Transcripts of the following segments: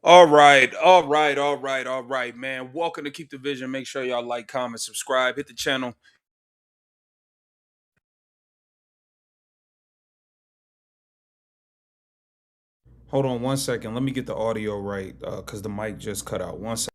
All right, man. Welcome to Keep the Vision. Make sure y'all like, comment, subscribe, hit the channel. Hold on one second. Let me get the audio right because the mic just cut out. One second.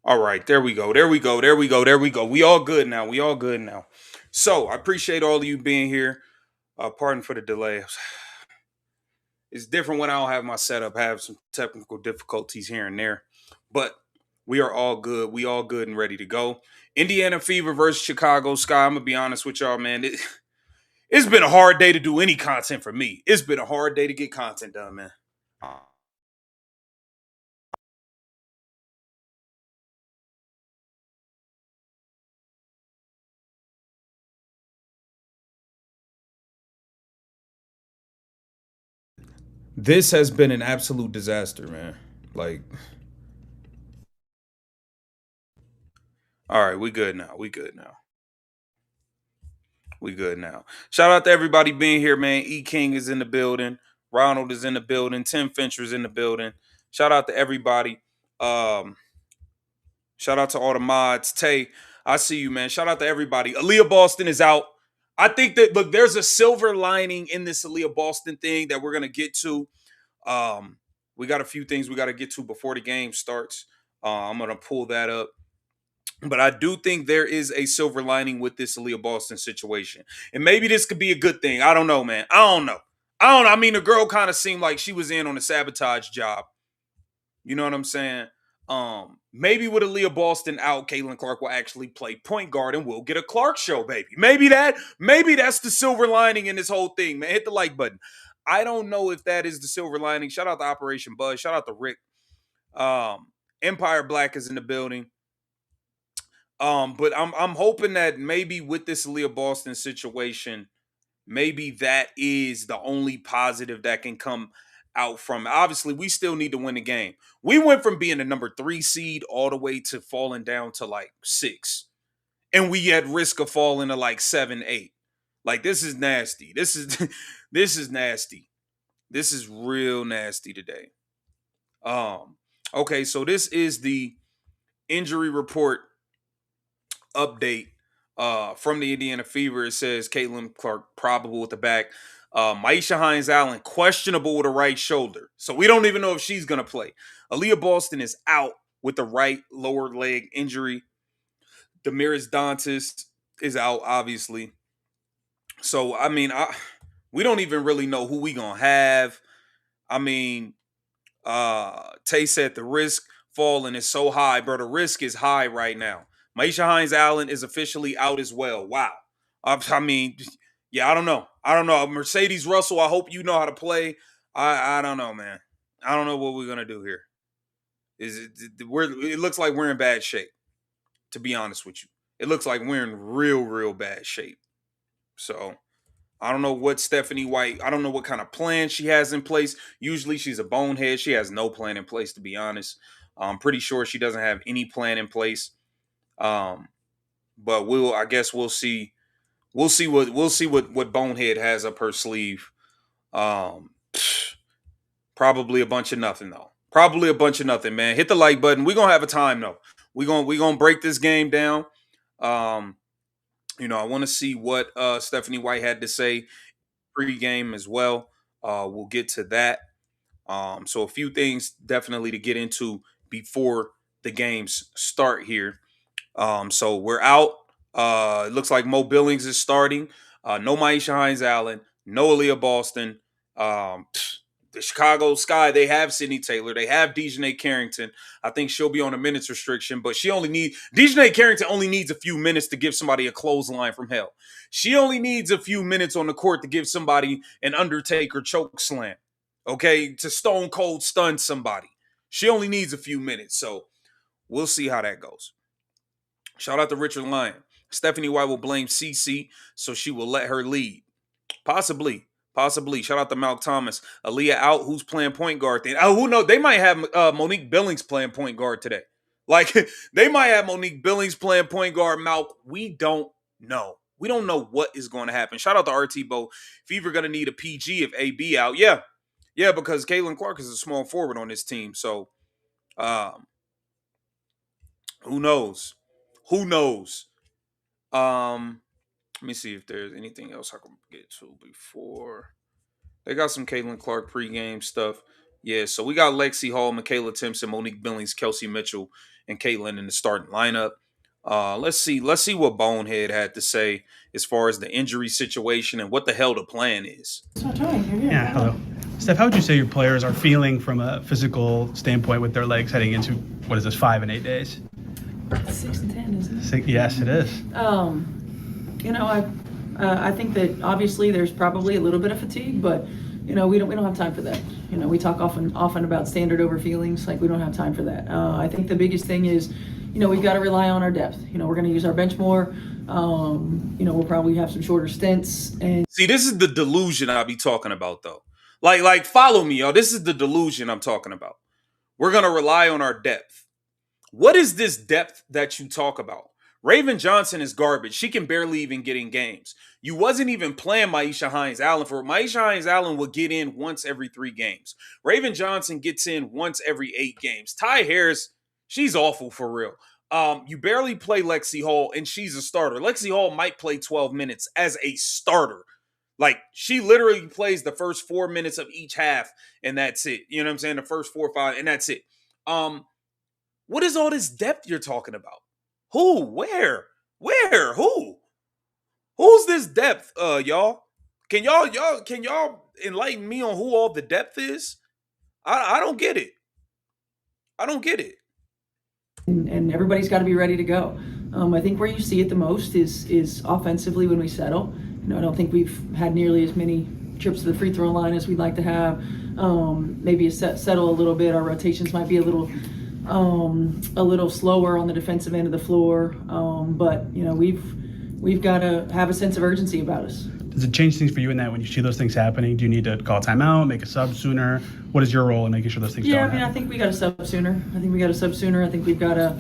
All right, there we go. There we go. There we go. There we go. We all good now. We all good now. So I appreciate all of you being here. Pardon for the delay. It's different when I don't have my setup. I have some technical difficulties here and there, but we are all good. We all good and ready to go. Indiana Fever versus Chicago Sky. I'm gonna be honest with y'all, man. It's been a hard day to do any content for me. It's been a hard day to get content done, man. This has been an absolute disaster, man. Like, all right, we good now. We good now. We good now. Shout out to everybody being here, man. E King is in the building. Ronald is in the building. Tim Fincher's in the building. Shout out to everybody. Um, Shout out to all the mods. Tay, I see you, man. Shout out to everybody. Aaliyah Boston is out. I think that look, there's a silver lining in this Aaliyah Boston thing that we're gonna get to. We got a few things we got to get to before the game starts. I'm gonna pull that up. But I do think there is a silver lining with this Aaliyah Boston situation. And maybe this could be a good thing. I don't know, man. I don't know. I don't know. I mean, the girl kind of seemed like she was in on a sabotage job. You know what I'm saying? Maybe with Aaliyah Boston out, Caitlin Clark will actually play point guard and we'll get a Clark show, baby. Maybe that's the silver lining in this whole thing, man. Hit the like button. I don't know if that is the silver lining. Shout out to Operation Buzz. Shout out to Rick. Um, Empire Black is in the building. But I'm hoping that maybe with this Aaliyah Boston situation, maybe that is the only positive that can come out from it. Obviously, we still need to win the game. We went from being the number 3 seed all the way to falling down to like 6. And we at risk of falling to like 7, 8. Like this is nasty. This is this is nasty. This is real nasty today. Um okay, so this is the injury report update from the Indiana Fever. It says Caitlin Clark probable with the back. Maisha Hines Allen questionable with a right shoulder. So we don't even know if she's going to play. Aaliyah Boston is out with the right lower leg injury. Damiris Dantas is out, obviously. So, I mean, we don't even really know who we going to have. I mean, Tay said the risk falling is so high, bro. The risk is high right now. Maisha Hines Allen is officially out as well. Wow. I mean, yeah, I don't know. I don't know. Mercedes Russell, I hope you know how to play. I don't know, man. I don't know what we're gonna do here. It looks like we're in bad shape, to be honest with you. It looks like we're in real bad shape. So I don't know what Stephanie White, I don't know what kind of plan she has in place. Usually she's a bonehead. She has no plan in place, to be honest. I'm pretty sure she doesn't have any plan in place. Um, but I guess we'll see. We'll see what Bonehead has up her sleeve. Um, Probably a bunch of nothing though. Probably a bunch of nothing, man. Hit the like button. We're gonna have a time though. We're gonna break this game down. Um, I want to see what Stephanie White had to say pregame as well. We'll get to that. So a few things definitely to get into before the games start here. So we're out. It looks like Mo Billings is starting. No Maisha Hines Allen. No Aaliyah Boston. Um, the Chicago Sky, they have Sydney Taylor. They have Dejanay Carrington. I think she'll be on a minutes restriction, but Dejanay Carrington only needs a few minutes to give somebody a clothesline from hell. She only needs a few minutes on the court to give somebody an Undertaker choke slam. Okay, to stone cold stun somebody. She only needs a few minutes. So we'll see how that goes. Shout out to Richard Lyon. Stephanie White will blame CC, so she will let her lead. Possibly. Possibly. Shout out to Malk Thomas. Aaliyah out. Who's playing point guard then? Oh, who knows? They might have Monique Billings playing point guard today. Like, they might have Monique Billings playing point guard. Malk, we don't know. We don't know what is going to happen. Shout out to RT Bo. Fever going to need a PG if AB out. Yeah. Yeah, because Caitlin Clark is a small forward on this team. So, um, who knows? Who knows? Let me see if there's anything else I can get to before. They got some Caitlin Clark pregame stuff. Yeah, so we got Lexi Hall, Michaela Timpson, Monique Billings, Kelsey Mitchell, and Caitlin in the starting lineup. Let's see what Bonehead had to say as far as the injury situation and what the hell the plan is. Yeah, hello. Steph, how would you say your players are feeling from a physical standpoint with their legs heading into, 5 and 8 days? 6 and 10, isn't it? Yes, it is. I think that obviously there's probably a little bit of fatigue, but we don't have time for that. We talk often about standard over feelings. Like, we don't have time for that. I think the biggest thing is, we've got to rely on our depth. We're going to use our bench more. We'll probably have some shorter stints. And see, this is the delusion I'll be talking about, though. Like, follow me, y'all. This is the delusion I'm talking about. We're going to rely on our depth. What is this depth that you talk about? Raven Johnson is garbage. She can barely even get in games. You wasn't even playing Maisha Hines Allen. Maisha Hines Allen will get in once every 3 games. Raven Johnson gets in once every 8 games. Ty Harris, she's awful for real. You barely play Lexi Hall, and she's a starter. Lexi Hall might play 12 minutes as a starter. Like, she literally plays the first 4 minutes of each half, and that's it. You know what I'm saying? The first 4 or 5, and that's it. What is all this depth you're talking about? Who? Where? Who? Who's this depth, y'all? Can y'all enlighten me on who all the depth is? I don't get it. I don't get it. And everybody's got to be ready to go. I think where you see it the most is offensively when we settle. I don't think we've had nearly as many trips to the free throw line as we'd like to have. Maybe settle a little bit. Our rotations might be a little slower on the defensive end of the floor. But we've got to have a sense of urgency about us. Does it change things for you in that when you see those things happening? Do you need to call a timeout, make a sub sooner? What is your role in making sure those things don't happen? I think we got to sub sooner. I think we've got to,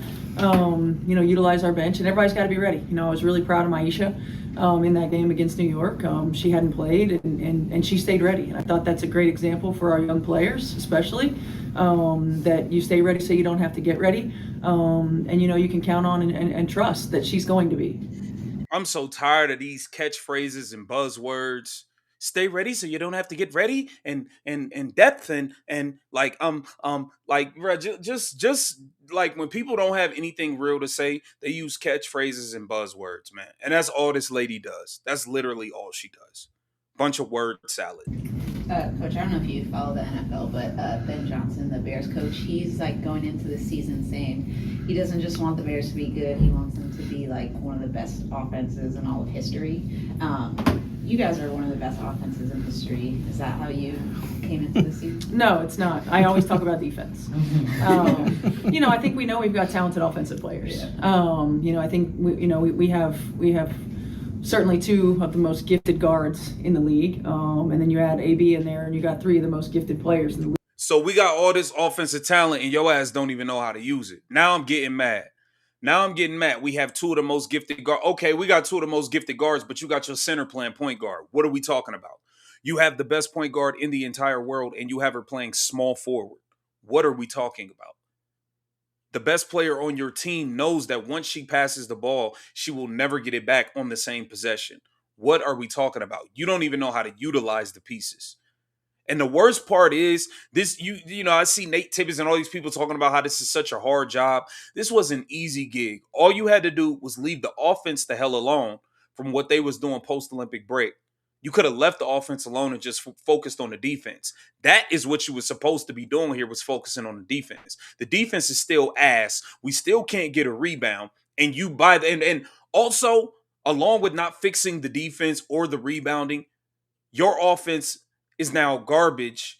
utilize our bench, and everybody's got to be ready. I was really proud of Maisha in that game against New York. She hadn't played, and she stayed ready. And I thought that's a great example for our young players, especially, that you stay ready so you don't have to get ready. And you can count on and trust that she's going to be. I'm so tired of these catchphrases and buzzwords. Stay ready so you don't have to get ready, and depth and like bro, just like when people don't have anything real to say, they use catchphrases and buzzwords, man. And that's all this lady does. That's literally all she does. Bunch of word salad. Coach, I don't know if you follow the NFL, but Ben Johnson, the Bears coach, he's like going into the season saying he doesn't just want the Bears to be good, he wants them to be like one of the best offenses in all of history. You guys are one of the best offenses in history. Is that how you came into the season? No, it's not. I always talk about defense. I think we know we've got talented offensive players. Yeah. I think we have certainly 2 of the most gifted guards in the league. And then you add AB in there, and you got 3 of the most gifted players in the league. So we got all this offensive talent, and your ass don't even know how to use it. Now I'm getting mad. We have 2 of the most gifted guards. Okay, we got 2 of the most gifted guards, but you got your center playing point guard. What are we talking about? You have the best point guard in the entire world, and you have her playing small forward. What are we talking about? The best player on your team knows that once she passes the ball, she will never get it back on the same possession. What are we talking about? You don't even know how to utilize the pieces. And the worst part is this, you know, I see Nate Tibbetts and all these people talking about how this is such a hard job. This was an easy gig. All you had to do was leave the offense the hell alone from what they was doing post-Olympic break. You could have left the offense alone and just focused on the defense. That is what you were supposed to be doing here, was focusing on the defense. The defense is still ass. We still can't get a rebound. And you buy the and also, along with not fixing the defense or the rebounding, your offense is now garbage.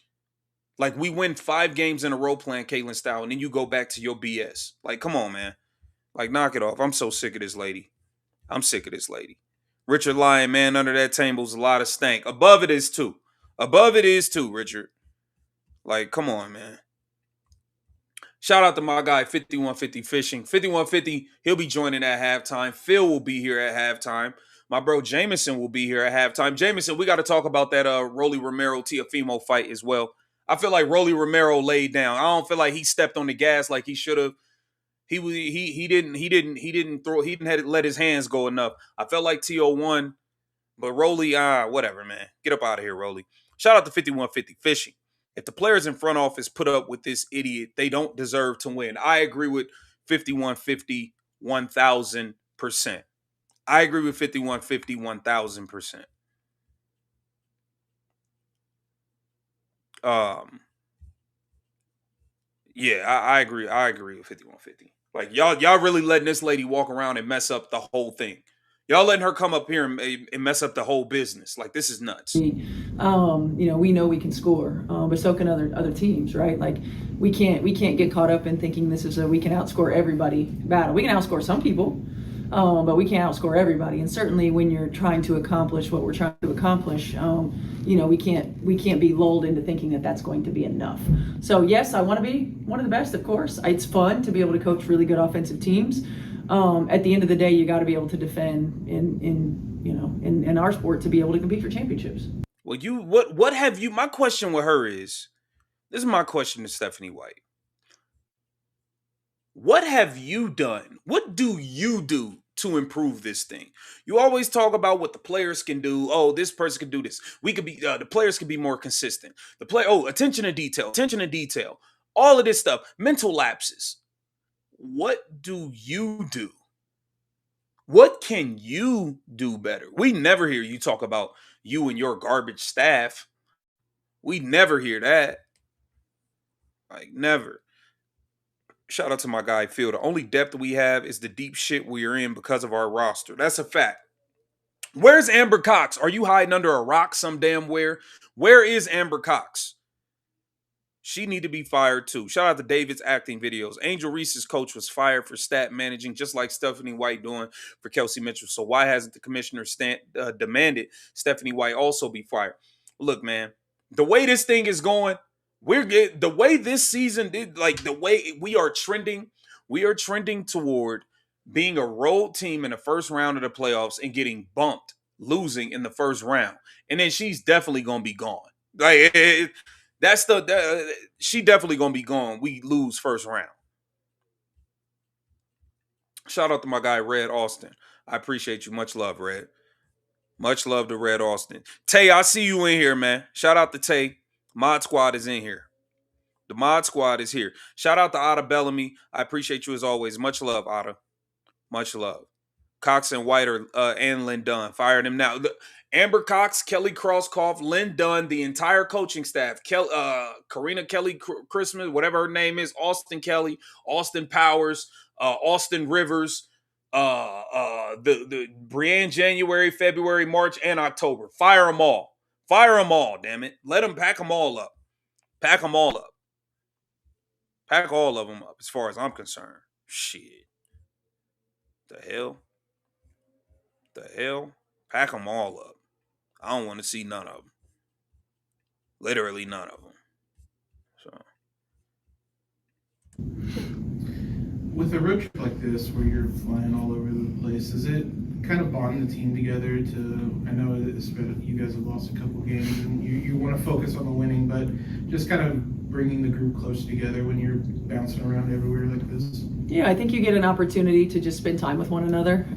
Like, we win 5 games in a row playing Caitlin style, and then you go back to your BS. Like, come on, man. Like, knock it off. I'm so sick of this lady. I'm sick of this lady. Richard Lyon, man, under that table's a lot of stank. Above it is too. Above it is too, Richard. Like, come on, man. Shout out to my guy, 5150 Fishing. 5150, he'll be joining at halftime. Phil will be here at halftime. My bro Jameson will be here at halftime. Jameson, we got to talk about that Rolly Romero Tiafimo fight as well. I feel like Rolly Romero laid down. I don't feel like he stepped on the gas like he should have. He didn't let his hands go enough. I felt like T.O. won, but Rolly, whatever, man. Get up out of here, Rolly. Shout out to 5150 Fishing. If the players in front office put up with this idiot, they don't deserve to win. I agree with 5150 1000%. I agree with 5150 1000%. Yeah, I agree. I agree with 5150. Like, y'all really letting this lady walk around and mess up the whole thing. Y'all letting her come up here and mess up the whole business. Like, this is nuts. You know, we know we can score, but so can other teams, right? Like, we can't get caught up in thinking this is we can outscore everybody battle. We can outscore some people, but we can't outscore everybody. And certainly when you're trying to accomplish what we're trying to accomplish, you know, we can't be lulled into thinking that that's going to be enough. So yes, I want to be one of the best, of course. It's fun to be able to coach really good offensive teams. At the end of the day, you got to be able to defend in our sport to be able to compete for championships. Well, what have you? My question with her is, this is my question to Stephanie White. What have you done? What do you do to improve this thing? You always talk about what the players can do. Oh, this person can do this. We could be the players could be more consistent. Attention to detail. All of this stuff, mental lapses. What do you do? What can you do better? We never hear you talk about you and your garbage staff. We never hear that. Like, never. Shout out to my guy Phil. The only depth we have is the deep shit we are in because of our roster. That's a fact. Where's Amber Cox? Are you hiding under a rock some damn where? Where is Amber Cox? She need to be fired too. Shout out to David's acting videos. Angel Reese's coach was fired for stat managing, just like Stephanie White doing for Kelsey Mitchell. So why hasn't the commissioner demanded Stephanie White also be fired? Look, man, the way this thing is going, the way this season did, like the way we are trending toward being a road team in the first round of the playoffs and getting bumped, losing in the first round, and then she's definitely gonna be gone. Like, she definitely gonna be gone. We lose first round. Shout out to my guy Red Austin. I appreciate you. Much love, Red. Much love to Red Austin. Tay, I see you in here, man. Shout out to Tay. Mod Squad is in here. The Mod Squad is here. Shout out to Otta Bellamy. I appreciate you as always. Much love, Otta. Much love. Cox and White and Lynn Dunn. Fire them now. Amber Cox, Kelly Crosskoff, Lynn Dunn, the entire coaching staff. Karina Kelly Christmas, whatever her name is. Austin Kelly, Austin Powers, Austin Rivers, the Brianne January, February, March, and October. Fire them all. Fire them all, damn it. Let them pack them all up. Pack them all up. Pack all of them up as far as I'm concerned. Shit. The hell? Pack them all up. I don't want to see none of them. Literally none of them. So. With a road trip like this, where you're flying all over the place, is it kind of bond the team together to, I know you guys have lost a couple games and you want to focus on the winning, but just kind of bringing the group close together when you're bouncing around everywhere like this? Yeah, I think you get an opportunity to just spend time with one another.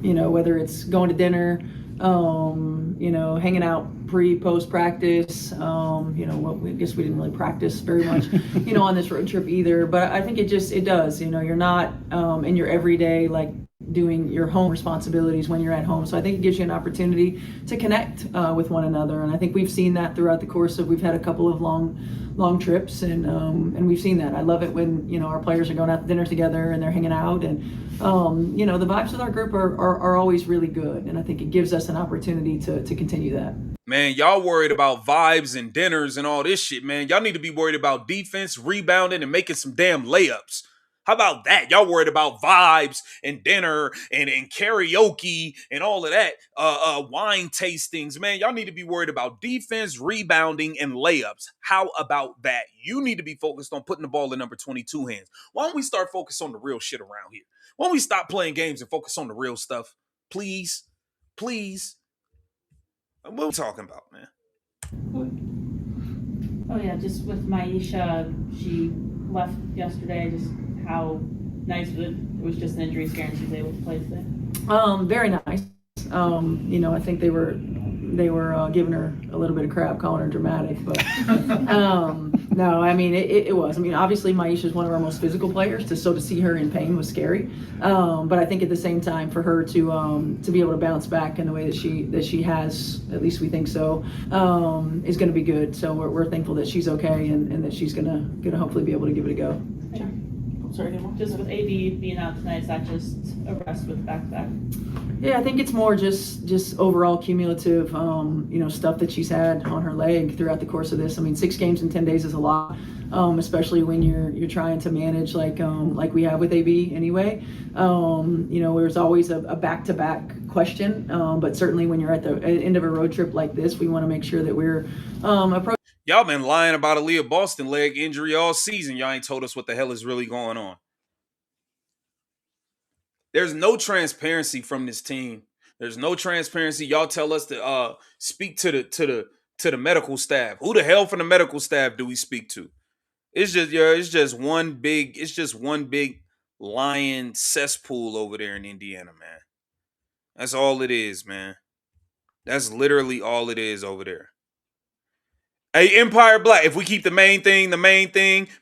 You know, whether it's going to dinner, you know, hanging out post practice. I guess we didn't really practice very much, on this road trip either. But I think it does. You're not in your everyday like doing your home responsibilities when you're at home. So I think it gives you an opportunity to connect with one another. And I think we've seen that throughout the course of, we've had a couple of long trips, and we've seen that. I love it when, our players are going out to dinner together and they're hanging out, and, the vibes with our group are always really good. And I think it gives us an opportunity to continue that. Man, y'all worried about vibes and dinners and all this shit, man. Y'all need to be worried about defense, rebounding, and making some damn layups. How about that? Y'all worried about vibes and dinner and karaoke and all of that, wine tastings. Man, y'all need to be worried about defense, rebounding, and layups. How about that? You need to be focused on putting the ball in number 22 hands. Why don't we start focusing on the real shit around here? Why don't we stop playing games and focus on the real stuff? Please. Please. What are we talking about, man? Oh yeah, just with Maisha, she left yesterday. Just how nice it was just an injury scare and she was able to play today. Very nice. I think they were giving her a little bit of crap, calling her dramatic, but no, I mean it was. I mean, obviously Maisha is one of our most physical players, to see her in pain was scary. But I think at the same time, for her to be able to bounce back in the way that she has, at least we think so, is going to be good. So we're thankful that she's okay and that she's gonna hopefully be able to give it a go. Sorry, just with AD being out tonight, is that just a rest with back-to-back? Yeah, I think it's more just overall cumulative, stuff that she's had on her leg throughout the course of this. I mean, 6 games in 10 days is a lot, especially when you're trying to manage like we have with AB anyway. There's always a back-to-back question, but certainly when you're at the end of a road trip like this, we want to make sure that we're approaching. Y'all been lying about Aaliyah Boston leg injury all season. Y'all ain't told us what the hell is really going on. There's no transparency from this team. There's no transparency. Y'all tell us to speak to the medical staff. Who the hell from the medical staff do we speak to? It's just one big lion cesspool over there in Indiana, man. That's all it is, man. That's literally all it is over there. Hey, Empire Black, if we keep the main thing,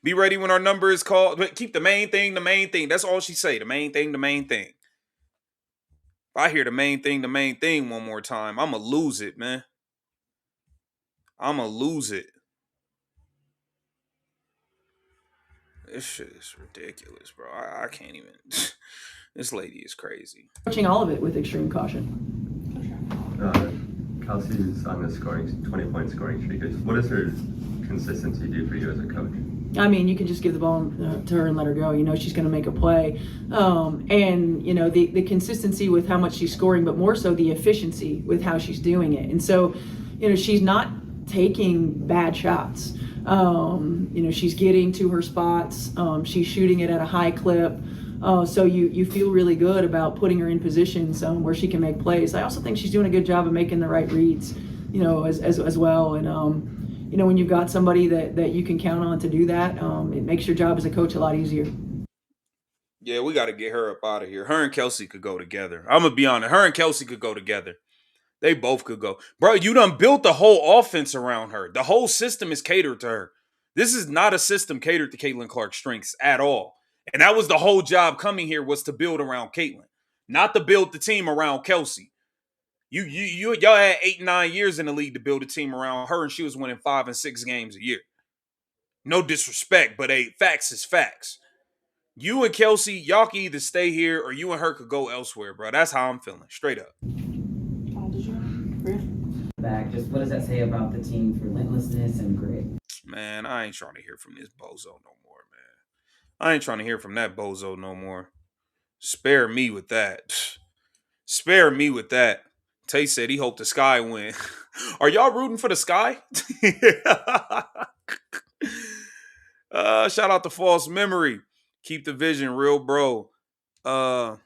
be ready when our number is called. But keep the main thing. That's all she say. The main thing. If I hear the main thing one more time, I'ma lose it, man. I'ma lose it. This shit is ridiculous, bro. I can't even. This lady is crazy. Approaching all of it with extreme caution. Kelsey's on the 20-point scoring streak. What does her consistency do for you as a coach? I mean, you can just give the ball to her and let her go. She's going to make a play. And, the consistency with how much she's scoring, but more so the efficiency with how she's doing it. And so, she's not taking bad shots. She's getting to her spots. She's shooting it at a high clip. So you feel really good about putting her in positions where she can make plays. I also think she's doing a good job of making the right reads, as well. And, when you've got somebody that you can count on to do that, it makes your job as a coach a lot easier. Yeah, we got to get her up out of here. Her and Kelsey could go together. I'm going to be honest. Her and Kelsey could go together. They both could go. Bro, you done built the whole offense around her. The whole system is catered to her. This is not a system catered to Caitlin Clark's strengths at all. And that was the whole job coming here, was to build around Caitlin, not to build the team around Kelsey. Y'all had 8-9 years in the league to build a team around her, and she was winning 5 and 6 games a year. No disrespect, but facts is facts. You and Kelsey, y'all can either stay here or you and her could go elsewhere, bro. That's how I'm feeling, straight up. Back, just what does that say about the team's relentlessness and grit? Man, I ain't trying to hear from this bozo no more, man. I ain't trying to hear from that bozo no more. Spare me with that. Spare me with that. Tay said he hoped the Sky win. Are y'all rooting for the Sky? Shout out to False Memory. Keep the vision, real bro. Real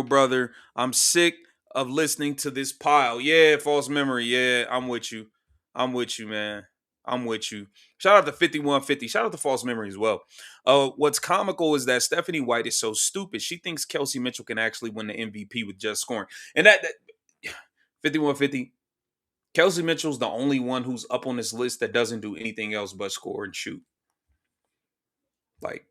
brother. I'm sick of listening to this pile. Yeah, False Memory. Yeah, I'm with you. I'm with you, man. I'm with you. Shout out to 5150. Shout out to False Memory as well. What's comical is that Stephanie White is so stupid. She thinks Kelsey Mitchell can actually win the MVP with just scoring. And that 5150, Kelsey Mitchell's the only one who's up on this list that doesn't do anything else but score and shoot. Like,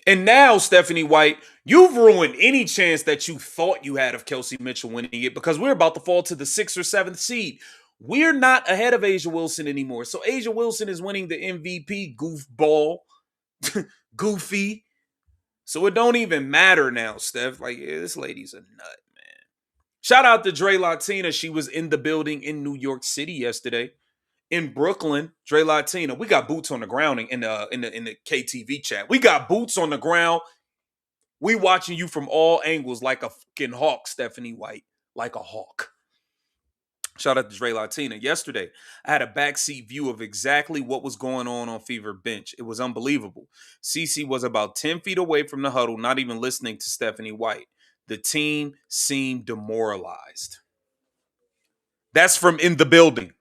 and now, Stephanie White, you've ruined any chance that you thought you had of Kelsey Mitchell winning it because we're about to fall to the 6th or 7th seed. We're not ahead of Asia Wilson anymore. So Asia Wilson is winning the MVP, goofball, goofy. So it don't even matter now, Steph. Like, yeah, this lady's a nut, man. Shout out to Dre Latina. She was in the building in New York City yesterday. In Brooklyn, Dre Latina. We got boots on the ground in the KTV chat. We got boots on the ground. We watching you from all angles like a fucking hawk, Stephanie White. Like a hawk. Shout out to Dre Latina. Yesterday, I had a backseat view of exactly what was going on Fever Bench. It was unbelievable. CeCe was about 10 feet away from the huddle, not even listening to Stephanie White. The team seemed demoralized. That's from in the building.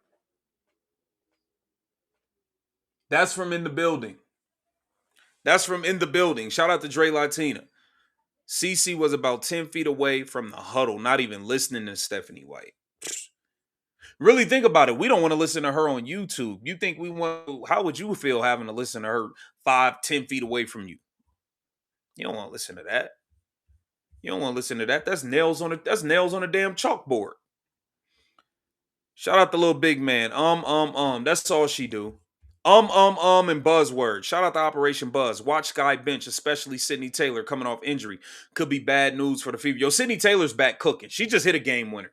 That's from in the building. That's from in the building. Shout out to Dre Latina. CeCe was about 10 feet away from the huddle, not even listening to Stephanie White. Really think about it. We don't want to listen to her on YouTube. You think we want, how would you feel having to listen to her 5-10 feet away from you? You don't want to listen to that. You don't want to listen to that. That's nails on a damn chalkboard. Shout out the little big man. That's all she do. And buzzword. Shout out to Operation Buzz. Watch Sky bench, especially Sydney Taylor coming off injury. Could be bad news for the Fever. Yo, Sydney Taylor's back cooking. She just hit a game winner.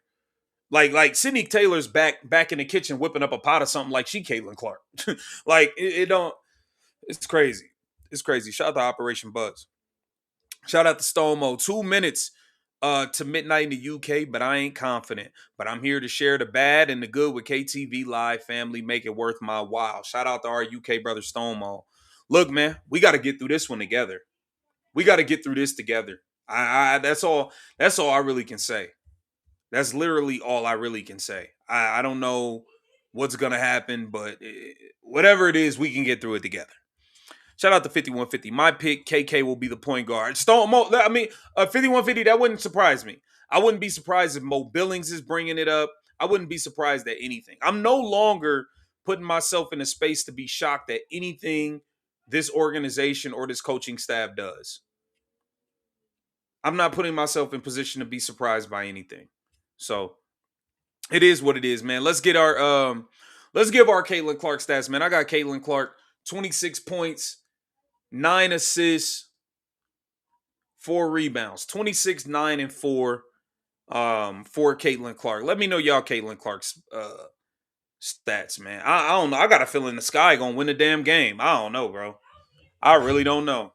Like Sydney Taylor's back in the kitchen whipping up a pot or something like she Caitlin Clark. Like it don't. It's crazy. It's crazy. Shout out to Operation Buzz. Shout out to Stomo. 2 minutes to midnight in the UK, but I ain't confident. But I'm here to share the bad and the good with KTV Live family. Make it worth my while. Shout out to our UK brother Stomo. Look, man, we got to get through this one together. We got to get through this together. That's all I really can say. That's literally all I really can say. I don't know what's going to happen, but whatever it is, we can get through it together. Shout out to 5150. My pick, KK will be the point guard. 5150, that wouldn't surprise me. I wouldn't be surprised if Mo Billings is bringing it up. I wouldn't be surprised at anything. I'm no longer putting myself in a space to be shocked at anything this organization or this coaching staff does. I'm not putting myself in position to be surprised by anything. So it is what it is, man. Let's give our Caitlin Clark stats, man. I got Caitlin Clark, 26 points, 9 assists, 4 rebounds, 26, 9, and 4 for Caitlin Clark. Let me know y'all Caitlin Clark's stats, man. I don't know. I got a feeling the Sky gonna win the damn game. I don't know, bro. I really don't know.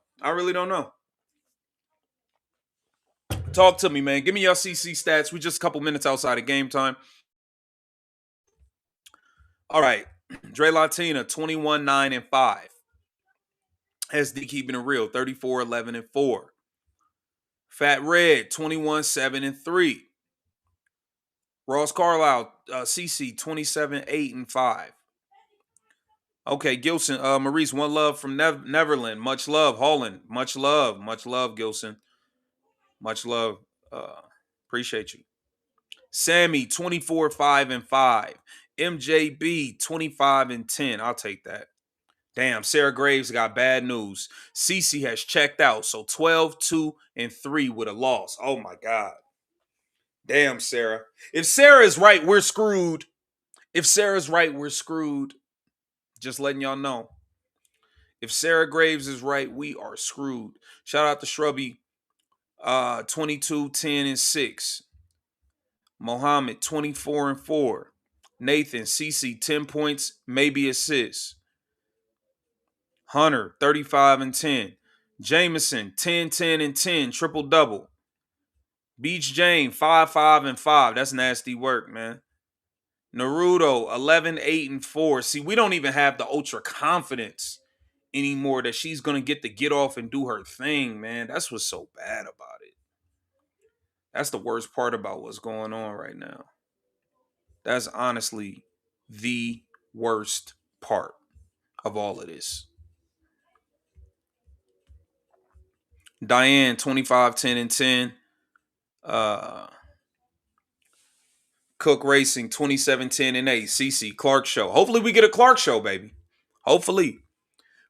Talk to me, man. Give me your CC stats. We just a couple minutes outside of game time. All right. Dre Latina, 21, 9, and 5. SD keeping it real, 34, 11, and 4. Fat Red, 21, 7, and 3. Ross Carlisle, CC, 27, 8, and 5. Okay, Gilson, Maurice, one love from Neverland. Much love, Holland. Much love, Gilson. Much love. Appreciate you. Sammy, 24, 5, and 5. MJB, 25, and 10. I'll take that. Damn, Sarah Graves got bad news. CeCe has checked out. So 12, 2, and 3 with a loss. Oh, my God. Damn, Sarah. If Sarah is right, we're screwed. Just letting y'all know. If Sarah Graves is right, we are screwed. Shout out to Shrubby, 22, 10, and 6. Mohammed, 24 and 4. Nathan, CeCe, 10 points, maybe assists. Hunter, 35 and 10. Jameson, 10, 10, and 10, triple-double. Beach Jane, 5, 5, and 5. That's nasty work, man. Naruto, 11, 8, and 4. See, we don't even have the ultra confidence anymore that she's going to get off and do her thing, man. That's what's so bad about it. That's the worst part about what's going on right now. That's honestly the worst part of all of this. Diane, 25, 10, and 10. Cook Racing 27-10-8. CC Clark Show. Hopefully we get a Clark Show, baby. Hopefully.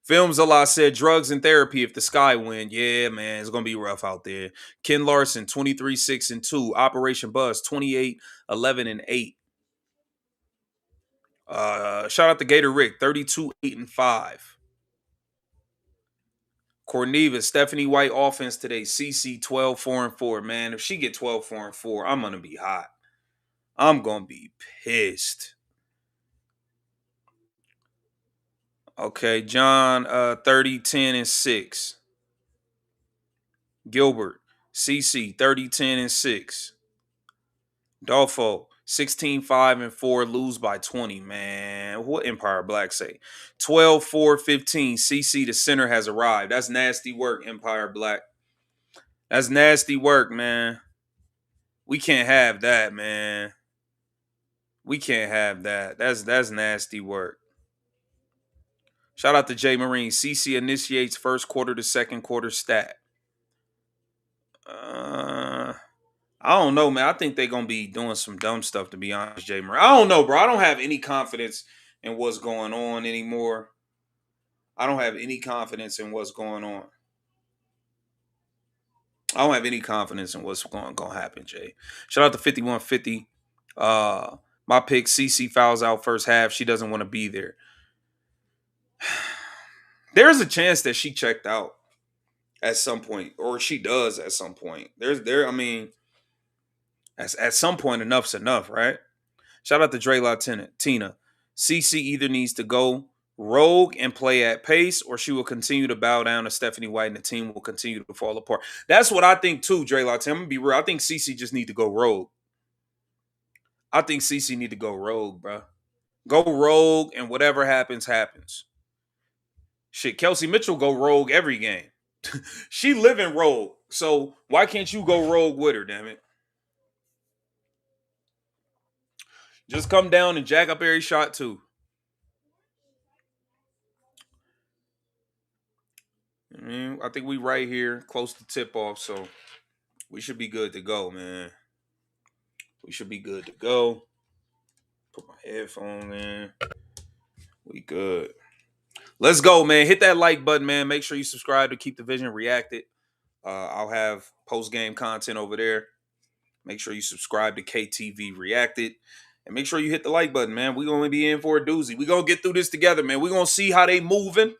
Films a lot said drugs and therapy if the Sky win. Yeah, man, it's gonna be rough out there. Ken Larson 23-6-2. Operation Buzz 28-11-8. Shout out to Gator Rick 32-8-5. Corneva, Stephanie White offense today. CC 12-4-4. Man, if she get 12-4-4, I'm gonna be hot. I'm gonna be pissed. Okay, John 30-10-6. Gilbert, CC 30-10-6. Dolfo 16-5-4, lose by 20. Man, what Empire Black say? 12-4-15. CC the center has arrived. That's nasty work, Empire Black. That's nasty work, man. We can't have that, man. We can't have that. That's nasty work. Shout out to Jay Marine. CC initiates first quarter to second quarter stat. I don't know, man. I think they're gonna be doing some dumb stuff, to be honest, Jay Marine. I don't know, bro. I don't have any confidence in what's going on anymore. I don't have any confidence in what's going on. I don't have any confidence in what's going to happen, Jay. Shout out to 5150. My pick, CC fouls out first half. She doesn't want to be there. There's a chance that she checked out at some point, or she does at some point. I mean, at some point, enough's enough, right? Shout out to Dre Lieutenant Tina. CC either needs to go rogue and play at pace, or she will continue to bow down to Stephanie White, and the team will continue to fall apart. That's what I think too, Dre Lieutenant. I'm gonna be real. I think CC just need to go rogue. I think CC need to go rogue, bro. Go rogue, and whatever happens, happens. Shit, Kelsey Mitchell go rogue every game. She living rogue. So why can't you go rogue with her, damn it? Just come down and jack up every shot too. I think we right here, close to tip off, so we should be good to go, man. We should be good to go. Put my headphone in. We good. Let's go, man. Hit that like button, man. Make sure you subscribe to Keep the Vision Reacted. I'll have post-game content over there. Make sure you subscribe to KTV Reacted. And make sure you hit the like button, man. We're going to be in for a doozy. We're going to get through this together, man. We're going to see how they moving.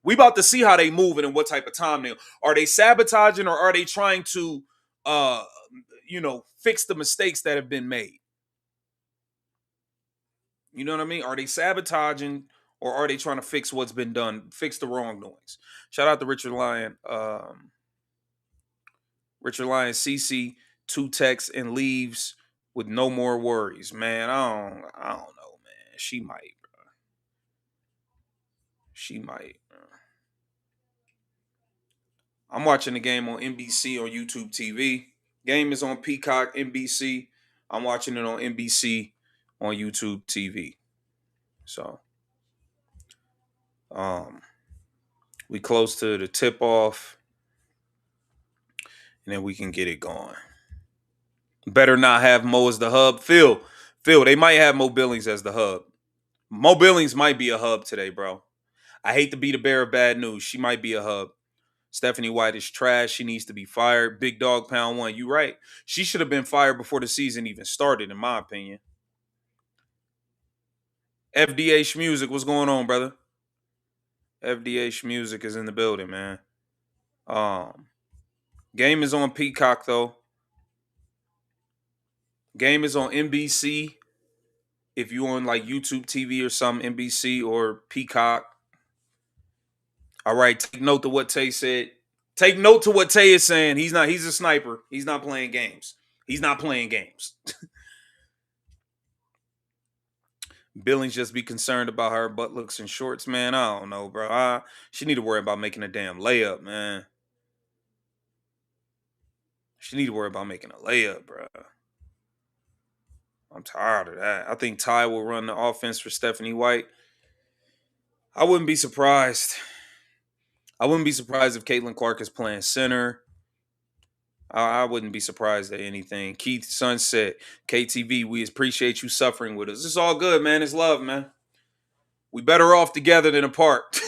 We about to see how they moving and what type of time they are. They sabotaging, or are they trying to, fix the mistakes that have been made? You know what I mean? Are they sabotaging, or are they trying to fix what's been done, fix the wrongdoings? Shout out to Richard Lyon. Richard Lyon, CC, 2 texts and leaves with no more worries. Man, I don't know, man. She might, bro. She might. I'm watching the game on NBC on YouTube TV. Game is on Peacock, NBC. I'm watching it on NBC on YouTube TV. So, we close to the tip off, and then we can get it going. Better not have Mo as the hub. Phil, they might have Mo Billings as the hub. Mo Billings might be a hub today, bro. I hate to be the bearer of bad news. She might be a hub. Stephanie White is trash. She needs to be fired. Big dog pound 1. You right. She should have been fired before the season even started, in my opinion. FDA Schmusic, what's going on, brother? FDA Schmusic is in the building, man. Game is on Peacock, though. Game is on NBC. If you on like YouTube TV or something, NBC or Peacock. All right, take note to what Tay said. Take note to what Tay is saying. He's a sniper. He's not playing games. He's not playing games. Billings just be concerned about her butt looks and shorts, man. I don't know, bro. She need to worry about making a damn layup, man. She need to worry about making a layup, bro. I'm tired of that. I think Ty will run the offense for Stephanie White. I wouldn't be surprised. I wouldn't be surprised if Caitlin Clark is playing center. I wouldn't be surprised at anything. Keith Sunset, KTV, we appreciate you suffering with us. It's all good, man. It's love, man. We better off together than apart.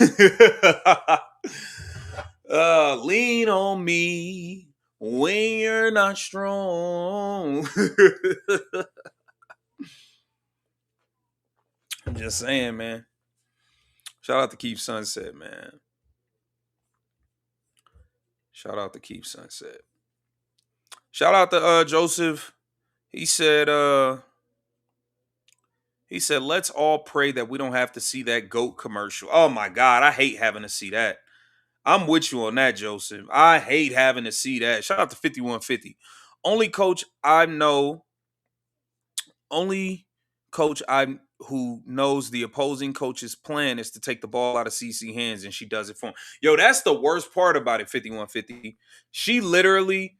Lean on me when you're not strong. I'm just saying, man. Shout out to Keith Sunset, man. Shout out to Keith Sunset. Shout out to Joseph. He said, let's all pray that we don't have to see that GOAT commercial. Oh my God, I hate having to see that. I'm with you on that, Joseph. I hate having to see that. Shout out to 5150. Only coach I know, only coach I who knows the opposing coach's plan is to take the ball out of CC hands, and she does it for him. Yo, that's the worst part about it, 5150. She literally,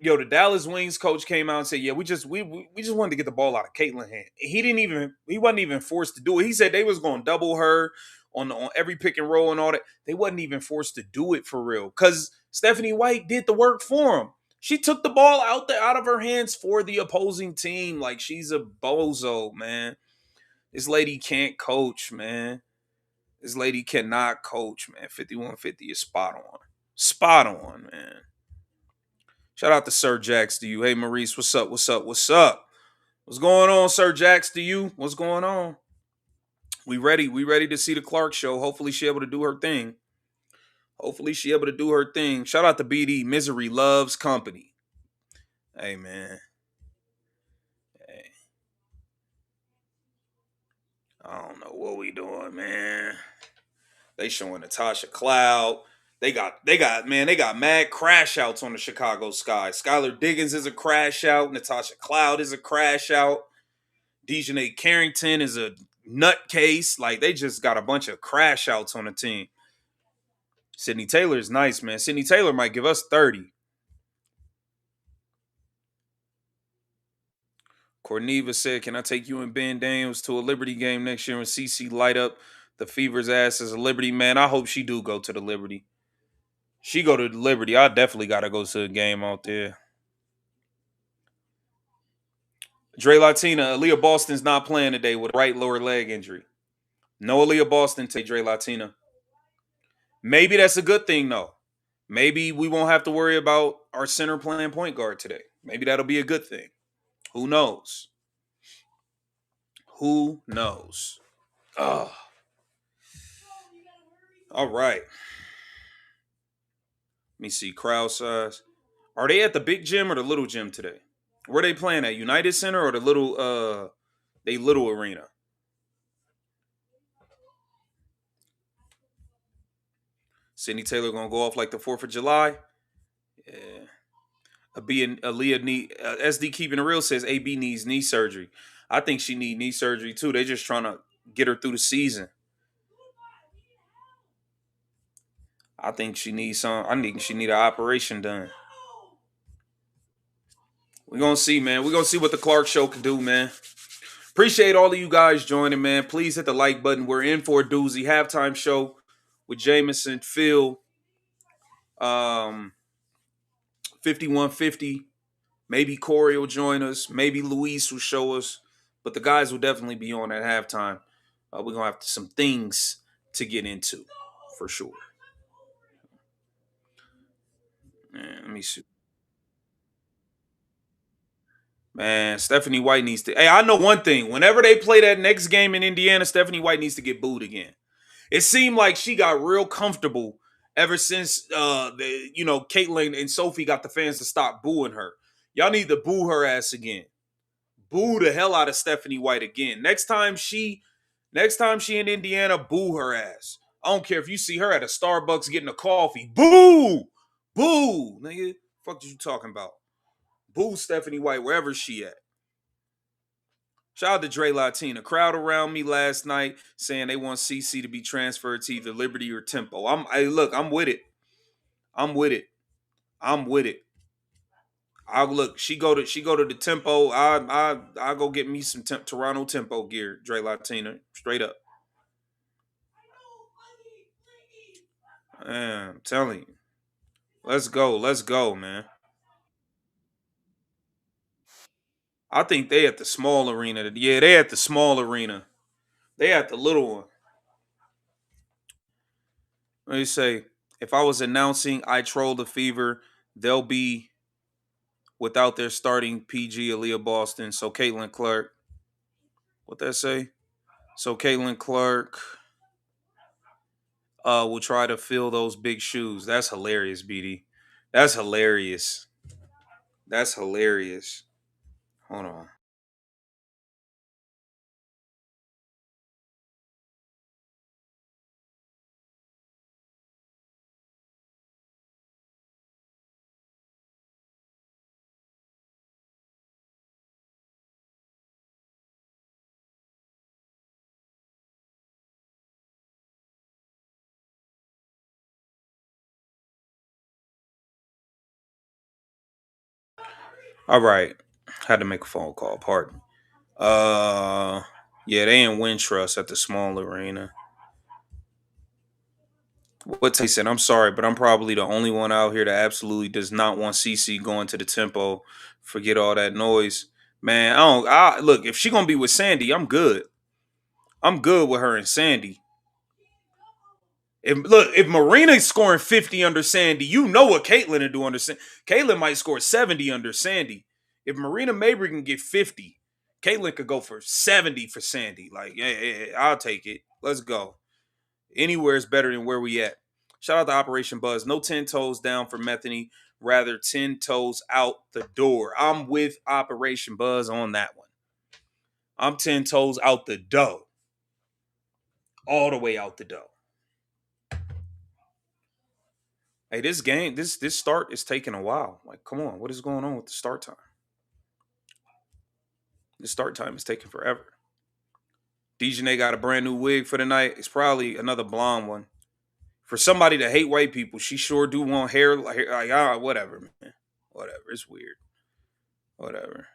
the Dallas Wings coach came out and said, "Yeah, we just wanted to get the ball out of Caitlyn's hand." He wasn't even forced to do it. He said they was going to double her on every pick and roll and all that. They wasn't even forced to do it for real because Stephanie White did the work for him. She took the ball out of her hands for the opposing team. Like, she's a bozo, man. This lady can't coach, man. This lady cannot coach, man. 5150 is spot on. Spot on, man. Shout out to Sir Jax to you. Hey, Maurice, what's up? What's up? What's up? What's going on, Sir Jax to you? What's going on? We ready. We ready to see the Clark show. Hopefully she able to do her thing. Hopefully she able to do her thing. Shout out to BD. Misery loves company. Hey, man. Hey. I don't know what we doing, man. They showing Natasha Cloud. They got mad crash outs on the Chicago Sky. Skylar Diggins is a crash out. Natasha Cloud is a crash out. Dejanay Carrington is a nutcase. Like, they just got a bunch of crash outs on the team. Sydney Taylor is nice, man. Sydney Taylor might give us 30. Corneva said, "Can I take you and Ben Daniels to a Liberty game next year when CC light up the Fever's ass as a Liberty man?" I hope she do go to the Liberty. She go to the Liberty. I definitely got to go to a game out there. Dre Latina, Aaliyah Boston's not playing today with a right lower leg injury. No Aaliyah Boston take Dre Latina. Maybe that's a good thing, though. Maybe we won't have to worry about our center playing point guard today. Maybe that'll be a good thing. Who knows? Who knows? Oh. All right. Let me see. Crowd size. Are they at the big gym or the little gym today? Where they playing at? United Center or the little arena? Sydney Taylor gonna go off like the 4th of July. Yeah. Aaliyah need SD keeping it real says AB needs knee surgery. I think she need knee surgery too. They just trying to get her through the season. I think she needs an operation done. We're gonna see, man. We're gonna see what the Clark show can do, man. Appreciate all of you guys joining, man. Please hit the like button. We're in for a doozy halftime show with Jameson, Phil, 5150. Maybe Corey will join us. Maybe Luis will show us. But the guys will definitely be on at halftime. We're going to have some things to get into for sure. Man, let me see. Man, Stephanie White needs to. Hey, I know one thing. Whenever they play that next game in Indiana, Stephanie White needs to get booed again. It seemed like she got real comfortable ever since Caitlyn and Sophie got the fans to stop booing her. Y'all need to boo her ass again. Boo the hell out of Stephanie White again. Next time she in Indiana, boo her ass. I don't care if you see her at a Starbucks getting a coffee. Boo! Boo! Nigga, fuck you talking about? Boo Stephanie White wherever she at. Shout out to Dre Latina. Crowd around me last night saying they want CC to be transferred to either Liberty or Tempo. I'm with it. I'm with it. I'm with it. She go to the Tempo. I go get me some Toronto Tempo gear, Dre Latina. Straight up. Man, I'm telling you. Let's go, man. I think they at the small arena. Yeah, they at the small arena. They at the little one. Let me say, if I was announcing I troll the Fever, they'll be without their starting PG Aaliyah Boston. So Caitlin Clark, what that say? So Caitlin Clark will try to fill those big shoes. That's hilarious, BD. That's hilarious. That's hilarious. Hold on. All right. Had to make a phone call. Pardon. Uh, yeah, they in Wintrust at the small arena. What they said, I'm sorry, but I'm probably the only one out here that absolutely does not want CC going to the tempo. Forget all that noise. Man, I don't look, if she gonna be with Sandy, I'm good. I'm good with her and Sandy. If Marina's scoring 50 under Sandy, you know what Caitlyn will do under Sandy. Caitlyn might score 70 under Sandy. If Marina Mabry can get 50, Caitlyn could go for 70 for Sandy. Like, yeah, I'll take it. Let's go. Anywhere is better than where we at. Shout out to Operation Buzz. No 10 toes down for Metheny, rather 10 toes out the door. I'm with Operation Buzz on that one. I'm 10 toes out the dough. All the way out the dough. Hey, this game, this start is taking a while. Like, come on, what is going on with the start time? The start time is taking forever. Dejanay got a brand new wig for the night. It's probably another blonde one. For somebody that hate white people, she sure do want hair like whatever, man. Whatever. It's weird. Whatever.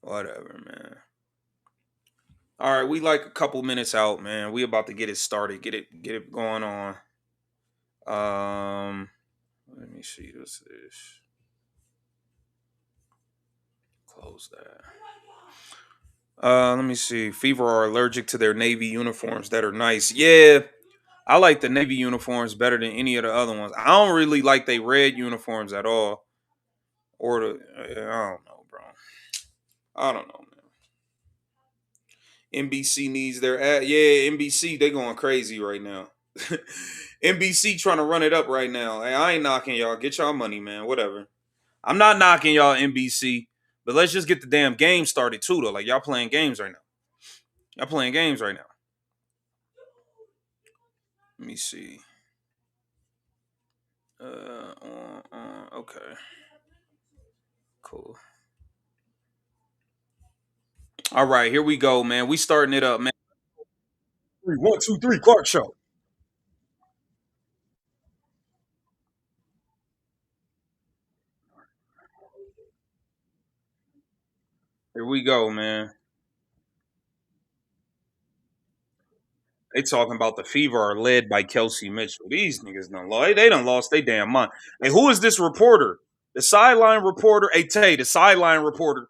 Whatever, man. All right, we like a couple minutes out, man. We about to get it started. Get it going on. Let me see. What's this? Close that. Let me see. Fever are allergic to their Navy uniforms that are nice. Yeah, I like the Navy uniforms better than any of the other ones. I don't really like they red uniforms at all. Or the I don't know, bro. I don't know, man. NBC needs their ad. Yeah, NBC, they going crazy right now. NBC trying to run it up right now. Hey, I ain't knocking y'all. Get y'all money, man. Whatever. I'm not knocking y'all NBC, but let's just get the damn game started too, though. Like y'all playing games right now. Y'all playing games right now. Let me see. Okay. Cool. All right, here we go, man. We starting it up, man. 1, 2, 3, Clark show. Here we go, man. They talking about the Fever are led by Kelsey Mitchell. These niggas done lost. They done lost their damn mind. And who is this reporter? The sideline reporter. Hey Tay, the sideline reporter.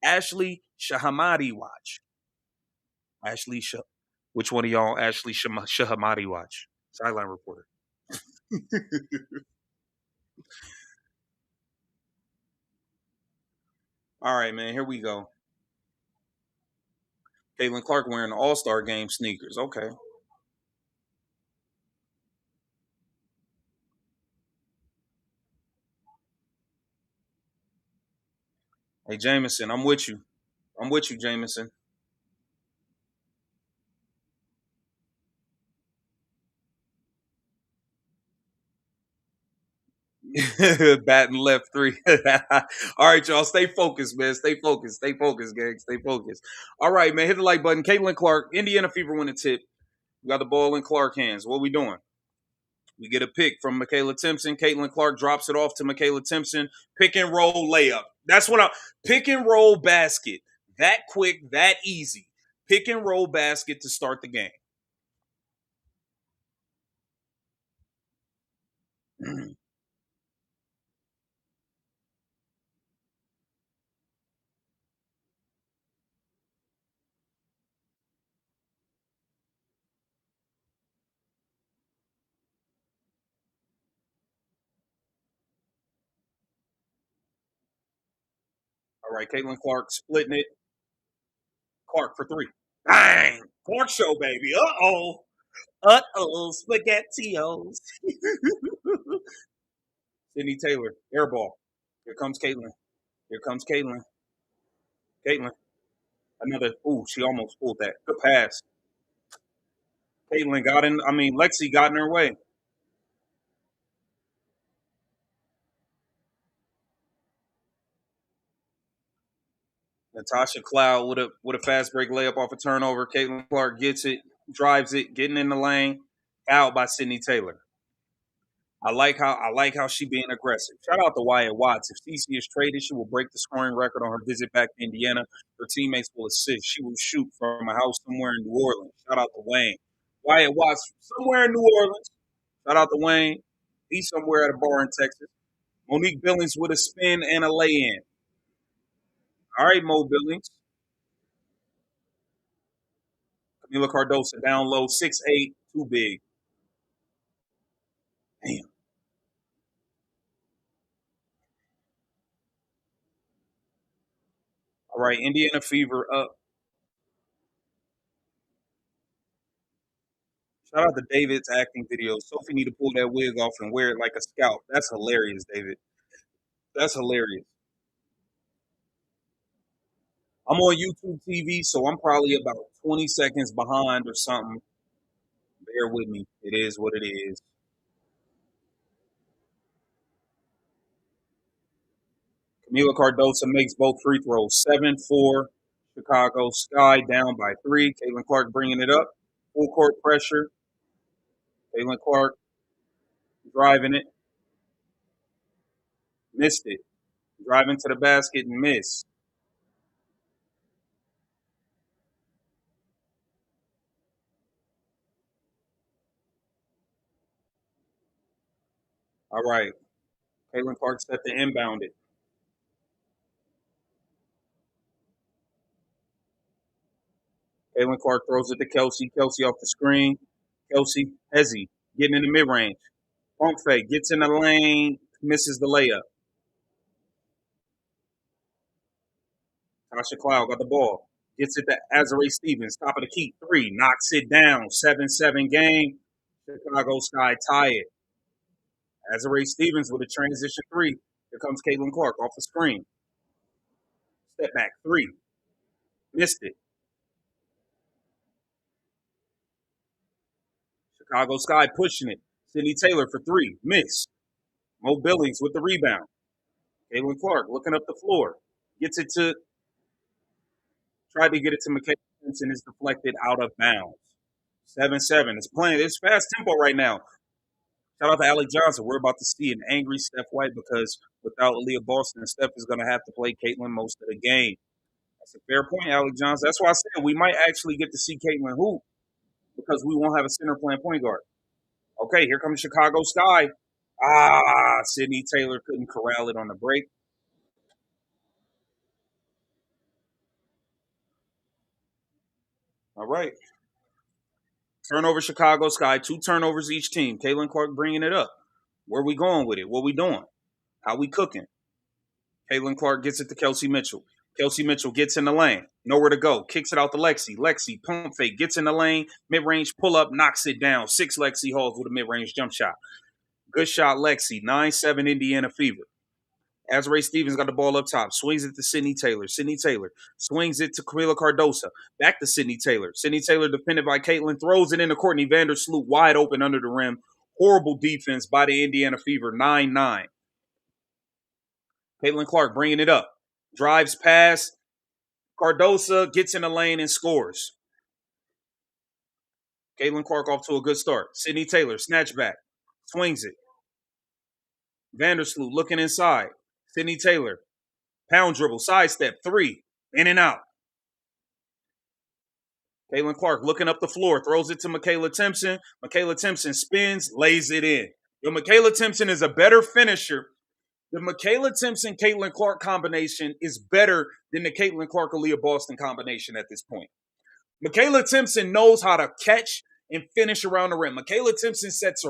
Ashley Shahamadi watch. Ashley Shah. Which one of y'all Ashley Shahamadi watch? Sideline reporter. All right, man. Here we go. Caitlin Clark wearing the All Star Game sneakers. Okay. Hey Jameson, I'm with you. I'm with you, Jameson. Batting left three. All right, y'all. Stay focused, man. Stay focused. Stay focused, gang. Stay focused. All right, man. Hit the like button. Caitlin Clark, Indiana Fever win the tip. We got the ball in Clark hands. What we doing? We get a pick from Michaela Timpson. Caitlin Clark drops it off to Michaela Timpson. Pick and roll layup. That's what I pick and roll basket. That quick, that easy. Pick and roll basket to start the game. All right, Caitlin Clark splitting it. Clark for three. Bang! Clark show, baby. Uh-oh. Uh-oh, SpaghettiOs. Sydney Taylor, air ball. Here comes Caitlin. Here comes Caitlin. Caitlin. Another, she almost pulled that. Good pass. Caitlin got in, Lexi got in her way. Natasha Cloud with a fast break layup off a turnover. Caitlin Clark gets it, drives it, getting in the lane, out by Sydney Taylor. I like how she being aggressive. Shout out to Wyatt Watts. If CC is traded, she will break the scoring record on her visit back to Indiana. Her teammates will assist. She will shoot from a house somewhere in New Orleans. Shout out to Wayne. Wyatt Watts somewhere in New Orleans. Shout out to Wayne. He's somewhere at a bar in Texas. Monique Billings with a spin and a lay-in. All right, Mo Billings. Camila Cardosa down low, 6'8", too big. Damn. All right, Indiana Fever up. Shout out to David's acting videos. Sophie need to pull that wig off and wear it like a scout. That's hilarious, David. That's hilarious. I'm on YouTube TV, so I'm probably about 20 seconds behind or something. Bear with me. It is what it is. Camila Cardosa makes both free throws. 7-4. Chicago Sky down by 3. Caitlin Clark bringing it up. Full court pressure. Caitlin Clark driving it. Missed it. Driving to the basket and missed. All right. Caitlin Clark set to inbound it. Caitlin Clark throws it to Kelsey. Kelsey off the screen. Kelsey, Hezzy, getting in the mid-range. Pump fake, gets in the lane, misses the layup. Tasha Cloud got the ball. Gets it to Azare Stevens, top of the key, 3. Knocks it down, 7-7 game. Chicago Sky tie it. Azare Stevens with a transition 3. Here comes Caitlin Clark off the screen. Step back, 3. Missed it. Chicago Sky pushing it. Sydney Taylor for 3. Miss. Mo Billings with the rebound. Caitlin Clark looking up the floor. Gets it to, tried to get it to McKay Simpson, is deflected out of bounds. 7-7. It's fast tempo right now. Shout out to Alec Johnson. We're about to see an angry Steph White because without Aaliyah Boston, Steph is going to have to play Caitlin most of the game. That's a fair point, Alec Johnson. That's why I said we might actually get to see Caitlin hoop because we won't have a center playing point guard. Okay, here comes Chicago Sky. Sydney Taylor couldn't corral it on the break. All right. Turnover Chicago Sky. 2 turnovers each team. Caitlin Clark bringing it up. Where we going with it? What we doing? How we cooking? Caitlin Clark gets it to Kelsey Mitchell. Kelsey Mitchell gets in the lane. Nowhere to go. Kicks it out to Lexi. Lexi, pump fake. Gets in the lane. Mid-range pull up. Knocks it down. 6 Lexi Halls with a mid-range jump shot. Good shot, Lexi. 9-7 Indiana Fever. Azare Stevens got the ball up top. Swings it to Sydney Taylor. Sydney Taylor swings it to Camila Cardosa. Back to Sydney Taylor. Sydney Taylor defended by Caitlin. Throws it into Courtney Vandersloot wide open under the rim. Horrible defense by the Indiana Fever. 9-9. Caitlin Clark bringing it up. Drives past. Cardosa gets in the lane and scores. Caitlin Clark off to a good start. Sydney Taylor, snatch back. Swings it. Vandersloot looking inside. Sydney Taylor, pound dribble, sidestep, 3, in and out. Caitlin Clark looking up the floor, throws it to Michaela Timpson. Michaela Timpson spins, lays it in. Michaela Timpson is a better finisher. The Michaela Timpson-Caitlin Clark combination is better than the Caitlin Clark-Aaliyah Boston combination at this point. Michaela Timpson knows how to catch and finish around the rim. Michaela Timpson sets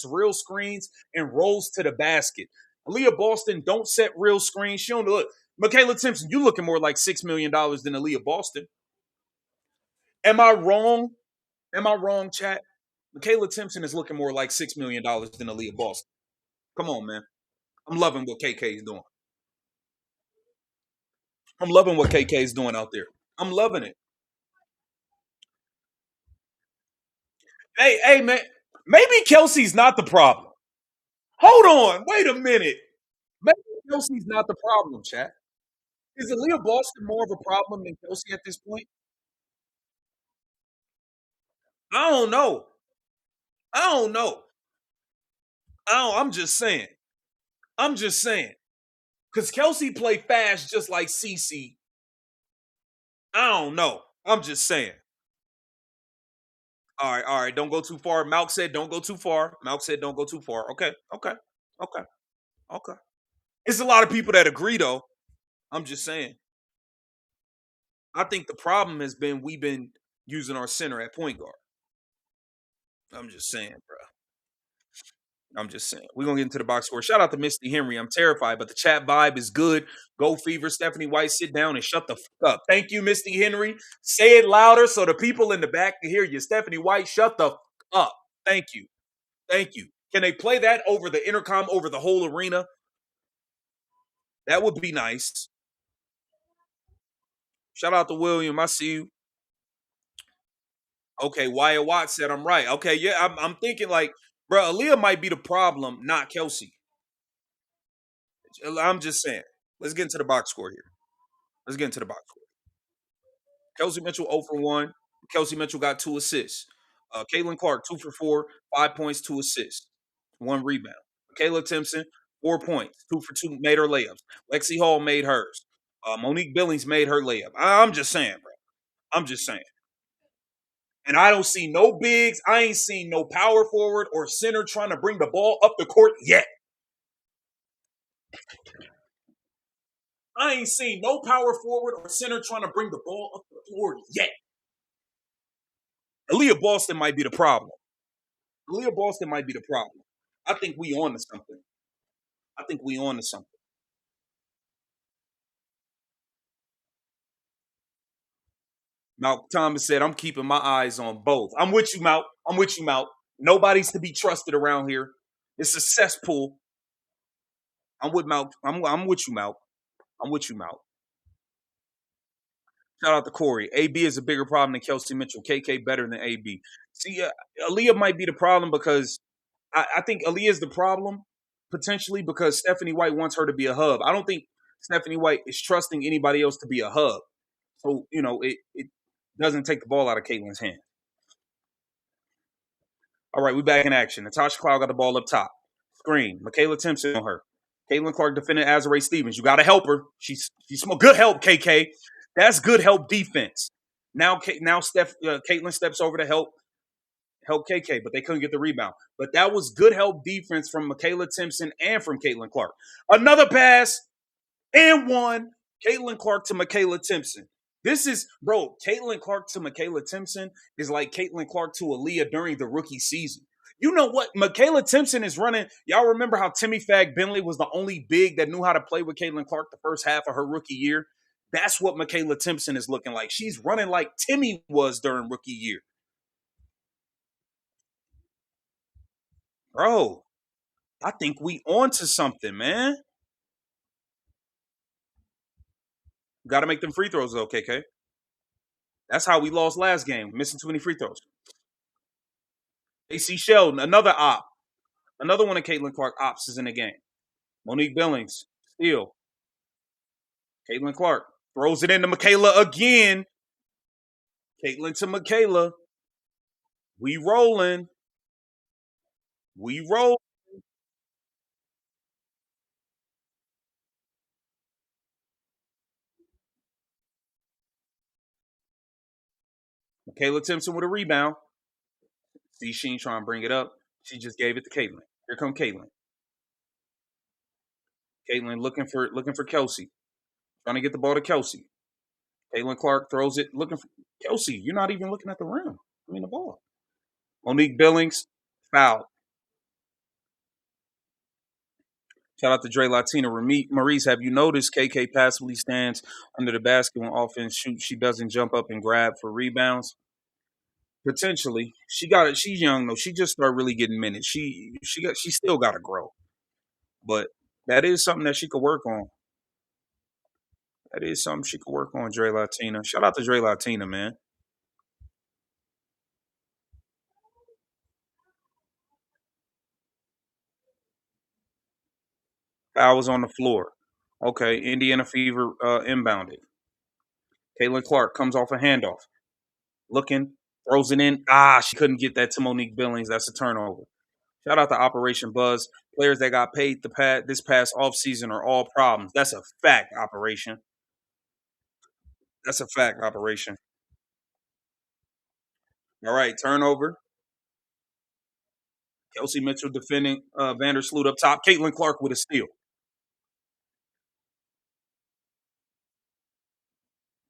real screens and rolls to the basket. Aaliyah Boston don't set real screens. She don't look. Michaela Timpson, you looking more like $6 million than Aaliyah Boston. Am I wrong? Am I wrong, chat? Michaela Timpson is looking more like $6 million than Aaliyah Boston. Come on, man. I'm loving what KK is doing. I'm loving what KK is doing out there. I'm loving it. Hey, man. Maybe Kelsey's not the problem. Hold on. Wait a minute. Maybe Kelsey's not the problem, chat. Is Aaliyah Boston more of a problem than Kelsey at this point? I don't know. I don't know. I'm just saying. I'm just saying. Because Kelsey played fast just like CC. I don't know. I'm just saying. All right. Don't go too far. Malk said don't go too far. Malk said don't go too far. Okay. It's a lot of people that agree, though. I'm just saying. I think the problem has been we've been using our center at point guard. I'm just saying, bro. I'm just saying. We're going to get into the box score. Shout out to Misty Henry. I'm terrified, but the chat vibe is good. Go Fever. Stephanie White, sit down and shut the fuck up. Thank you, Misty Henry. Say it louder so the people in the back can hear you. Stephanie White, shut the fuck up. Thank you. Thank you. Can they play that over the intercom, over the whole arena? That would be nice. Shout out to William. I see you. Okay, Wyatt Watts said I'm right. Okay, yeah, I'm thinking like, bro, Aaliyah might be the problem, not Kelsey. I'm just saying. Let's get into the box score here. Let's get into the box score. Kelsey Mitchell 0 for 1. Kelsey Mitchell got 2 assists. Caitlin Clark 2 for 4, 5 points, 2 assists, 1 rebound. Kayla Timpson 4 points, 2 for 2, made her layups. Lexi Hall made hers. Monique Billings made her layup. I'm just saying, bro. I'm just saying. And I don't see no bigs. I ain't seen no power forward or center trying to bring the ball up the court yet. I ain't seen no power forward or center trying to bring the ball up the court yet. Aaliyah Boston might be the problem. Aaliyah Boston might be the problem. I think we on to something. I think we on to something. Malk Thomas said, I'm keeping my eyes on both. I'm with you, Malk. I'm with you, Malk. Nobody's to be trusted around here. It's a cesspool. I'm with Malk. I'm with you, Malk. I'm with you, Malk. Shout out to Corey. AB is a bigger problem than Kelsey Mitchell. KK better than AB. See, Aaliyah might be the problem because I think Aaliyah is the problem potentially because Stephanie White wants her to be a hub. I don't think Stephanie White is trusting anybody else to be a hub. So, it doesn't take the ball out of Caitlin's hand. All right, we back in action. Natasha Cloud got the ball up top. Screen. Michaela Timpson on her. Caitlin Clark defending Azarae Stevens. You got to help her. She's good help, KK. That's good help defense. Now Caitlin steps over to help KK, but they couldn't get the rebound. But that was good help defense from Michaela Timpson and from Caitlin Clark. Another pass and one. Caitlin Clark to Michaela Timpson. This is, bro, Caitlin Clark to Michaela Timpson is like Caitlin Clark to Aaliyah during the rookie season. You know what? Michaela Timpson is running. Y'all remember how Timmy Fag Bentley was the only big that knew how to play with Caitlin Clark the first half of her rookie year? That's what Michaela Timpson is looking like. She's running like Timmy was during rookie year. Bro, I think we on to something, man. Got to make them free throws, though, KK. That's how we lost last game, missing too many free throws. AC Sheldon, another op. Another one of Caitlin Clark ops is in the game. Monique Billings, steal. Caitlin Clark throws it into Michaela again. Caitlin to Michaela. We rolling. We roll. Michaela Timpson with a rebound. See, she ain't trying to bring it up. She just gave it to Caitlin. Here come Caitlin. Caitlin looking for Kelsey. Trying to get the ball to Kelsey. Caitlin Clark throws it, looking for Kelsey. You're not even looking at the rim. The ball. Monique Billings, foul. Shout out to Dre Latina. Maurice, have you noticed KK passively stands under the basket when offense shoots? She doesn't jump up and grab for rebounds. Potentially, she got it. She's young though. She just started really getting minutes. She still got to grow, but that is something that she could work on. That is something she could work on. Dre Latina. Shout out to Dre Latina, man. Foul was on the floor. Okay, Indiana Fever inbounded. Caitlin Clark comes off a handoff. Looking, throws it in. She couldn't get that to Monique Billings. That's a turnover. Shout out to Operation Buzz. Players that got paid this past offseason are all problems. That's a fact, Operation. That's a fact, Operation. All right, turnover. Kelsey Mitchell defending Vandersloot up top. Caitlin Clark with a steal.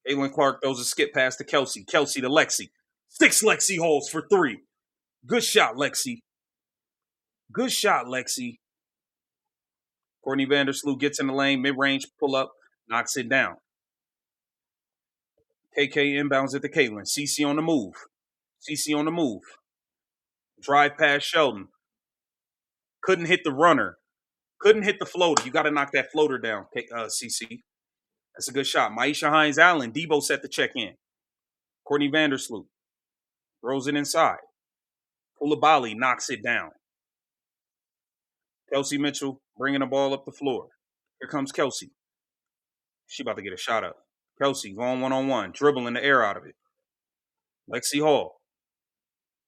Caitlin Clark throws a skip pass to Kelsey. Kelsey to Lexi. 6 Lexi holes for 3. Good shot, Lexi. Good shot, Lexi. Courtney Vandersloot gets in the lane, mid-range, pull up, knocks it down. KK inbounds it to Caitlin. CC on the move. CC on the move. Drive past Sheldon. Couldn't hit the runner. Couldn't hit the floater. You got to knock that floater down, CC. That's a good shot. Maisha Hines Allen. Debo set the check in. Courtney Vandersloot throws it inside. Koulibaly knocks it down. Kelsey Mitchell bringing the ball up the floor. Here comes Kelsey. She about to get a shot up. Kelsey going one-on-one, dribbling the air out of it. Lexi Hall.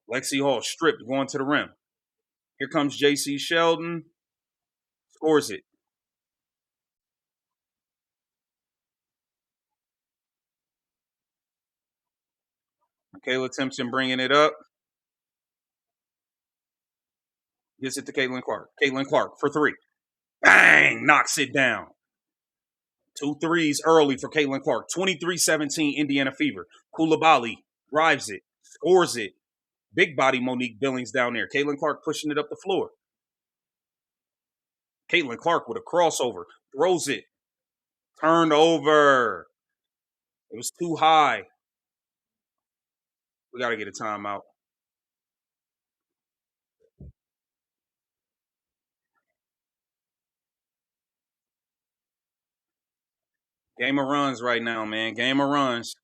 Lexi Hall stripped, going to the rim. Here comes J.C. Sheldon. Scores it. Michaela Timpson bringing it up. Gets it to Caitlin Clark. Caitlin Clark for 3. Bang! Knocks it down. 2 threes early for Caitlin Clark. 23-17 Indiana Fever. Koulibaly drives it. Scores it. Big body Monique Billings down there. Caitlin Clark pushing it up the floor. Caitlin Clark with a crossover. Throws it. Turned over. It was too high. We got to get a timeout. Game of runs right now, man. Game of runs.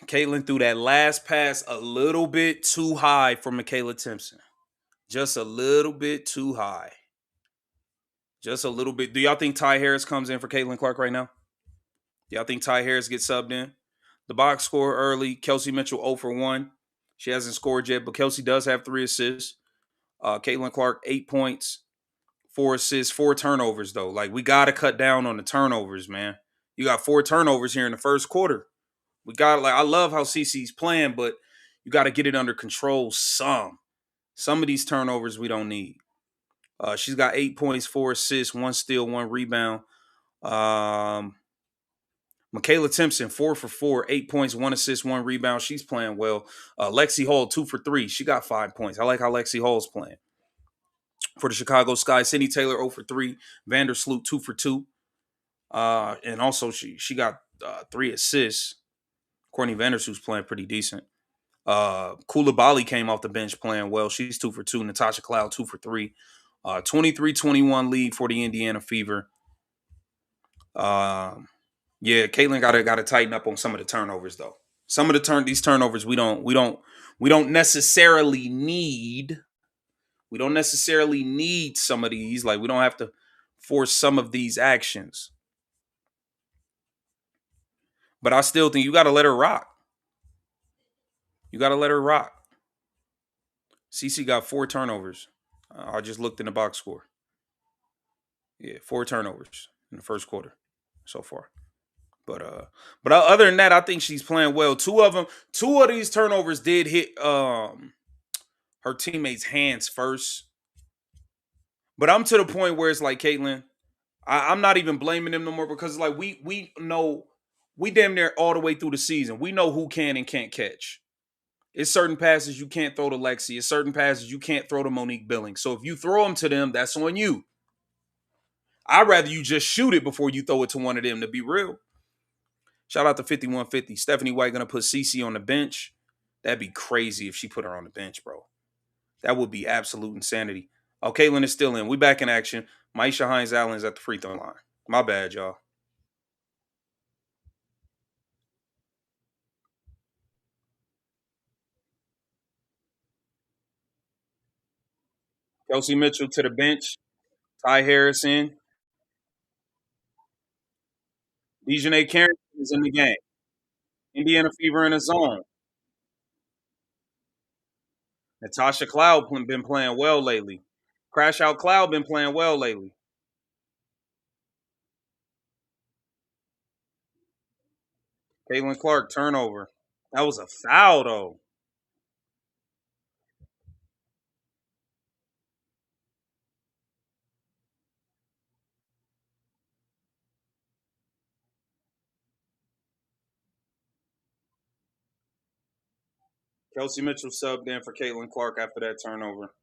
Caitlin threw that last pass a little bit too high for Michaela Timpson. Just a little bit too high. Just a little bit. Do y'all think Ty Harris comes in for Caitlin Clark right now? Do y'all think Ty Harris gets subbed in? The box score early. Kelsey Mitchell 0 for 1. She hasn't scored yet, but Kelsey does have 3 assists. Caitlin Clark, 8 points, 4 assists, 4 turnovers, though. Like, we got to cut down on the turnovers, man. You got 4 turnovers here in the first quarter. I love how CC's playing, but you got to get it under control some. Some of these turnovers we don't need. She's got 8 points, 4 assists, 1 steal, 1 rebound. Michaela Timpson, 4 for 4, 8 points, 1 assist, 1 rebound. She's playing well. Lexi Hall, 2 for 3. She got 5 points. I like how Lexi Hall's playing. For the Chicago Sky, Sydney Taylor, 0 for 3. Vandersloot, 2 for 2. And also, she got 3 assists. Courtney Vandersloot's playing pretty decent. Koulibaly came off the bench playing well. She's 2 for 2. Natasha Cloud, 2 for 3. 23-21 lead for the Indiana Fever. Yeah, Caitlin got to tighten up on some of the turnovers though. Some of these turnovers we don't necessarily need. We don't necessarily need some of these. Like, we don't have to force some of these actions. But I still think you got to let her rock. You got to let her rock. CC got 4 turnovers. I just looked in the box score. Yeah, 4 turnovers in the first quarter so far. But other than that, I think she's playing well. 2 of these turnovers did hit her teammates' hands first. But I'm to the point where it's like, Caitlin, I'm not even blaming them no more, because like we know, we damn near all the way through the season, we know who can and can't catch. It's certain passes you can't throw to Lexi. It's certain passes you can't throw to Monique Billings. So if you throw them to them, that's on you. I'd rather you just shoot it before you throw it to one of them, to be real. Shout out to 5150. Stephanie White going to put CC on the bench. That'd be crazy if she put her on the bench, bro. That would be absolute insanity. Oh, Caitlin is still in. We back in action. Maisha Hines Allen's at the free throw line. My bad, y'all. Kelsey Mitchell to the bench. Ty Harrison. Dejanay Carrington is in the game. Indiana Fever in a zone. Natasha Cloud been playing well lately. Crash Out Cloud been playing well lately. Caitlin Clark turnover. That was a foul though. Kelsey Mitchell subbed in for Caitlin Clark after that turnover.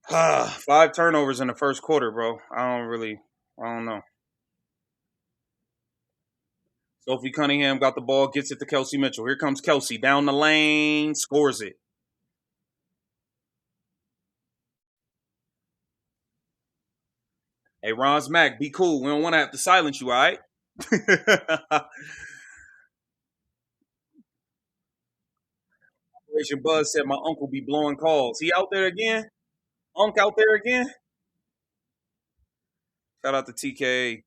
5 turnovers in the first quarter, bro. I don't know. Sophie Cunningham got the ball, gets it to Kelsey Mitchell. Here comes Kelsey down the lane, scores it. Hey, Ron's Mac, be cool. We don't want to have to silence you, all right? Operation Buzz said my uncle be blowing calls. He out there again? Unc out there again? Shout out to TK.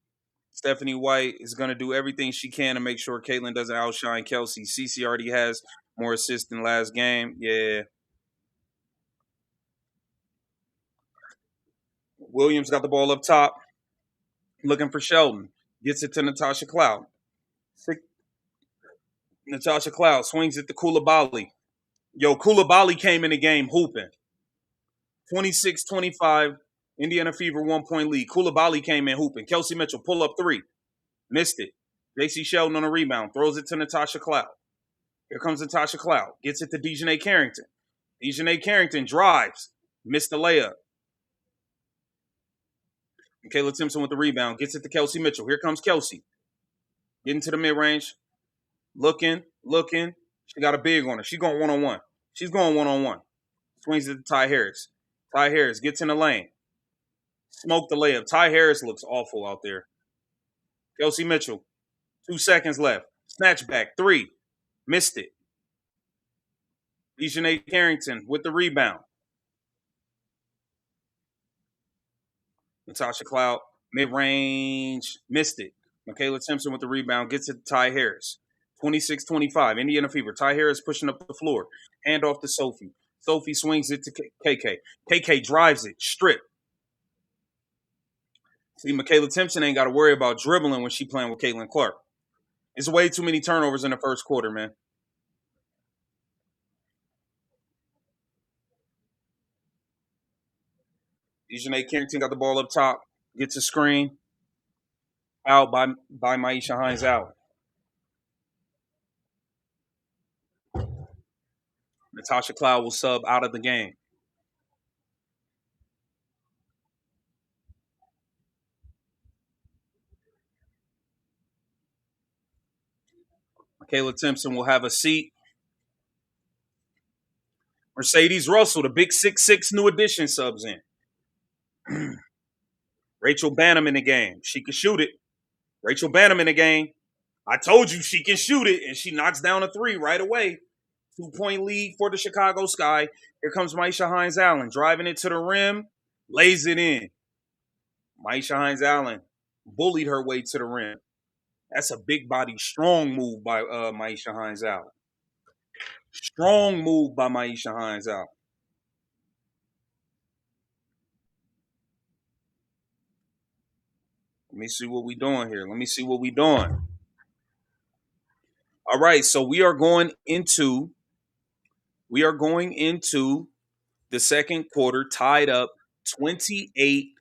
Stephanie White is going to do everything she can to make sure Caitlin doesn't outshine Kelsey. CC already has more assists than last game. Yeah. Williams got the ball up top, looking for Sheldon. Gets it to Natasha Cloud. Natasha Cloud swings it to Koulibaly. Yo, Koulibaly came in the game hooping. 26-25, Indiana Fever 1-point lead. Koulibaly came in hooping. Kelsey Mitchell, pull up 3. Missed it. JC Sheldon on a rebound. Throws it to Natasha Cloud. Here comes Natasha Cloud. Gets it to Dejanay Carrington. Dejanay Carrington drives. Missed the layup. Kayla Simpson with the rebound. Gets it to Kelsey Mitchell. Here comes Kelsey. Getting to the mid-range. Looking. She got a big on her. She's going one-on-one. Swings it to Ty Harris. Ty Harris gets in the lane. Smoke the layup. Ty Harris looks awful out there. Kelsey Mitchell. 2 seconds left. Snatch back. 3. Missed it. Dejanay Carrington with the rebound. Natasha Cloud, mid-range, missed it. Michaela Simpson with the rebound, gets it to Ty Harris. 26-25, Indiana Fever. Ty Harris pushing up the floor. Hand off to Sophie. Sophie swings it to KK. KK drives it, strip. See, Michaela Simpson ain't got to worry about dribbling when she playing with Caitlin Clark. It's way too many turnovers in the first quarter, man. Dejanay Carrington got the ball up top, gets a screen, out by Maisha Hines out. Natasha Cloud will sub out of the game. Michaela Simpson will have a seat. Mercedes Russell, the big 6'6" new addition, subs in. Rachel Banham in the game. She can shoot it. Rachel Banham in the game. I told you she can shoot it, and she knocks down a 3 right away. 2-point lead for the Chicago Sky. Here comes Maisha Hines Allen, driving it to the rim, lays it in. Maisha Hines Allen bullied her way to the rim. That's a big body, strong move by Maisha Hines Allen. Strong move by Maisha Hines Allen. Let me see what we doing here. All right, so we are going into the second quarter tied up 28-28.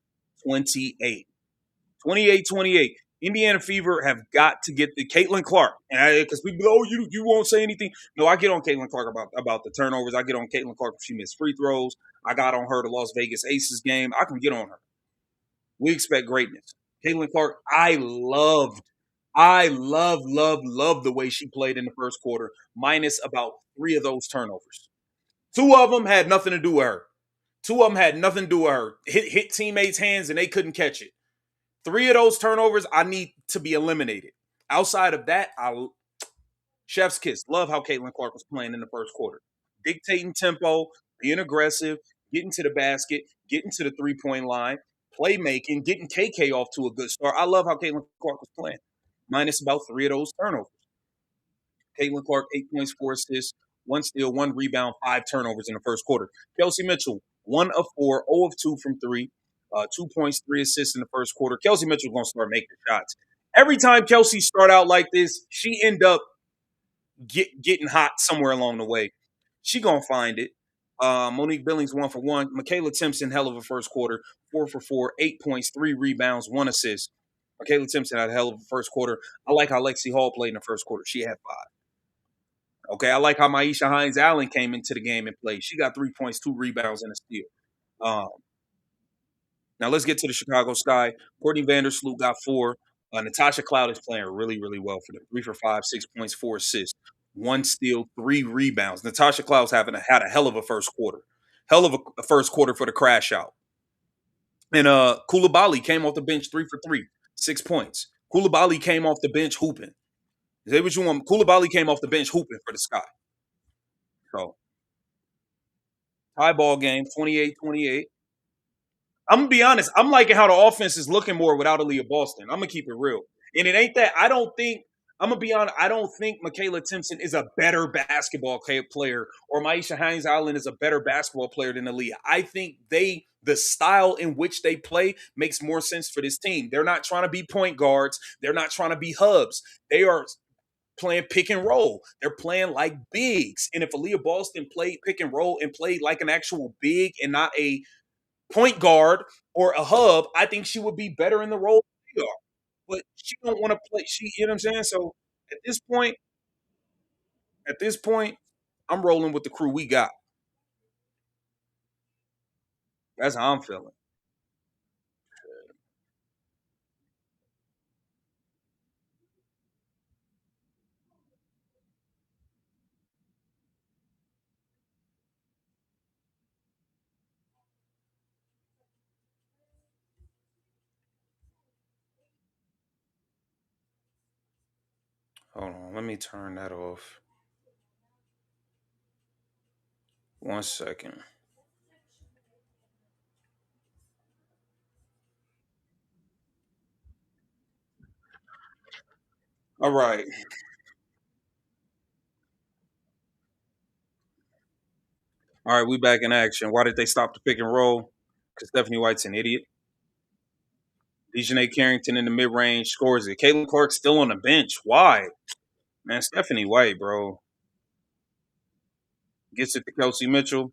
28-28. Indiana Fever have got to get the Caitlin Clark, and because people go, oh, you won't say anything. No, I get on Caitlin Clark about the turnovers. I get on Caitlin Clark if she missed free throws. I got on her the Las Vegas Aces game. I can get on her. We expect greatness. Caitlin Clark, love the way she played in the first quarter, minus about 3 of those turnovers. 2 of them had nothing to do with her. 2 of them had nothing to do with her. Hit teammates' hands and they couldn't catch it. 3 of those turnovers I need to be eliminated. Outside of that, chef's kiss. Love how Caitlin Clark was playing in the first quarter. Dictating tempo, being aggressive, getting to the basket, getting to the 3-point line, playmaking, getting KK off to a good start. I love how Caitlin Clark was playing. Minus about 3 of those turnovers. Caitlin Clark, 8 points, 4 assists, 1 steal, 1 rebound, 5 turnovers in the first quarter. Kelsey Mitchell, 1 of 4, 0 of 2 from 3, 2 points, 3 assists in the first quarter. Kelsey Mitchell's going to start making shots. Every time Kelsey start out like this, she end up getting hot somewhere along the way. She going to find it. Monique Billings, 1 for 1. Michaela Timpson, hell of a first quarter, 4 for 4, 8 points, 3 rebounds, 1 assist. Michaela Timpson had a hell of a first quarter. I like how Lexi Hall played in the first quarter. She had 5. Okay, I like how Maisha Hines-Allen came into the game and played. She got 3 points, 2 rebounds, and a steal. Now let's get to the Chicago Sky. Courtney Vandersloot got 4. Natasha Cloud is playing really, really well for them. 3 for 5, 6 points, 4 assists, 1 steal, 3 rebounds. Natasha Cloud's had a hell of a first quarter. Hell of a first quarter for the crash out. And Koulibaly came off the bench 3 for 3, 6 points. Koulibaly came off the bench hooping. Say what you want. Koulibaly came off the bench hooping for the Sky. So, tie ball game, 28-28. I'm going to be honest. I'm liking how the offense is looking more without Aaliyah Boston. I'm going to keep it real. And it ain't that. I'm going to be honest. I don't think Michaela Timpson is a better basketball player or Maisha Hines-Allen is a better basketball player than Aaliyah. I think the style in which they play makes more sense for this team. They're not trying to be point guards. They're not trying to be hubs. They are playing pick and roll. They're playing like bigs. And if Aaliyah Boston played pick and roll and played like an actual big and not a point guard or a hub, I think she would be better in the role than they are. But she don't want to play. You know what I'm saying? So at this point, I'm rolling with the crew we got. That's how I'm feeling. Hold on, let me turn that off. 1 second. All right. All right, we back in action. Why did they stop the pick and roll? Because Stephanie White's an idiot. Dejanay Carrington in the mid range scores it. Caitlin Clark still on the bench. Why? Man, Stephanie White, bro. Gets it to Kelsey Mitchell.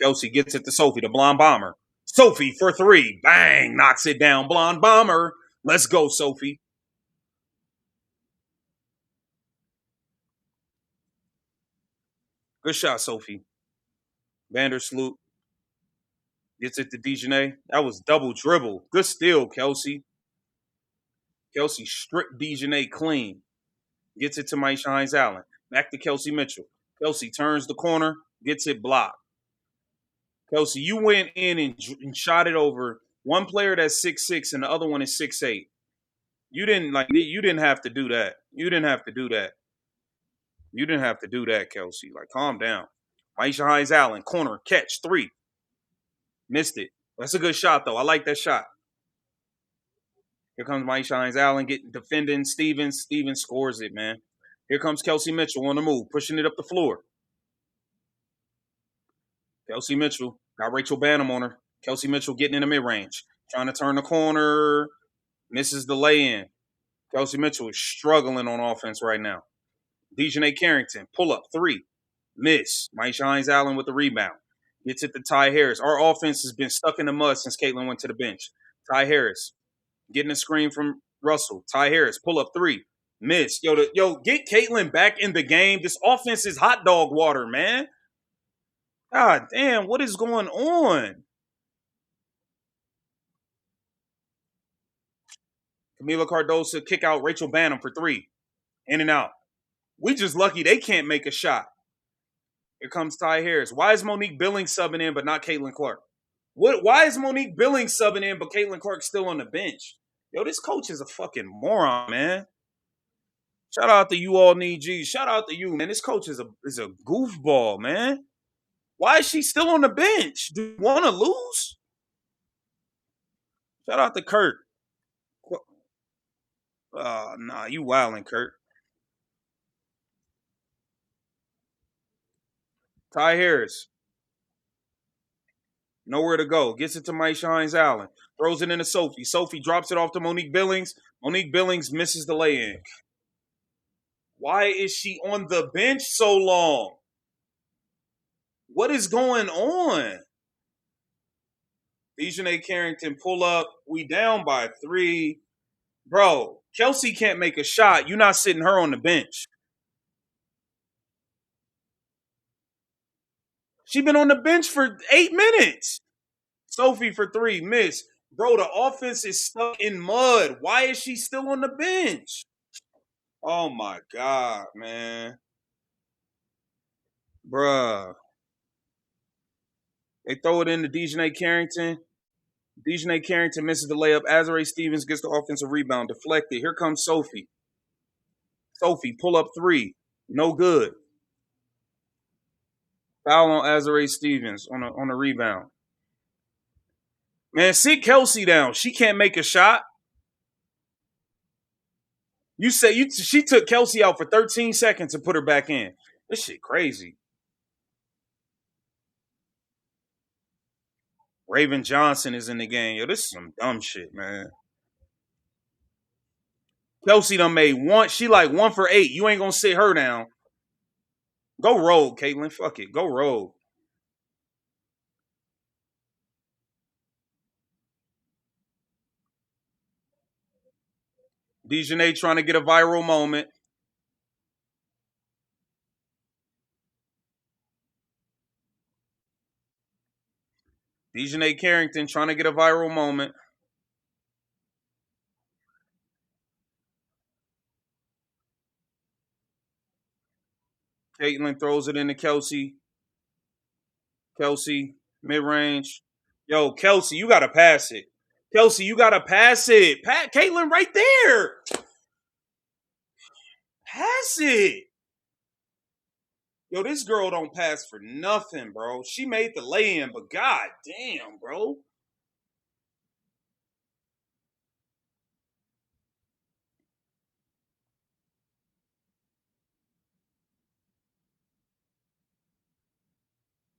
Kelsey gets it to Sophie, the blonde bomber. Sophie for 3. Bang! Knocks it down. Blonde bomber. Let's go, Sophie. Good shot, Sophie. Vandersloot gets it to Dejanay. That was double dribble. Good steal, Kelsey. Kelsey stripped Dejanay clean. Gets it to Maisha Hines-Allen. Back to Kelsey Mitchell. Kelsey turns the corner, gets it blocked. Kelsey, you went in and shot it over one player that's 6'6" and the other one is 6'8". You didn't have to do that. You didn't have to do that. You didn't have to do that, Kelsey. Like, calm down. Maisha Hines-Allen, corner, catch, 3. Missed it. That's a good shot, though. I like that shot. Here comes Maisha Hines-Allen defending Stevens. Stevens scores it, man. Here comes Kelsey Mitchell on the move, pushing it up the floor. Kelsey Mitchell got Rachel Banham on her. Kelsey Mitchell getting in the mid-range. Trying to turn the corner. Misses the lay-in. Kelsey Mitchell is struggling on offense right now. Dejanay Carrington, pull up, 3. Miss. Maisha Hines-Allen with the rebound. Gets it to Ty Harris. Our offense has been stuck in the mud since Caitlin went to the bench. Ty Harris getting a screen from Russell, Ty Harris, pull up 3. Miss. Yo, get Caitlin back in the game. This offense is hot dog water, man. God damn, what is going on? Camila Cardosa, kick out Rachel Banham for 3. In and out. We just lucky they can't make a shot. Here comes Ty Harris. Why is Monique Billings subbing in but not Caitlin Clark? Why is Monique Billings subbing in but Caitlin Clark still on the bench? Yo, this coach is a fucking moron, man. Shout out to you all need G. Shout out to you, man. This coach is a goofball, man. Why is she still on the bench? Do you want to lose? Shout out to Kurt. Nah, you wildin', Kurt. Ty Harris. Nowhere to go. Gets it to Maisha Hines-Allen. Throws it into Sophie. Sophie drops it off to Monique Billings. Monique Billings misses the lay-in. Why is she on the bench so long? What is going on? Dejanay Carrington pull up. We down by 3. Bro, Kelsey can't make a shot. You're not sitting her on the bench. She been on the bench for 8 minutes. Sophie for 3, miss. Bro, the offense is stuck in mud. Why is she still on the bench? Oh, my God, man. Bruh. They throw it into Dejanay Carrington. Dejanay Carrington misses the layup. Azare Stevens gets the offensive rebound. Deflected. Here comes Sophie. Sophie, pull up 3. No good. Foul on Azare Stevens on a rebound. Man, sit Kelsey down. She can't make a shot. You say she took Kelsey out for 13 seconds and put her back in. This shit crazy. Raven Johnson is in the game. Yo, this is some dumb shit, man. Kelsey done made 1. She like 1 for 8. You ain't gonna sit her down. Go rogue, Caitlin. Fuck it. Go rogue. Dejanay trying to get a viral moment. Dejanay Carrington trying to get a viral moment. Caitlin throws it into Kelsey. Kelsey, mid-range. Yo, Kelsey, you got to pass it. Kelsey, you got to pass it. Caitlin right there. Pass it. Yo, this girl don't pass for nothing, bro. She made the lay-in, but god damn, bro.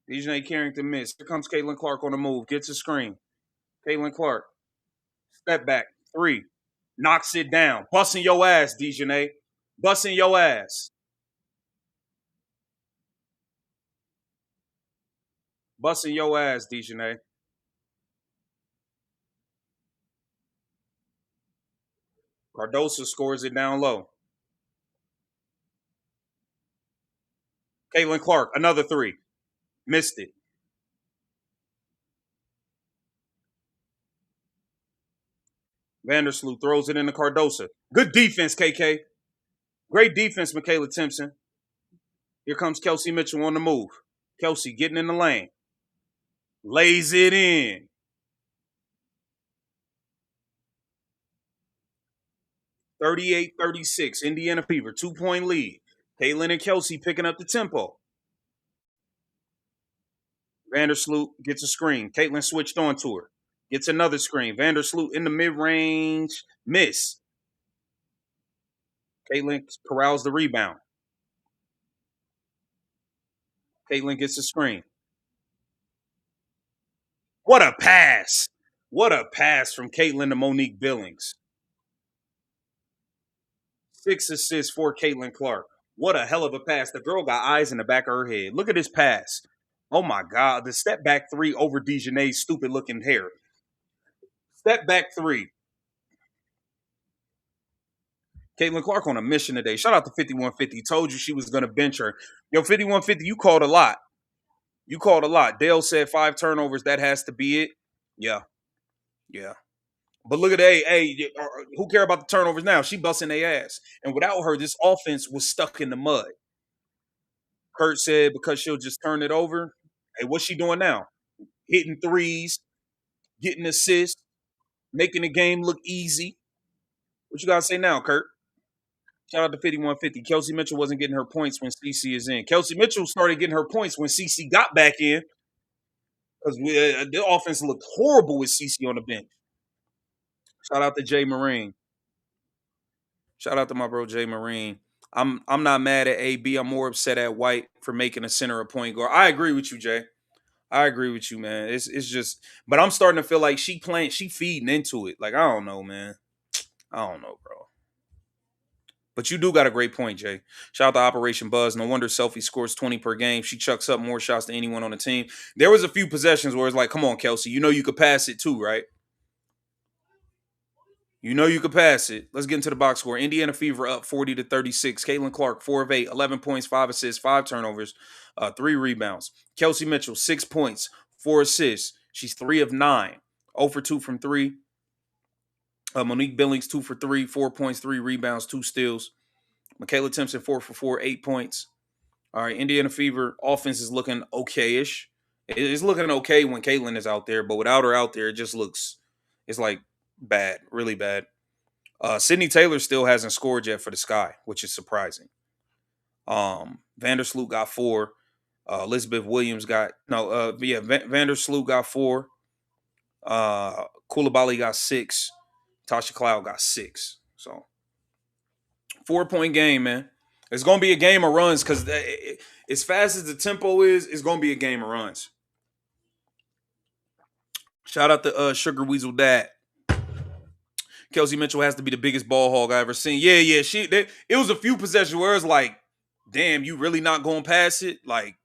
Dejanay Carrington missed. Here comes Caitlin Clark on the move. Gets a screen. Caitlin Clark. Step back. 3. Knocks it down. Busting your ass, Dejanay. Busting your ass. Busting your ass, Dejanay. Cardosa scores it down low. Caitlin Clark, another 3. Missed it. Vandersloot throws it into Cardosa. Good defense, KK. Great defense, Michaela Timpson. Here comes Kelsey Mitchell on the move. Kelsey getting in the lane. Lays it in. (38-36), Indiana Fever, 2-point lead. Caitlin and Kelsey picking up the tempo. Vandersloot gets a screen. Caitlin switched on to her. Gets another screen. Vandersloot in the mid-range. Miss. Caitlin corrals the rebound. Caitlin gets a screen. What a pass. What a pass from Caitlin to Monique Billings. 6 assists for Caitlin Clark. What a hell of a pass. The girl got eyes in the back of her head. Look at this pass. Oh, my God. The step back 3 over Dejanay's stupid-looking hair. Step back 3. Caitlin Clark on a mission today. Shout out to 5150. Told you she was going to bench her. Yo, 5150, you called a lot. You called a lot. Dale said 5 turnovers. That has to be it. Yeah. Yeah. But look at who care about the turnovers now? She busting their ass. And without her, this offense was stuck in the mud. Kurt said because she'll just turn it over. Hey, what's she doing now? Hitting threes, getting assists, making the game look easy. What you gotta say now, Kurt? Shout out to 5150. Kelsey Mitchell wasn't getting her points when CC is in. Kelsey Mitchell started getting her points when CC got back in because the offense looked horrible with CC on the bench. Shout out to Jay Marine. Shout out to my bro Jay Marine. I'm not mad at AB. I'm more upset at White for making a center a point guard. I agree with you, Jay. I agree with you, man. It's just, but I'm starting to feel like she feeding into it. Like I don't know, man. I don't know, bro. But you do got a great point, Jay. Shout out to Operation Buzz. No wonder Selfie scores 20 per game. She chucks up more shots than anyone on the team. There was a few possessions where it's like, come on, Kelsey. You know you could pass it too, right? You know you could pass it. Let's get into the box score. Indiana Fever up 40-36. Caitlin Clark, 4 of 8, 11 points, 5 assists, 5 turnovers, 3 rebounds. Kelsey Mitchell, 6 points, 4 assists. She's 3 of 9, 0 for 2 from 3. Monique Billings, 2 for 3, 4 points, 3 rebounds, 2 steals. Michaela Timpson, 4 for 4, 8 points. All right, Indiana Fever offense is looking okay-ish. It's looking okay when Caitlin is out there, but without her out there, it just looks, it's like bad, really bad. Sydney Taylor still hasn't scored yet for the Sky, which is surprising. Vandersloot got 4. Elizabeth Williams got Vandersloot got 4. Koulibaly got 6. Tasha Cloud got 6. So 4-point game, man. It's gonna be a game of runs because as fast as the tempo is, it's gonna be a game of runs. Shout out to Sugar Weasel Dad. Kelsey Mitchell has to be the biggest ball hog I ever seen. Yeah. It was a few possessions where it's like, damn, you really not going past it? Like,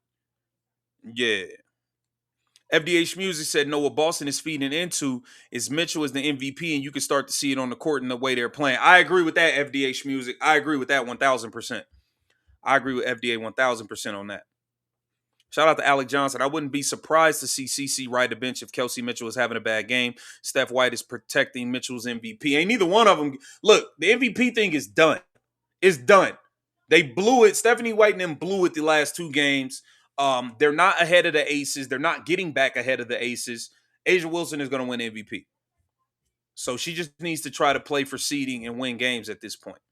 yeah. FDH Music said, no, what Boston is feeding into is Mitchell is the MVP, and you can start to see it on the court in the way they're playing. I agree with that, FDH Music. I agree with that 1,000%. I agree with FDA 1,000% on that. Shout out to Alec Johnson. I wouldn't be surprised to see CC ride the bench if Kelsey Mitchell is having a bad game. Steph White is protecting Mitchell's MVP. Ain't neither one of them. Look, the MVP thing is done. It's done. They blew it. Stephanie White and them blew it the last 2 games. They're not ahead of the Aces. They're not getting back ahead of the Aces. Asia Wilson is going to win MVP. So she just needs to try to play for seeding and win games at this point.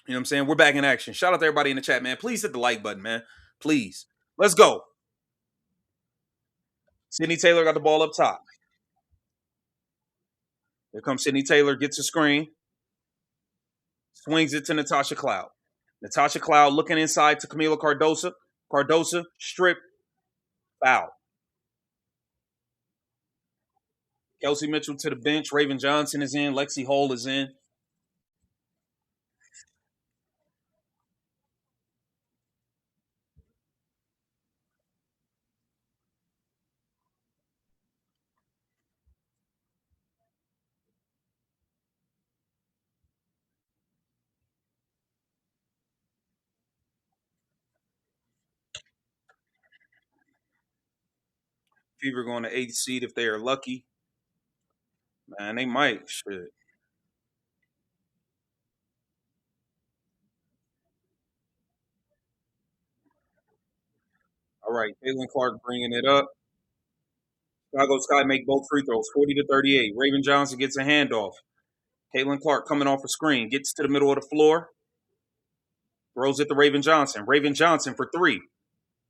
You know what I'm saying? We're back in action. Shout out to everybody in the chat, man. Please hit the like button, man. Please. Let's go. Sydney Taylor got the ball up top. Here comes Sydney Taylor, gets a screen. Swings it to Natasha Cloud. Natasha Cloud looking inside to Camila Cardosa. Cardosa, strip, foul. Kelsey Mitchell to the bench. Raven Johnson is in. Lexi Hall is in. Fever going to 8th seed if they are lucky. Man, they might. Shit. All right, Caitlin Clark bringing it up. Chicago Sky make both free throws, 40-38. Raven Johnson gets a handoff. Caitlin Clark coming off a screen, gets to the middle of the floor, throws it to Raven Johnson. Raven Johnson for 3.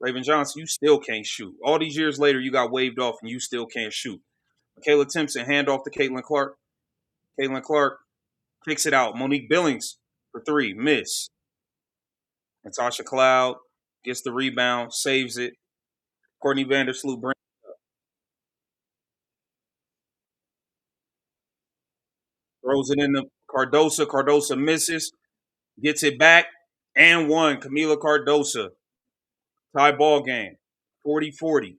Raven Johnson, you still can't shoot. All these years later, you got waved off and you still can't shoot. Michaela Timpson, handoff to Caitlin Clark. Caitlin Clark kicks it out. Monique Billings for 3, miss. Natasha Cloud gets the rebound, saves it. Courtney Vandersloot brings throws it in the Cardosa. Cardosa misses, gets it back, and 1. Camila Cardosa. Tie ball game, 40-40.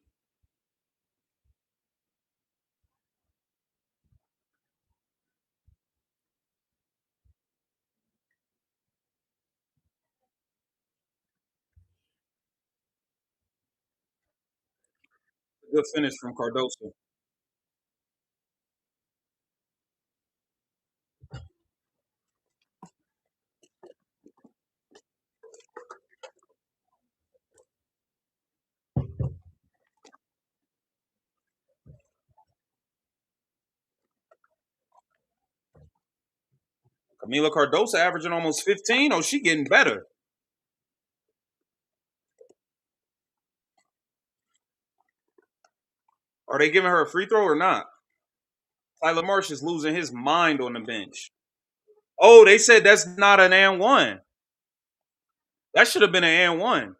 Good finish from Cardoso. Camila Cardoso averaging almost 15. Oh, she getting better. Are they giving her a free throw or not? Tyler Marsh is losing his mind on the bench. Oh, they said that's not an and one. That should have been an and one.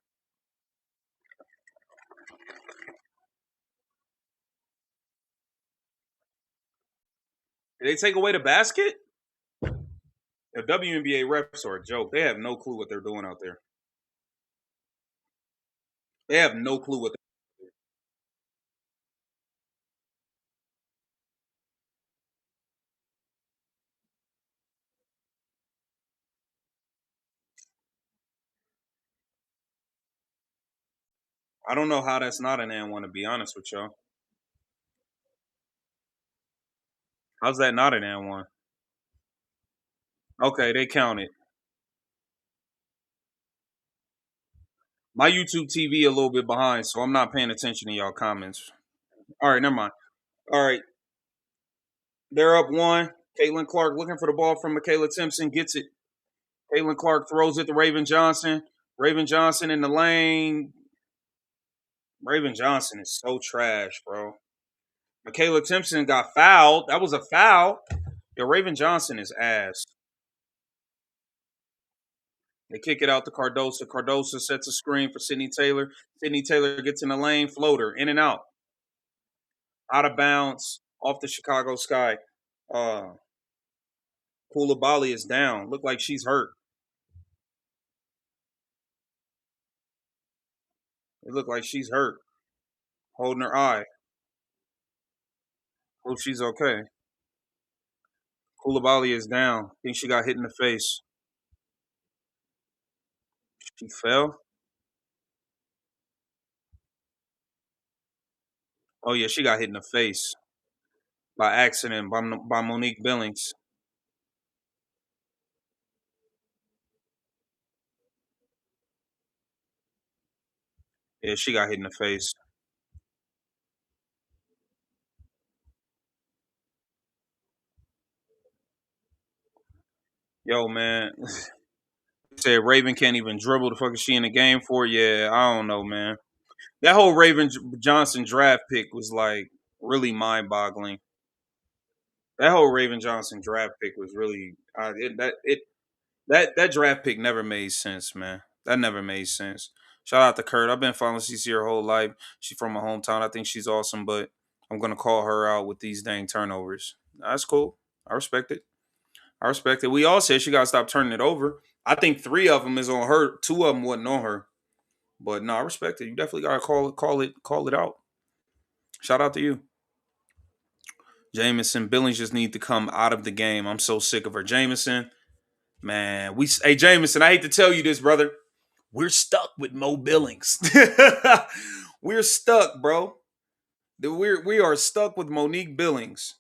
Did they take away the basket? The WNBA refs are a joke. They have no clue what they're doing out there. They have no clue what. I don't know how that's not an and one. To be honest with y'all, how's that not an and one? Okay, they count it. My YouTube TV a little bit behind, so I'm not paying attention to y'all comments. All right, never mind. All right, they're up one. Caitlin Clark looking for the ball from Michaela Timpson, gets it. Caitlin Clark throws it to Raven Johnson. Raven Johnson in the lane. Raven Johnson is so trash, bro. Michaela Timpson got fouled. That was a foul. Yo, Raven Johnson is ass. They kick it out to Cardosa. Cardosa sets a screen for Sydney Taylor. Sydney Taylor gets in the lane, floater, in and out. Out of bounds, off the Chicago sky. Uh Koulibaly is down. Look like she's hurt. It looked like she's hurt. Holding her eye. Hope she's okay. Koulibaly is down. Think she got hit in the face. She fell. Oh yeah, she got hit in the face by accident by Monique Billings. Yeah, she got hit in the face. Yo, man. Said Raven can't even dribble. The fuck is she in the game for? Yeah, I don't know, man. That whole Raven Johnson draft pick was like really mind boggling. That whole Raven Johnson draft pick was really that draft pick never made sense, man. That never made sense. Shout out to Kurt. I've been following CC her whole life. She's from my hometown. I think she's awesome, but I'm gonna call her out with these dang turnovers. That's cool. I respect it. I respect it. We all said she gotta stop turning it over. I think three of them is on her. Two of them wasn't on her. But no, I respect it. You definitely gotta call it out. Shout out to you. Jamison Billings just need to come out of the game. I'm so sick of her. Jamison, man, hey Jamison, I hate to tell you this, brother. We're stuck with Mo Billings. We're stuck, bro. We are stuck with Monique Billings.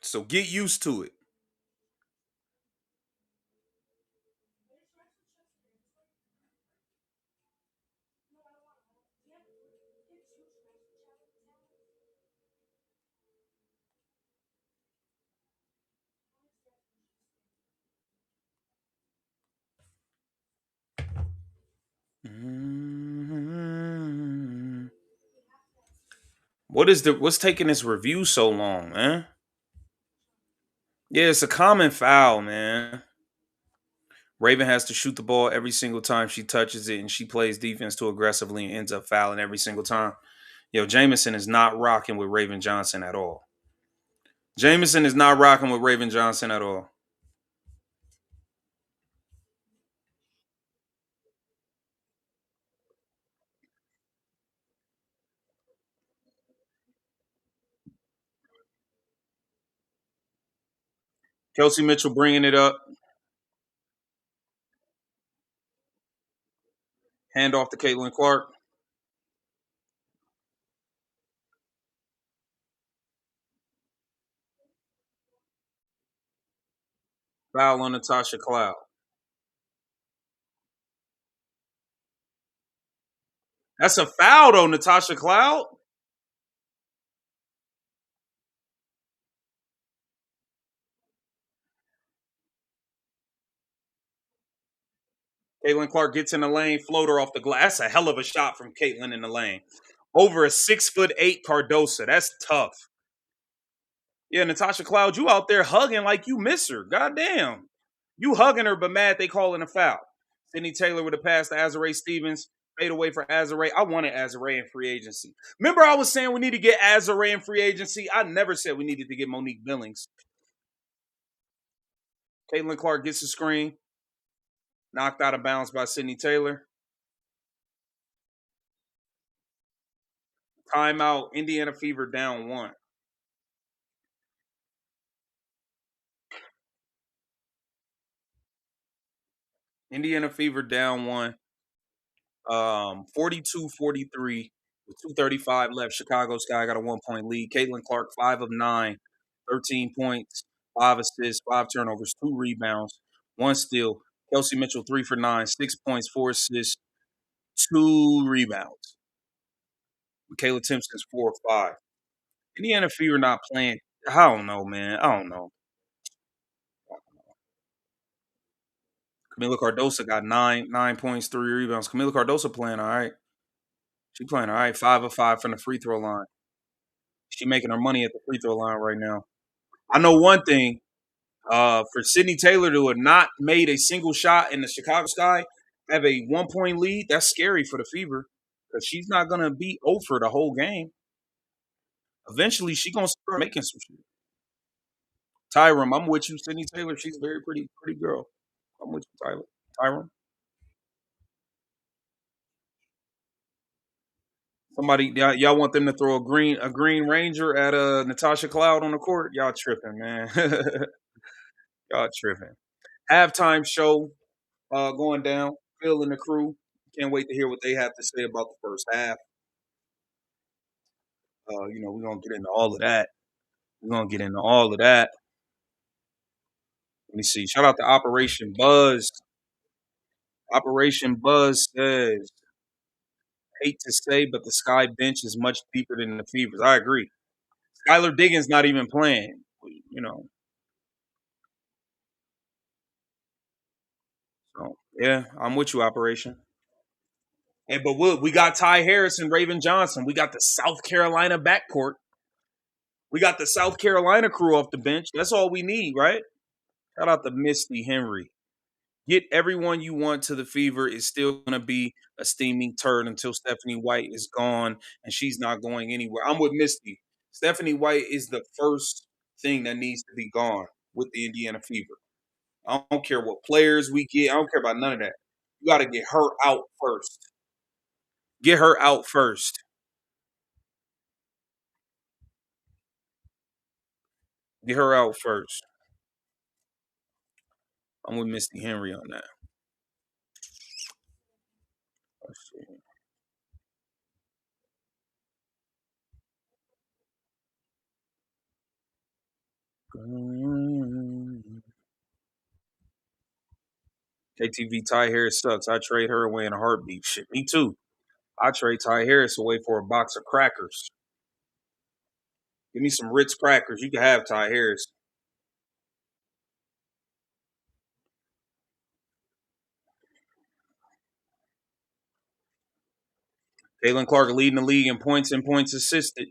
So get used to it. Mm-hmm. What's taking this review so long, man? Yeah, it's a common foul, man. Raven has to shoot the ball every single time she touches it, and she plays defense too aggressively and ends up fouling every single time. Yo, Jameson is not rocking with Raven Johnson at all. Jameson is not rocking with Raven Johnson at all. Kelsey Mitchell bringing it up. Hand off to Caitlin Clark. Foul on Natasha Cloud. That's a foul on Natasha Cloud. Caitlin Clark gets in the lane, floater off the glass. That's a hell of a shot from Caitlin in the lane. Over a 6'8" Cardosa. That's tough. Yeah, Natasha Cloud, you out there hugging like you miss her. Goddamn. You hugging her, but mad they calling a foul. Sydney Taylor with a pass to Azare Stevens. Fade away for Azare. I wanted Azare in free agency. Remember I was saying we need to get Azare in free agency? I never said we needed to get Monique Billings. Caitlin Clark gets the screen. Knocked out of bounds by Sydney Taylor. Timeout. Indiana Fever down 1. Indiana Fever down 1. 42-43 with 2:35 left. Chicago Sky got a 1-point lead. Caitlin Clark, 5 of 9, 13 points, 5 assists, 5 turnovers, 2 rebounds, 1 steal. Kelsey Mitchell, 3 for 9, 6 points, 4 assists, 2 rebounds. Michaela Timpson's 4 of 5. Indiana Fever not playing. I don't know, man. I don't know. Camila Cardosa got 9 points, 3 rebounds. Camila Cardosa playing all right. She playing all right. 5 of 5 from the free throw line. She making her money at the free throw line right now. I know one thing. For Sydney Taylor to have not made a single shot in the Chicago Sky, have a 1-point lead, that's scary for the Fever because she's not going to be over the whole game. Eventually, she's going to start making some shit. Tyrum, I'm with you. Sydney Taylor, she's a very pretty girl. I'm with you, Tyler. Tyrum. Somebody, y'all want them to throw a green ranger at Natasha Cloud on the court? Y'all tripping, man. Y'all tripping. Halftime show going down. Phil and the crew. Can't wait to hear what they have to say about the first half. We're gonna get into all of that. Let me see. Shout out to Operation Buzz. Operation Buzz says, hate to say, but the Sky bench is much deeper than the Fevers. I agree. Skylar Diggins not even playing. So yeah, I'm with you, Operation. Hey, but we got Ty Harris and Raven Johnson. We got the South Carolina backcourt. We got the South Carolina crew off the bench. That's all we need, right? Shout out to Misty Henry. Get everyone you want to the Fever is still going to be a steaming turd until Stephanie White is gone, and she's not going anywhere. I'm with Misty. Stephanie White is the first thing that needs to be gone with the Indiana Fever. I don't care what players we get. I don't care about none of that. You got to get her out first. Get her out first. Get her out first. I'm with Misty Henry on that. Let's see. KTV Ty Harris sucks. I trade her away in a heartbeat. Shit, me too. I trade Ty Harris away for a box of crackers. Give me some Ritz crackers. You can have Ty Harris. Caitlin Clark leading the league in points and points assisted.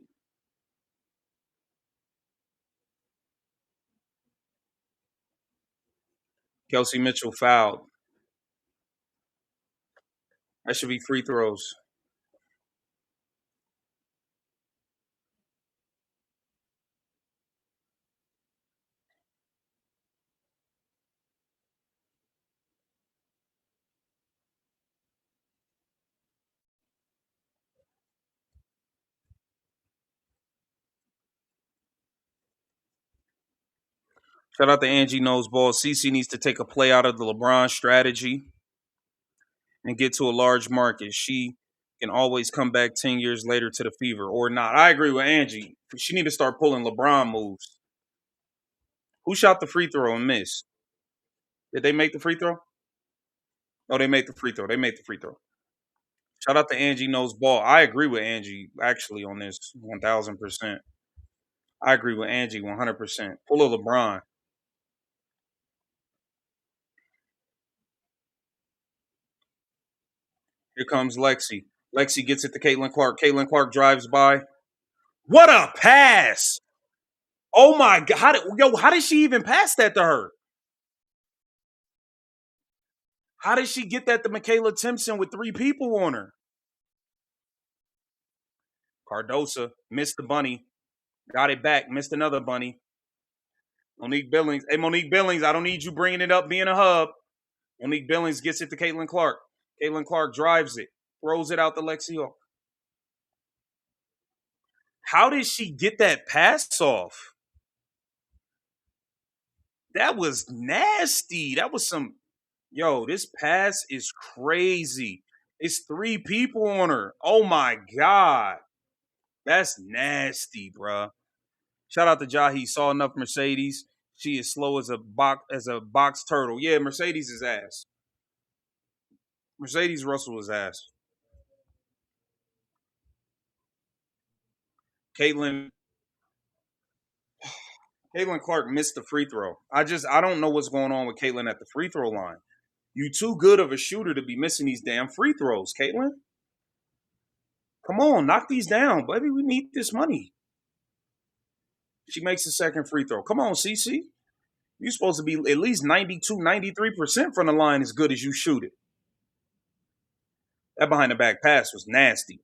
Kelsey Mitchell fouled. That should be free throws. Shout out to Angie Noseball. CC needs to take a play out of the LeBron strategy and get to a large market. She can always come back 10 years later to the Fever or not. I agree with Angie. She need to start pulling LeBron moves. Who shot the free throw and missed? Did they make the free throw? Oh, they made the free throw. They made the free throw. Shout out to Angie Knows Ball. I agree with Angie actually on this 1000%. I agree with Angie 100%. Pull a LeBron. Here comes Lexi. Lexi gets it to Caitlin Clark. Caitlin Clark drives by. What a pass! Oh my god! How did she even pass that to her? How did she get that to Michaela Timpson with 3 people on her? Cardosa missed the bunny. Got it back. Missed another bunny. Monique Billings. Hey, Monique Billings, I don't need you bringing it up being a hub. Monique Billings gets it to Caitlin Clark. Caitlin Clark drives it. Throws it out to Lexi Hall. How did she get that pass off? That was nasty. That was some. Yo, this pass is crazy. It's 3 people on her. Oh my god. That's nasty, bruh. Shout out to Jahi. Saw enough Mercedes. She is slow as a box turtle. Yeah, Mercedes is ass. Mercedes Russell is ass. Caitlin Clark missed the free throw. I don't know what's going on with Caitlin at the free throw line. You too good of a shooter to be missing these damn free throws, Caitlin. Come on, knock these down, baby. We need this money. She makes the second free throw. Come on, CC. You're supposed to be at least 92, 93% from the line as good as you shoot it. That behind the back pass was nasty.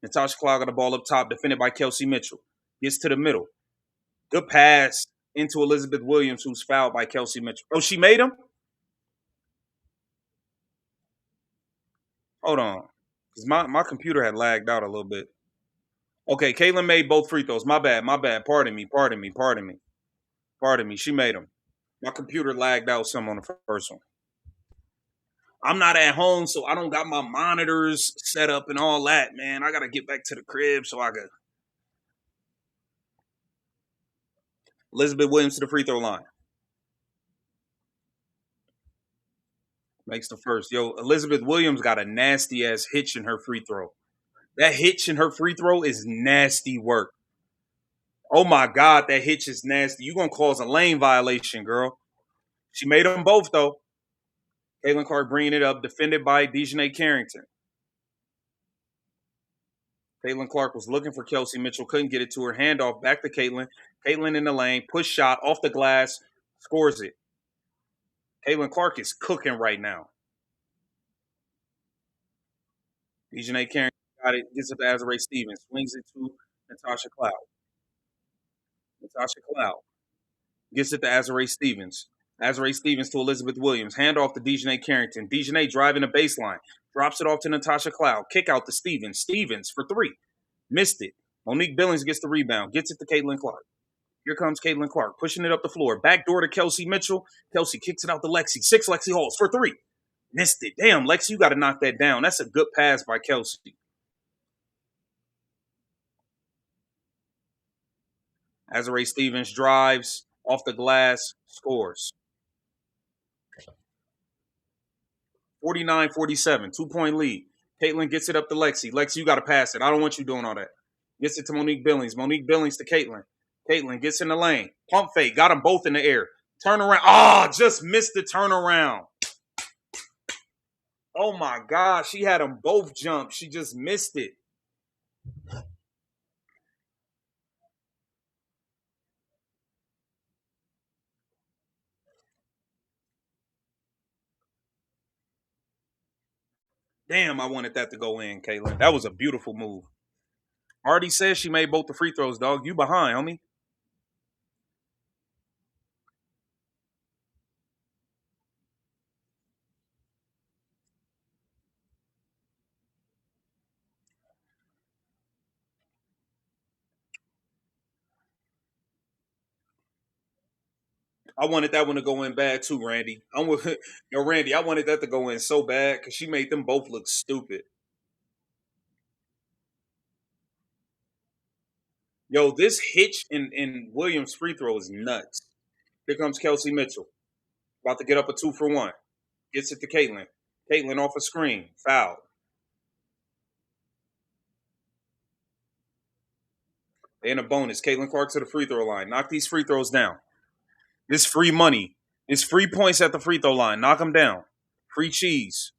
Natasha Cloud got the ball up top, defended by Kelsey Mitchell. Gets to the middle. Good pass into Elizabeth Williams, who's fouled by Kelsey Mitchell. Oh, she made him? Hold on. Because my computer had lagged out a little bit. Okay, Caitlin made both free throws. My bad. Pardon me. She made them. My computer lagged out some on the first one. I'm not at home, so I don't got my monitors set up and all that, man. I got to get back to the crib so I could. Elizabeth Williams to the free throw line. Makes the first. Yo, Elizabeth Williams got a nasty ass hitch in her free throw. That hitch in her free throw is nasty work. Oh my God, that hitch is nasty. You're going to cause a lane violation, girl. She made them both, though. Caitlin Clark bringing it up, defended by Dejanay Carrington. Caitlin Clark was looking for Kelsey Mitchell, couldn't get it to her. Handoff back to Caitlin. Caitlin in the lane, push shot off the glass, scores it. Caitlin Clark is cooking right now. Dejanay Carrington got it, gets it to Azurá Stevens, swings it to Natasha Cloud. Natasha Cloud gets it to Azurá Stevens. Azurá Stevens to Elizabeth Williams. Hand off to Dejanay Carrington. Dejanay driving the baseline. Drops it off to Natasha Cloud. Kick out to Stevens. Stevens for 3. Missed it. Monique Billings gets the rebound. Gets it to Caitlin Clark. Here comes Caitlin Clark. Pushing it up the floor. Back door to Kelsey Mitchell. Kelsey kicks it out to Lexi. 6 Lexi Halls for 3. Missed it. Damn, Lexi, you got to knock that down. That's a good pass by Kelsey. Azurá Stevens drives off the glass. Scores. 49-47, 2-point lead. Caitlin gets it up to Lexi. Lexi, you got to pass it. I don't want you doing all that. Gets it to Monique Billings. Monique Billings to Caitlin. Caitlin gets in the lane. Pump fake. Got them both in the air. Turn around. Oh, just missed the turnaround. Oh, my God. She had them both jump. She just missed it. Damn, I wanted that to go in, Caitlin. That was a beautiful move. Already said she made both the free throws, dog. You behind, homie. I wanted that one to go in bad too, Randy. Randy, I wanted that to go in so bad because she made them both look stupid. Yo, this hitch in Williams' free throw is nuts. Here comes Kelsey Mitchell. About to get up a 2-for-1. Gets it to Caitlin. Caitlin off a screen. Foul. And a bonus. Caitlin Clark to the free throw line. Knock these free throws down. This free money. It's free points at the free throw line. Knock them down. Free cheese.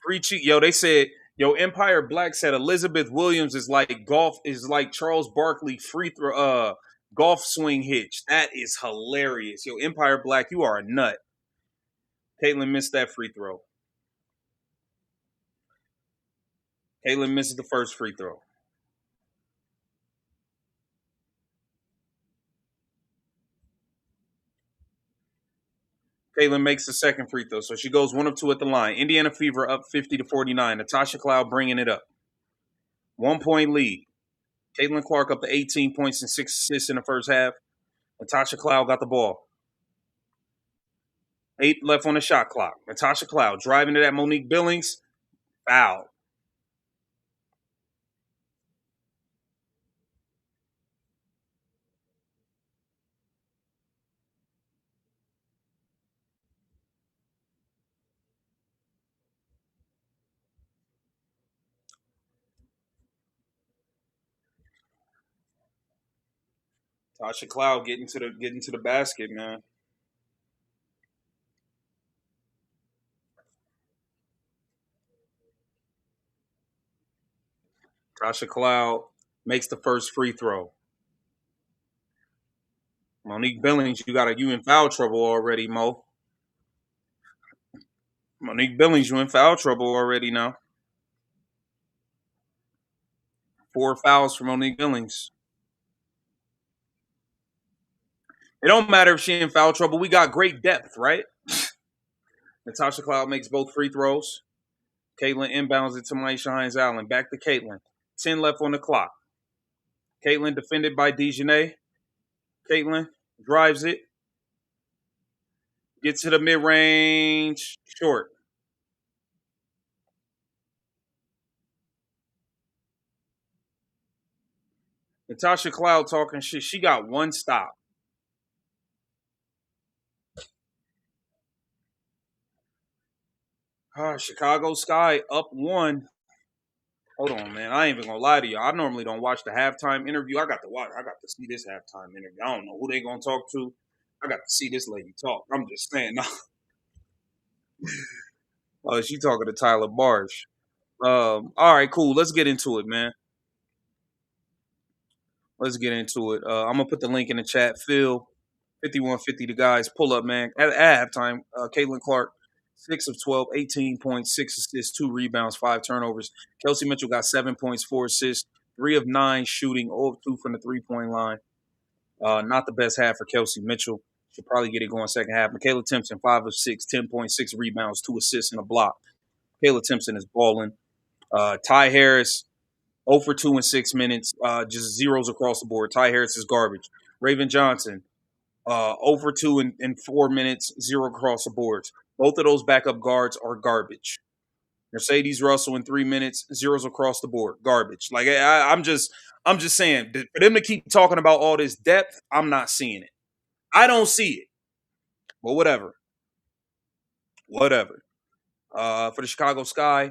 Free cheese. Yo, they said, Empire Black said Elizabeth Williams is like Charles Barkley free throw golf swing hitch. That is hilarious. Yo, Empire Black, you are a nut. Caitlin missed that free throw. Caitlin misses the first free throw. Caitlin makes the second free throw, so she goes 1 of 2 at the line. Indiana Fever up 50-49. Natasha Cloud bringing it up. 1 point lead. Caitlin Clark up to 18 points and 6 assists in the first half. Natasha Cloud got the ball. 8 left on the shot clock. Natasha Cloud driving it at Monique Billings. Foul. Tasha Cloud getting to the basket, man. Tasha Cloud makes the first free throw. Monique Billings, you in foul trouble already, Mo. Monique Billings, you in foul trouble already now. 4 fouls for Monique Billings. It don't matter if she in foul trouble. We got great depth, right? Natasha Cloud makes both free throws. Caitlin inbounds it to Maisha Hines-Allen. Back to Caitlin. 10 left on the clock. Caitlin defended by Dejanay. Caitlin drives it. Gets to the mid-range. Short. Natasha Cloud talking shit. She got 1 stop. Chicago Sky up 1. Hold on, man. I ain't even gonna lie to you. I normally don't watch the halftime interview. I got to see this halftime interview. I don't know who they gonna talk to. I got to see this lady talk. I'm just saying. She talking to Tyler Barsh. All right, cool. Let's get into it, man. Let's get into it. I'm gonna put the link in the chat. Phil, 5150. The guys pull up, man. At halftime, Caitlin Clark, 6 of 12, 18 points, 6 assists, 2 rebounds, 5 turnovers. Kelsey Mitchell got 7 points, 4 assists, 3 of 9 shooting, 0 of 2 from the 3-point line. Not the best half for Kelsey Mitchell. Should probably get it going second half. Michaela Timpson, 5 of 6, 10.6 rebounds, 2 assists and a block. Michaela Timpson is balling. Ty Harris, 0 for 2 in 6 minutes, just zeros across the board. Ty Harris is garbage. Raven Johnson, 0 for 2 in 4 minutes, 0 across the boards. Both of those backup guards are garbage. Mercedes Russell in 3 minutes, zeros across the board, garbage. Like I'm just saying, for them to keep talking about all this depth, I'm not seeing it. I don't see it. But whatever. For the Chicago Sky,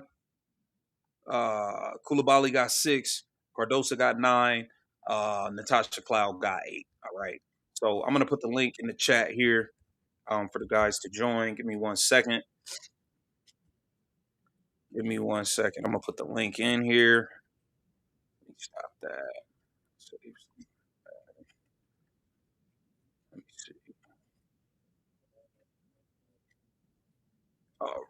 Koulibaly got 6, Cardosa got 9, Natasha Cloud got 8. All right. So I'm gonna put the link in the chat here for the guys to join. Give me 1 second. I'm gonna put the link in here. Let me stop that. Let me see. All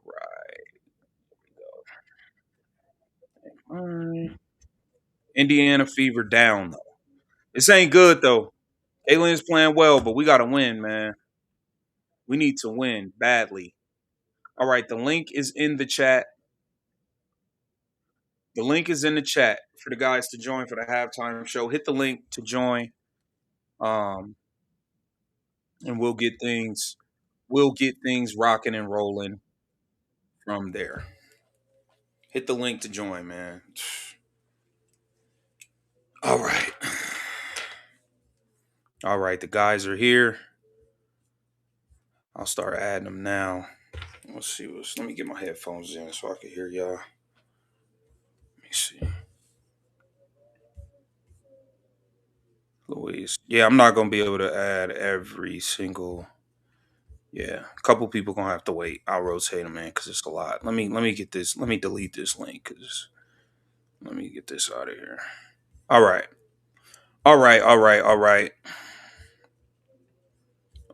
right. Indiana Fever down though. This ain't good though. Caitlin is playing well, but we gotta win, man. We need to win badly. All right, the link is in the chat. The link is in the chat for the guys to join for the halftime show. Hit the link to join. And we'll get things rocking and rolling from there. Hit the link to join, man. All right. All right, the guys are here. I'll start adding them now. Let's see. Let me get my headphones in so I can hear y'all. Let me see. Louise. Yeah, I'm not gonna be able to add every single. Yeah, a couple people gonna have to wait. I'll rotate them in because it's a lot. Let me get this. Let me delete this link because let me get this out of here. All right. All right. All right. All right.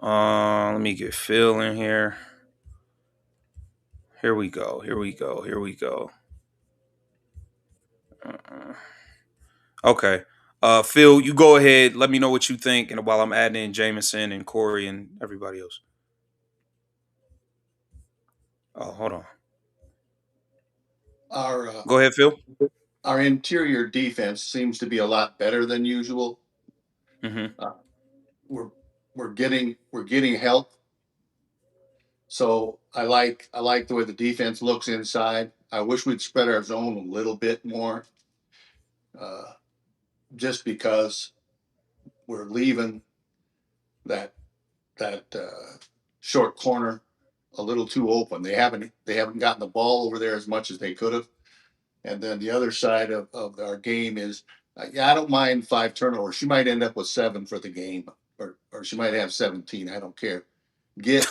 Let me get Phil in here. Here we go. Here we go. Here we go. Uh, okay. Phil, you go ahead. Let me know what you think, and while I'm adding in Jameson and Corey and everybody else. Oh, hold on. Our Go ahead, Phil. our interior defense seems to be a lot better than usual. Mm-hmm. Uh, we're we're getting help. So I like the way the defense looks inside. I wish we'd spread our zone a little bit more, uh, just because we're leaving that that short corner a little too open. They haven't gotten the ball over there as much as they could have. And then the other side of our game is, yeah, I don't mind 5 turnovers. She might end up with 7 for the game, or she might have 17. I don't care. Get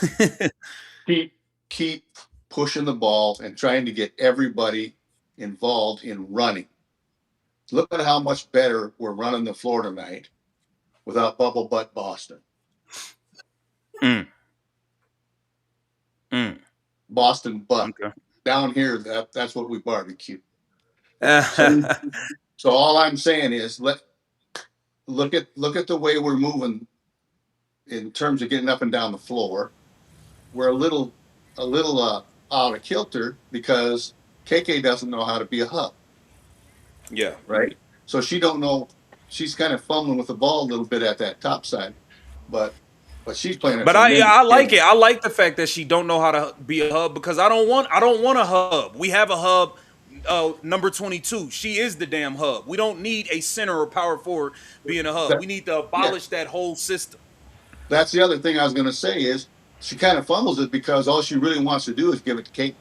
keep keep pushing the ball and trying to get everybody involved in running. Look at how much better we're running the floor tonight without bubble butt Boston. Mm, mm, Boston butt. okay. Down here, that's what we barbecue. So so all I'm saying is look at the way we're moving in terms of getting up and down the floor. We're a little out of kilter because KK doesn't know how to be a hub, Yeah. right? So she don't know. She's kind of fumbling with the ball a little bit at that top side, but she's playing a But tremendous I like game. it. I like the fact that she don't know how to be a hub because I don't want a hub. We have a hub, number 22. She is the damn hub. We don't need a center or power forward being a hub. That, We need to yeah, abolish that whole system. that's the other thing I was going to say is she kind of fumbles it because all she really wants to do is give it to Kate,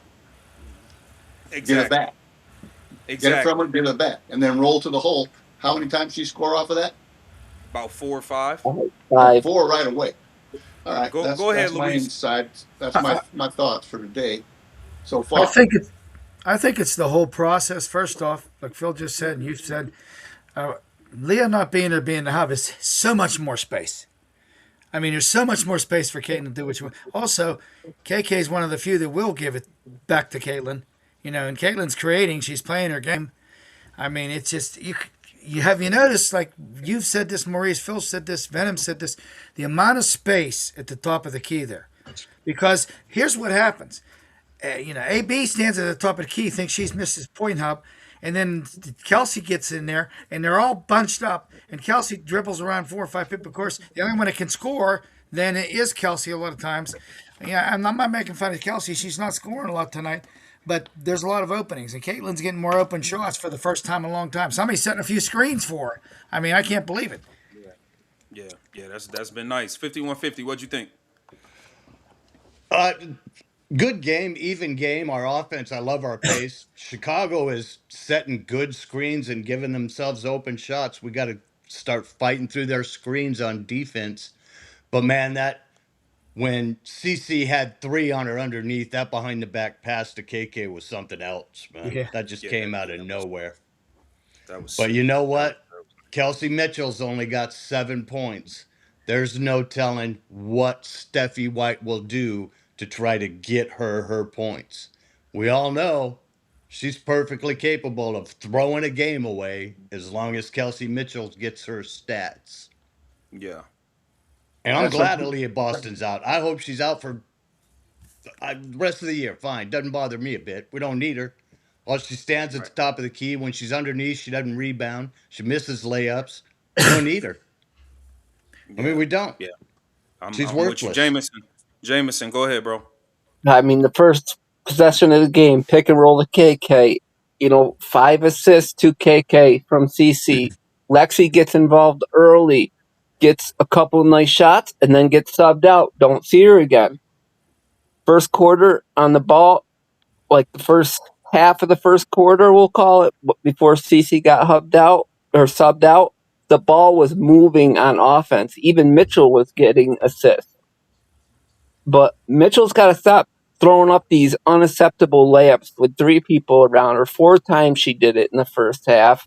get it Exactly. back, get it from her, Exactly. give it back, and then roll to the hole. How many times she score off of that? About 4 or 5. Oh, Five. 4 right away. All right, Go that's go ahead, that's my Luis. inside. That's I, my thoughts for today so I far. think it's the whole process. First off, like Phil just said, and you said, uh, Leah not being there, being the hub is so much more space. I mean, there's so much more space for Caitlin to do what she wants. Also, KK is one of the few that will give it back to Caitlin. And Caitlin's creating. She's playing her game. I mean, it's just you noticed, like you've said this, Maurice, Phil said this, Venom said this, the amount of space at the top of the key there. Because here's what happens. AB stands at the top of the key, thinks she's Mrs. Point Hub, and then Kelsey gets in there, and they're all bunched up, and Kelsey dribbles around 4 or 5 people. Of course, the only one that can score then it is Kelsey a lot of times. Yeah, I'm not making fun of Kelsey. She's not scoring a lot tonight, but there's a lot of openings, and Caitlin's getting more open shots for the first time in a long time. Somebody's setting a few screens for her. I mean, I can't believe it. Yeah. Yeah. That's been nice. 51-50. What'd you think? Uh, Good game, even game. Our offense, I love our pace. Chicago is setting good screens and giving themselves open shots. We got to start fighting through their screens on defense. But man, that when CC had 3 on her underneath, that behind the back pass to KK was something else, man. Yeah. That just Yeah. came out of That was nowhere. that was But sick. you know That was. what? Kelsey Mitchell's only got 7 points. There's no telling what Steffi White will do to try to get her points. We all know she's perfectly capable of throwing a game away as long as Kelsey Mitchell gets her stats. Yeah. And I'm That's what glad Aaliyah Boston's out. I hope she's out for the rest of the year. Fine. Doesn't bother me a bit. We don't need her. While she stands at Right. the top of the key, when she's underneath, she doesn't rebound. She misses layups. We don't need her. I mean, Yeah. we don't. Yeah. I'm She's I'm with you, worthless. Jameson. Jameson, go ahead, bro. I mean, the first possession of the game, pick and roll to KK. 5 assists to KK from CC. Lexi gets involved early, gets a couple nice shots, and then gets subbed out. Don't see her again. first quarter on the ball, like the first half of the first quarter, we'll call it, before CC got subbed out, the ball was moving on offense. Even Mitchell was getting assists. But Mitchell's got to stop throwing up these unacceptable layups with 3 people around her. 4 times she did it in the first half.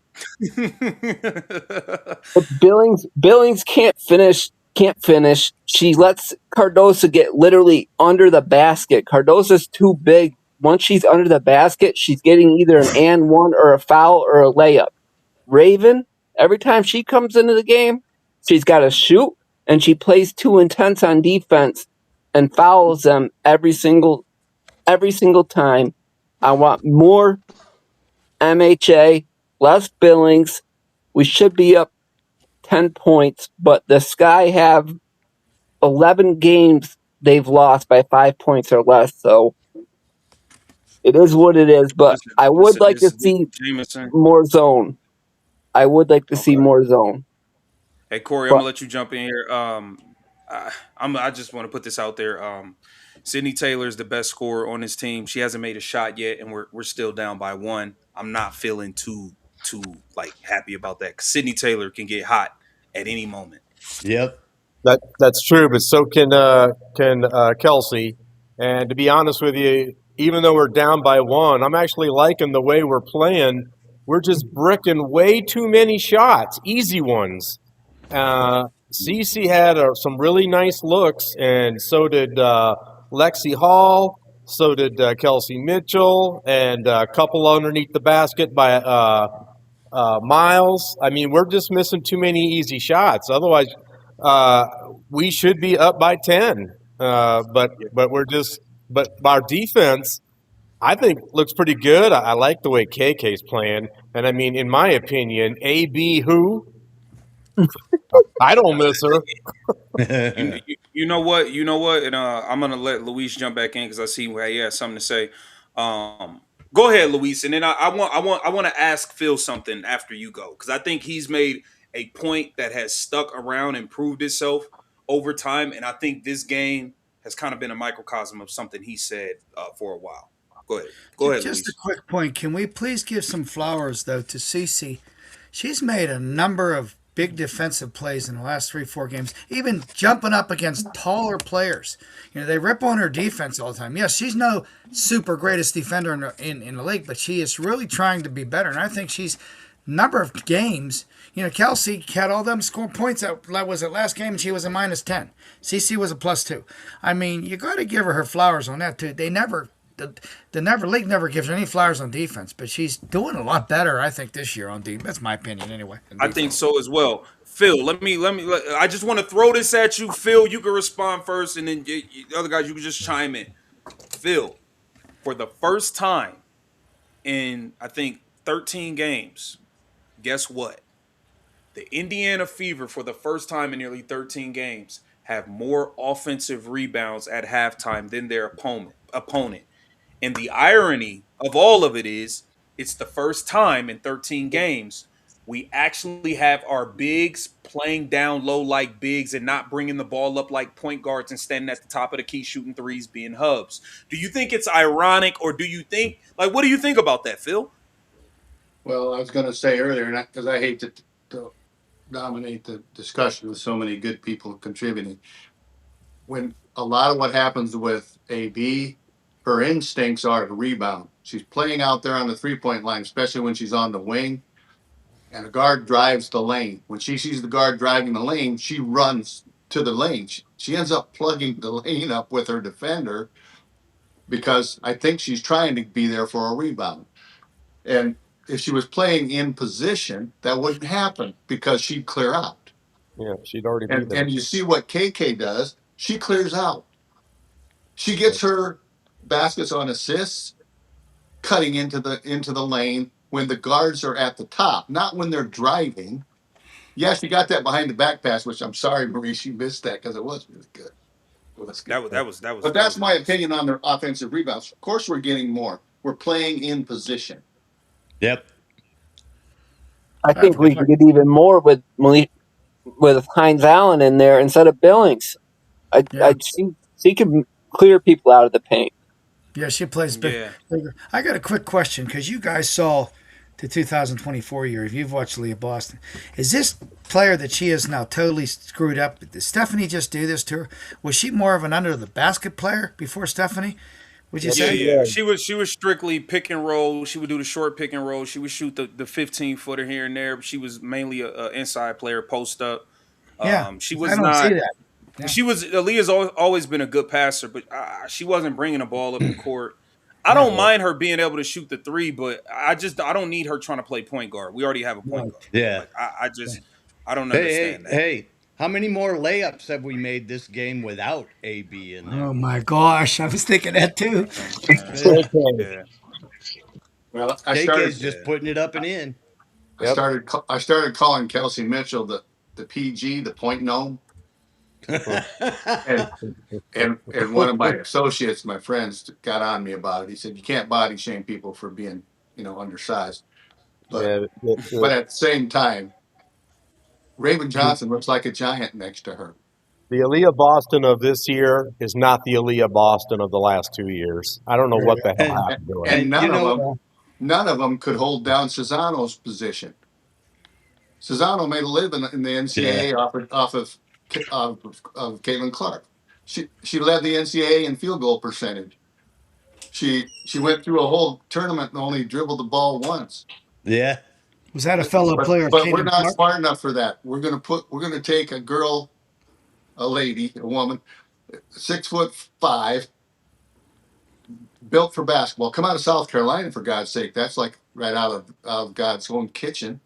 But Billings can't finish. She lets Cardoso get literally under the basket. Cardoso's too big. Once she's under the basket, she's getting either an and one or a foul or a layup. Raven, every time she comes into the game, she's got to shoot, and she plays too intense on defense and fouls them every single time. I want more MHA, less Billings. We should be up 10 points, but the Sky have 11 games they've lost by 5 points or less, so it is what it is. But I would like to see Jameson. more zone. I would like to see Okay. more zone. Hey Corey, I'm But gonna let you jump in here. I just want to put this out there. Sydney Taylor is the best scorer on this team. She hasn't made a shot yet, and we're still down by 1. I'm not feeling too like happy about that. 'Cause Sydney Taylor can get hot at any moment. Yep. That's true, but so can Kelsey. And to be honest with you, even though we're down by 1, I'm actually liking the way we're playing. We're just bricking way too many shots, easy ones. Cece had some really nice looks, and so did Lexi Hall. So did Kelsey Mitchell, and a couple underneath the basket by Miles. I mean, we're just missing too many easy shots. Otherwise, we should be up by 10. But our defense, I think, looks pretty good. I like the way KK's playing, and I mean, in my opinion, AB who. I don't miss her. You know what? And I'm gonna let Luis jump back in because I see where he has something to say. Go ahead, Luis, and then I want to ask Phil something after you go because I think he's made a point that has stuck around and proved itself over time, and I think this game has kind of been a microcosm of something he said for a while. Go ahead, Just Luis. a quick point. Can we please give some flowers, though, to Cece? She's made a number of big defensive plays in the last 3-4 games, even jumping up against taller players. You know, they rip on her defense all the time. Yes, she's no super greatest defender in the league, but she is really trying to be better. And I think she's number of games. You know, Kelsey had all them score points that was it last game, and she was a -10. CC was a +2. I mean, you got to give her flowers on that too. They never. The league never gives her any flowers on defense, but she's doing a lot better, I think, this year on defense. That's my opinion, anyway. I think so as well. Phil, I just want to throw this at you. Phil, you can respond first, and then the other guys, you can just chime in. Phil, for the first time in, I think, 13 games, guess what? The Indiana Fever, for the first time in nearly 13 games, have more offensive rebounds at halftime than their opponent. And the irony of all of it is, it's the first time in 13 games we actually have our bigs playing down low like bigs and not bringing the ball up like point guards and standing at the top of the key shooting threes being hubs. Do you think it's ironic, or do you think, what do you think about that, Phil? Well, I was going to say earlier, because I hate to dominate the discussion with so many good people contributing. When a lot of what happens with AB, her instincts are to rebound. She's playing out there on the 3-point line, especially when she's on the wing, and the guard drives the lane. When she sees the guard driving the lane, she runs to the lane. She ends up plugging the lane up with her defender because I think she's trying to be there for a rebound. And if she was playing in position, that wouldn't happen because she'd clear out. Yeah, she'd already be there. And you see what KK does, she clears out. She gets her baskets on assists, cutting into the lane when the guards are at the top, not when they're driving. Yes, she got that behind the back pass, which I'm sorry, Marie, she missed that because it was really good. That was. But that's my opinion on their offensive rebounds. Of course, we're getting more. We're playing in position. Yep. I think we can get even more with Hines Allen in there instead of Billings. She could clear people out of the paint. Yeah, she plays big. Yeah. I got a quick question because you guys saw the 2024 year. If you've watched Leah Boston, is this player that she is now totally screwed up? Did Stephanie just do this to her? Was she more of an under the basket player before Stephanie? Would you Yeah, say? yeah. She was strictly pick and roll. She would do the short pick and roll. She would shoot the 15-footer here and there. But she was mainly a inside player, post up. Yeah, She I was don't see not. that. Yeah. She was. Aaliyah's always been a good passer, but she wasn't bringing the ball up the court. I Yeah. don't mind her being able to shoot the three, but I don't need her trying to play point guard. We already have a point Right. guard. Yeah. Like I don't Hey, hey, understand that. hey. How many more layups have we made this game without AB in there? Oh my gosh, I was thinking that too. That's what I'm saying. Yeah. Yeah. Well, I KK's started just Yeah. putting it up and in. I started calling Kelsey Mitchell the PG, the point gnome, and and one of my associates, my friends, got on me about it. He said you can't body shame people for being undersized, but Yeah, but at the same time, Raymond Johnson looks like a giant next to her. the Aaliyah Boston of this year is not the Aaliyah Boston of the last 2 years. I don't know what the hell And happened to her. And and you know, none of them could hold down Cesano's position. Cesano made a living in the yeah, NCAA off of Caitlin Clark. She led the NCAA in field goal percentage. She went through a whole tournament and only dribbled the ball once. yeah, Was that a fellow player, But we're Kaden not Clark? smart enough for that. We're gonna take a girl, a lady, a woman, 6'5", built for basketball. Come out of South Carolina, for God's sake. That's like right out of God's own kitchen.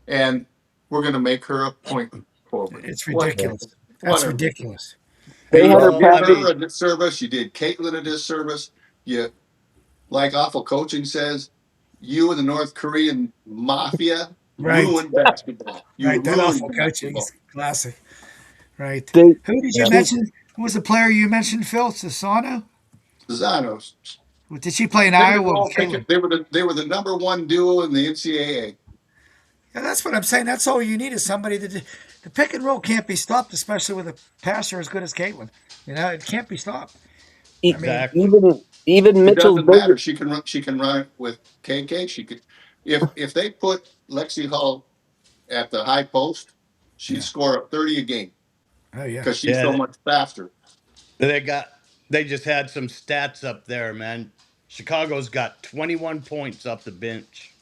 And we're gonna make her a point forward. It's What? ridiculous. That's Whatever. ridiculous. They had her You did I practice. mean, her a disservice. You did Caitlin a disservice. You, like awful coaching says, you and the North Korean mafia Right, ruined basketball. You right. That ruined awful coaching basketball. is classic. Right. They Who did you Yeah. mention? Who was the player you mentioned, Phil? Cesano? Zanos. Did she play in Pick and Iowa roll, with Caitlin? they were the number one duo in the NCAA. Yeah, that's what I'm saying. That's all you need is somebody to do. The pick and roll can't be stopped, especially with a passer as good as Caitlin. It can't be stopped. I mean, exactly. even It Mitchell's doesn't matter. bigger. She can run. She can run it with KK. She could, if they put Lexi Hull at the high post, she'd Yeah. score 30 a game Oh yeah. because she's so Yeah, much faster. they got they just had some stats up there, man. Chicago's got 21 points off the bench.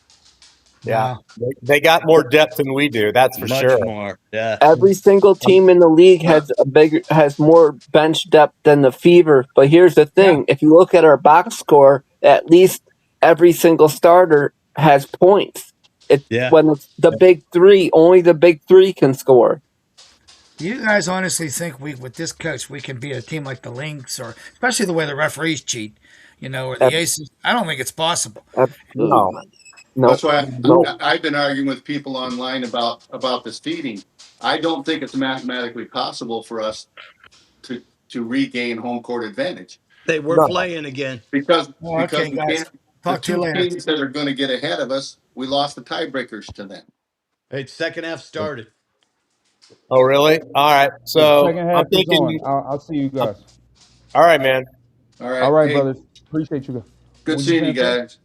Yeah, Wow. they got more depth than we do. That's for Much sure. more. Yeah. Every single team in the league But has more bench depth than the Fever. But here's the Yeah. thing: if you look at our box score, at least every single starter has points. Yeah. When it's the big three, only the big three can score. Do you guys honestly think with this coach we can beat a team like the Lynx, or especially the way the referees cheat, or the Ab- Aces? I don't think it's possible. Absolutely No, not. No, that's why no. I've been arguing with people online about this feeding. I don't think it's mathematically possible for us to regain home court advantage They were no. playing again. because Well, because okay, we guys. can't. The Talk to you two later. teams that are going to get ahead of us, we lost the tiebreakers to them. Hey, second half started. Oh, really? All right. Yeah, So second I'm half is on. thinking. I'll see you guys. All right, man. All All right, right, hey, brothers. Appreciate you. good What was you seeing you saying, Phil? guys.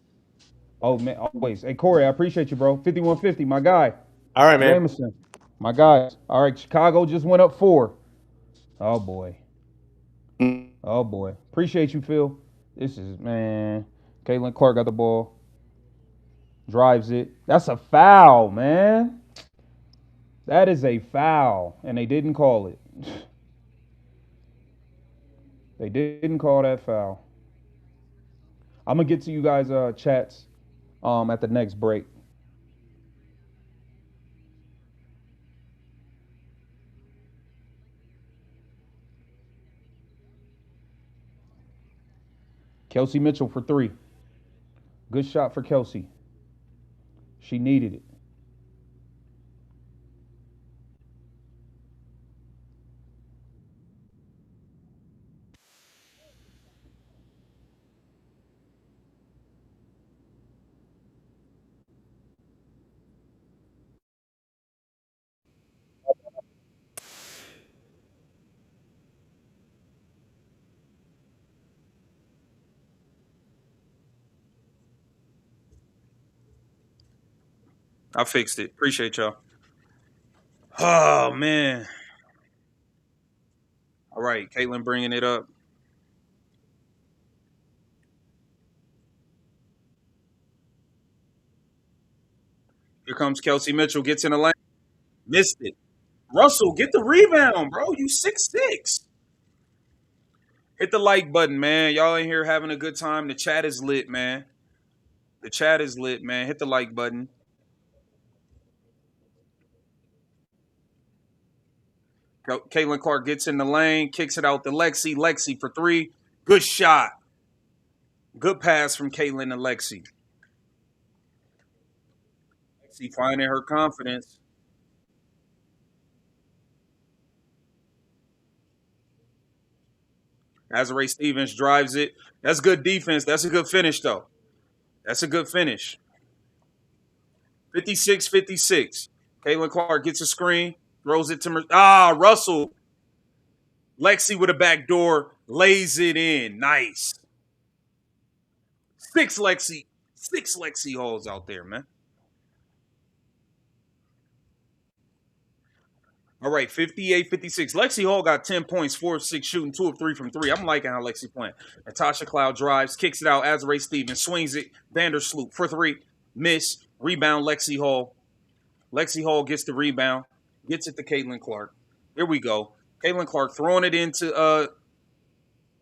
Oh man, always. Hey Corey, I appreciate you, bro. 5150, my guy. All right, man. Jameson, my guys. All right, Chicago just went up 4. Oh boy. Oh boy. Appreciate you, Phil. This is man. Caitlin Clark got the ball. Drives it. That's a foul, man. That is a foul. And they didn't call it. They didn't call that foul. I'm gonna get to you guys chats at the next break. Kelsey Mitchell for 3. Good shot for Kelsey. She needed it. I fixed it. Appreciate y'all. Oh man. All right, Caitlin bringing it up. Here comes Kelsey Mitchell. Gets in the lane. Missed it. Russell, get the rebound, bro. You 6'6". Hit the like button, man. Y'all in here having a good time. The chat is lit, man. The chat is lit, man. Hit the like button. Caitlin Clark gets in the lane, kicks it out to Lexi. Lexi for three. Good shot. Good pass from Caitlin to Lexi. Lexi finding her confidence. Azare Stevens drives it. That's good defense. That's a good finish, though. That's a good finish. 56-56. Caitlin Clark gets a screen, throws it to Russell. Lexi with a back door, lays it in. Nice. Six Lexi holes out there, man. All right, 58-56. Lexi Hall got 10 points, 4 of 6 shooting, 2 of 3 from 3. I'm liking how Lexi playing. Natasha Cloud drives, kicks it out. Azare Stevens swings it. Vandersloot for 3. Miss. Rebound, Lexi Hall. Lexi Hall gets the rebound. Gets it to Caitlin Clark. Here we go. Caitlin Clark throwing it into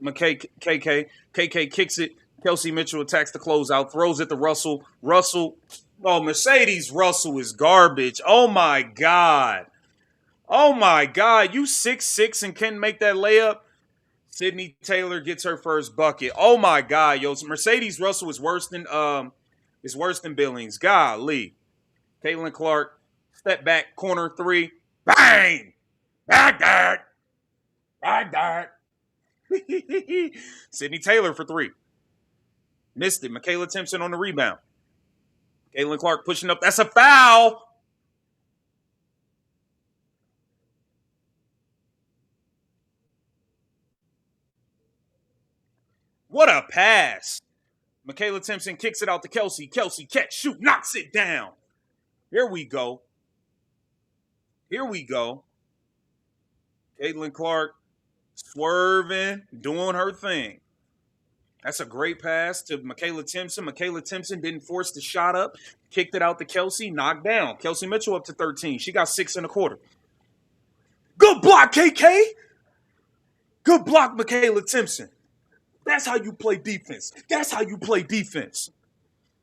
KK. KK kicks it. Kelsey Mitchell attacks the closeout. Throws it to Russell. Russell. Oh, Mercedes Russell is garbage. Oh, my God. Oh my God, you 6'6" and can't make that layup? Sydney Taylor gets her first bucket. Oh my God, yo, Mercedes Russell is worse than Billings. Golly. Caitlin Clark, step back, corner 3. Bang! Bagdad! Sydney Taylor for 3. Missed it. Michaela Timpson on the rebound. Caitlin Clark pushing up. That's a foul! What a pass. Michaela Timpson kicks it out to Kelsey. Kelsey, catch, shoot, knocks it down. Here we go. Here we go. Caitlin Clark swerving, doing her thing. That's a great pass to Michaela Timpson. Michaela Timpson didn't force the shot up. Kicked it out to Kelsey, knocked down. Kelsey Mitchell up to 13. She got 6 1/4. Good block, KK. Good block, Michaela Timpson. That's how you play defense. That's how you play defense.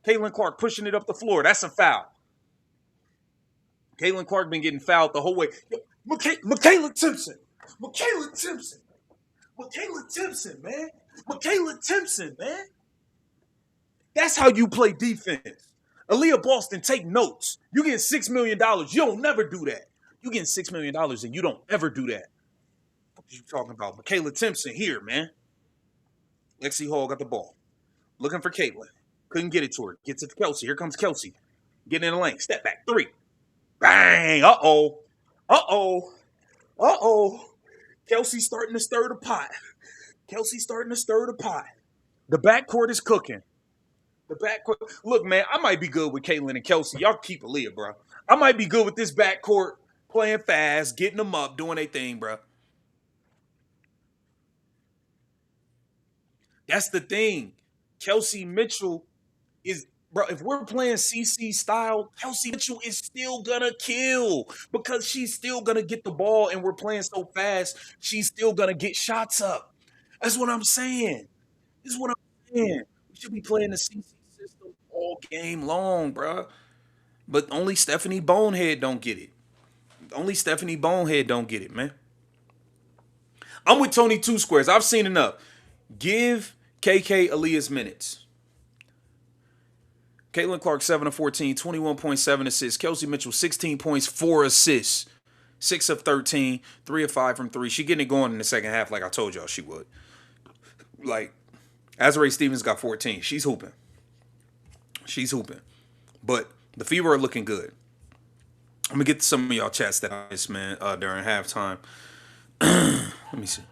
Caitlin Clark pushing it up the floor. That's a foul. Caitlin Clark been getting fouled the whole way. Michaela Timpson. Michaela Timpson. Michaela Timpson, man. Michaela Timpson, man. That's how you play defense. Aaliyah Boston, take notes. You getting $6 million. You don't never do that. You getting $6 million and you don't ever do that. What are you talking about? Michaela Timpson here, man. Lexi Hall got the ball. Looking for Caitlin. Couldn't get it to her. Gets it to Kelsey. Here comes Kelsey. Getting in the lane. Step back. 3. Bang. Uh-oh. Uh-oh. Uh-oh. Kelsey starting to stir the pot. Kelsey starting to stir the pot. The backcourt is cooking. The backcourt. Look, man, I might be good with Caitlin and Kelsey. Y'all keep Aaliyah, bro. I might be good with this backcourt, playing fast, getting them up, doing their thing, bro. That's the thing. Kelsey Mitchell is, bro, if we're playing CC style, Kelsey Mitchell is still gonna kill because she's still gonna get the ball and we're playing so fast, she's still gonna get shots up. That's what I'm saying. This is what I'm saying. We should be playing the CC system all game long, bro. But only Stephanie Bonehead don't get it. Only Stephanie Bonehead don't get it, man. I'm with Tony Two Squares. I've seen enough. Give KK Aaliyah's minutes. Caitlin Clark, 7 of 14, 21.7 assists. Kelsey Mitchell, 16 points, 4 assists. 6 of 13, 3 of 5 from 3. She getting it going in the second half like I told y'all she would. Like, Azare Stevens got 14. She's hooping. She's hooping. But the Fever are looking good. I'm going to get to some of y'all chats that I missed, man, during halftime. Let me see.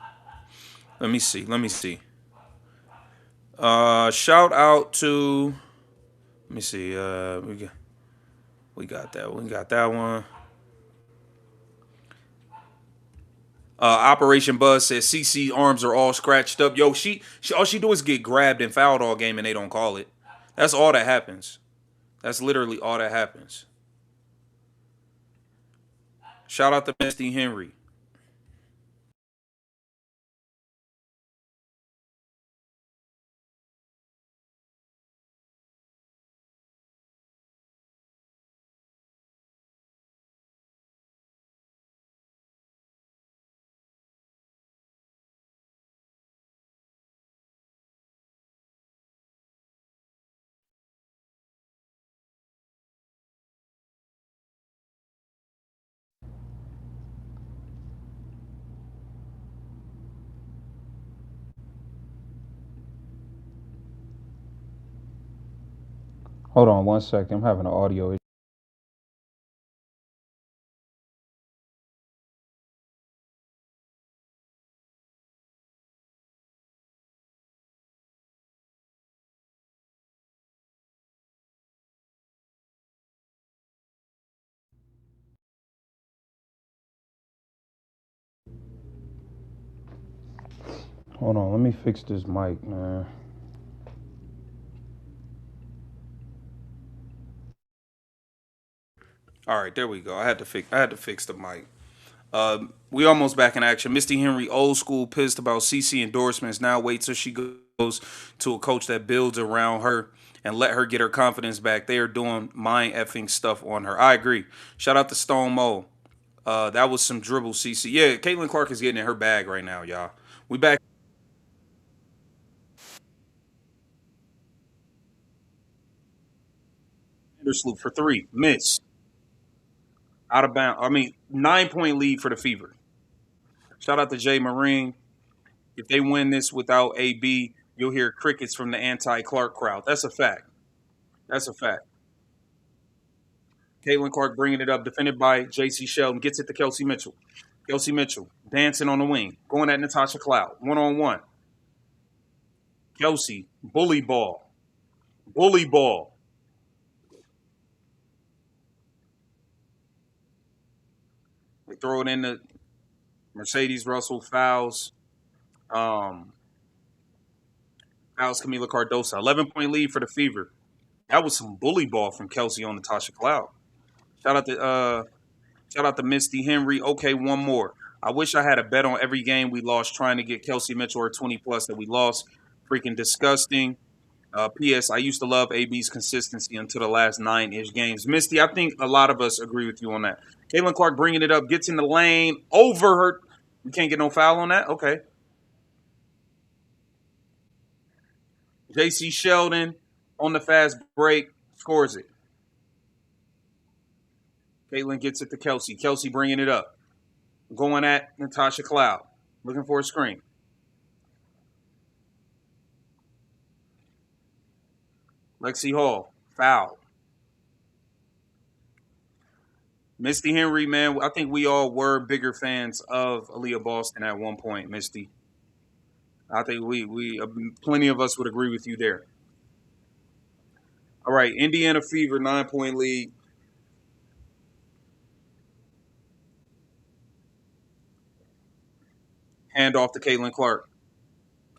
Shout out to... Let me see. We got that. We got that one. Operation Buzz says CC arms are all scratched up. Yo, she all she do is get grabbed and fouled all game and they don't call it. That's all that happens. That's literally all that happens. Shout out to Misty Henry. Hold on 1 second. I'm having an audio issue. Hold on. Let me fix this mic, man. All right, there we go. I had to fix the mic. We almost back in action. Misty Henry, old school, pissed about CC endorsements. Now wait till she goes to a coach that builds around her and let her get her confidence back. They are doing mind effing stuff on her. I agree. Shout out to Stone Mo. That was some dribble, CC. Yeah, Caitlin Clark is getting in her bag right now, y'all. We back. Sloop for three. Miss. Out of bounds. I mean, 9 point lead for the Fever. Shout out to Jay Marine. If they win this without AB, you'll hear crickets from the anti-Clark crowd. That's a fact. That's a fact. Caitlin Clark bringing it up, defended by J.C. Sheldon, gets it to Kelsey Mitchell. Kelsey Mitchell dancing on the wing, going at Natasha Cloud, one-on-one. Kelsey, bully ball, bully ball. They throw it in the Mercedes Russell fouls. Um, Fouls Camila Cardosa. 11 point lead for the Fever. That was some bully ball from Kelsey on Natasha Cloud. Shout out to shout out to Misty Henry. Okay, one more. I wish I had a bet on every game we lost trying to get Kelsey Mitchell or 20 plus that we lost. Freaking disgusting. P.S. I used to love AB's consistency until the last 9-ish games. Misty, I think a lot of us agree with you on that. Caitlin Clark bringing it up, gets in the lane, over her. We can't get no foul on that? Okay. J.C. Sheldon on the fast break, scores it. Caitlin gets it to Kelsey. Kelsey bringing it up. Going at Natasha Cloud. Looking for a screen. Lexi Hall. Foul. Misty Henry, man, I think we all were bigger fans of Aaliyah Boston at one point, Misty. I think we plenty of us would agree with you there. All right, Indiana Fever, 9 point lead. Hand off to Caitlin Clark.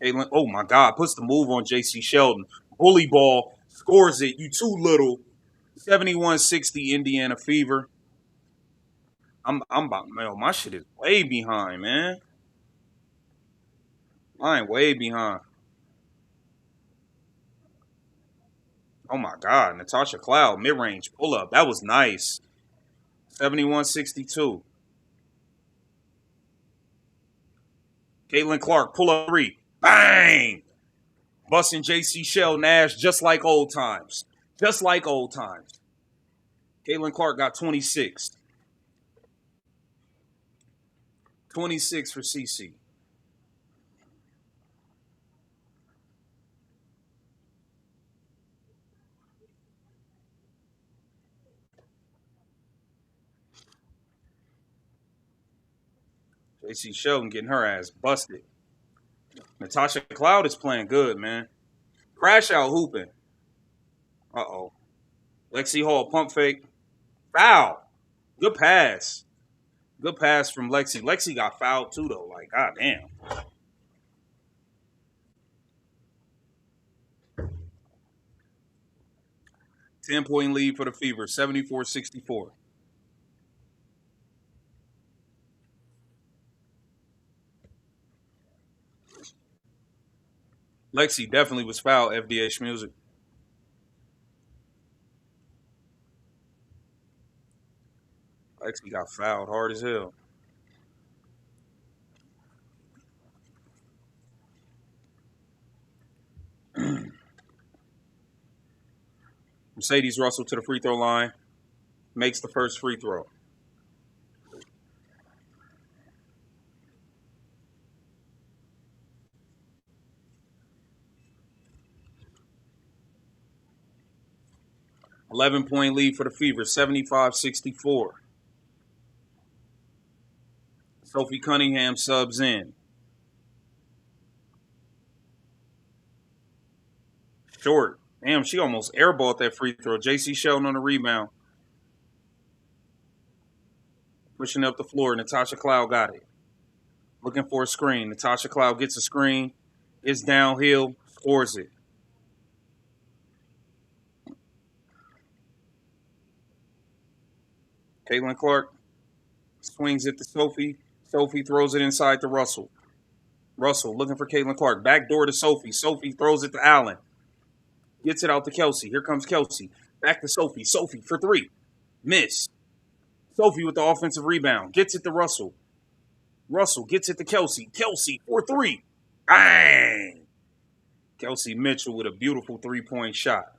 Caitlin, oh my God, puts the move on J.C. Sheldon. Bully ball, scores it. You too little. 71-60 Indiana Fever. I'm about, man, my shit is way behind, man. Mine way behind. Oh my God, Natasha Cloud, mid range pull up. That was nice. 71-62. Caitlin Clark, pull up three. Bang! Busting JC Shell Nash just like old times. Just like old times. Caitlin Clark got 26. 26 for CC. JC Sheldon getting her ass busted. Natasha Cloud is playing good, man. Crash out hooping. Uh oh. Lexi Hall pump fake. Foul. Good pass. Good pass from Lexi. Lexi got fouled too, though. Like, goddamn. Ten-point lead for the Fever, 74-64. Lexi definitely was fouled, FDA Schmusic. Lexi got fouled hard as hell. Mercedes Russell to the free throw line. Makes the first free throw. $11-point lead for the Fever, 75-64. Sophie Cunningham subs in. Short. Damn, she almost airballed that free throw. JC Sheldon on the rebound. Pushing up the floor. Natasha Cloud got it. Looking for a screen. Natasha Cloud gets a screen. It's downhill. Scores it. Caitlin Clark swings it to Sophie. Sophie throws it inside to Russell. Russell looking for Caitlin Clark. Back door to Sophie. Sophie throws it to Allen. Gets it out to Kelsey. Here comes Kelsey. Back to Sophie. Sophie for three. Miss. Sophie with the offensive rebound. Gets it to Russell. Russell gets it to Kelsey. Kelsey for three. Bang! Kelsey Mitchell with a beautiful three-point shot.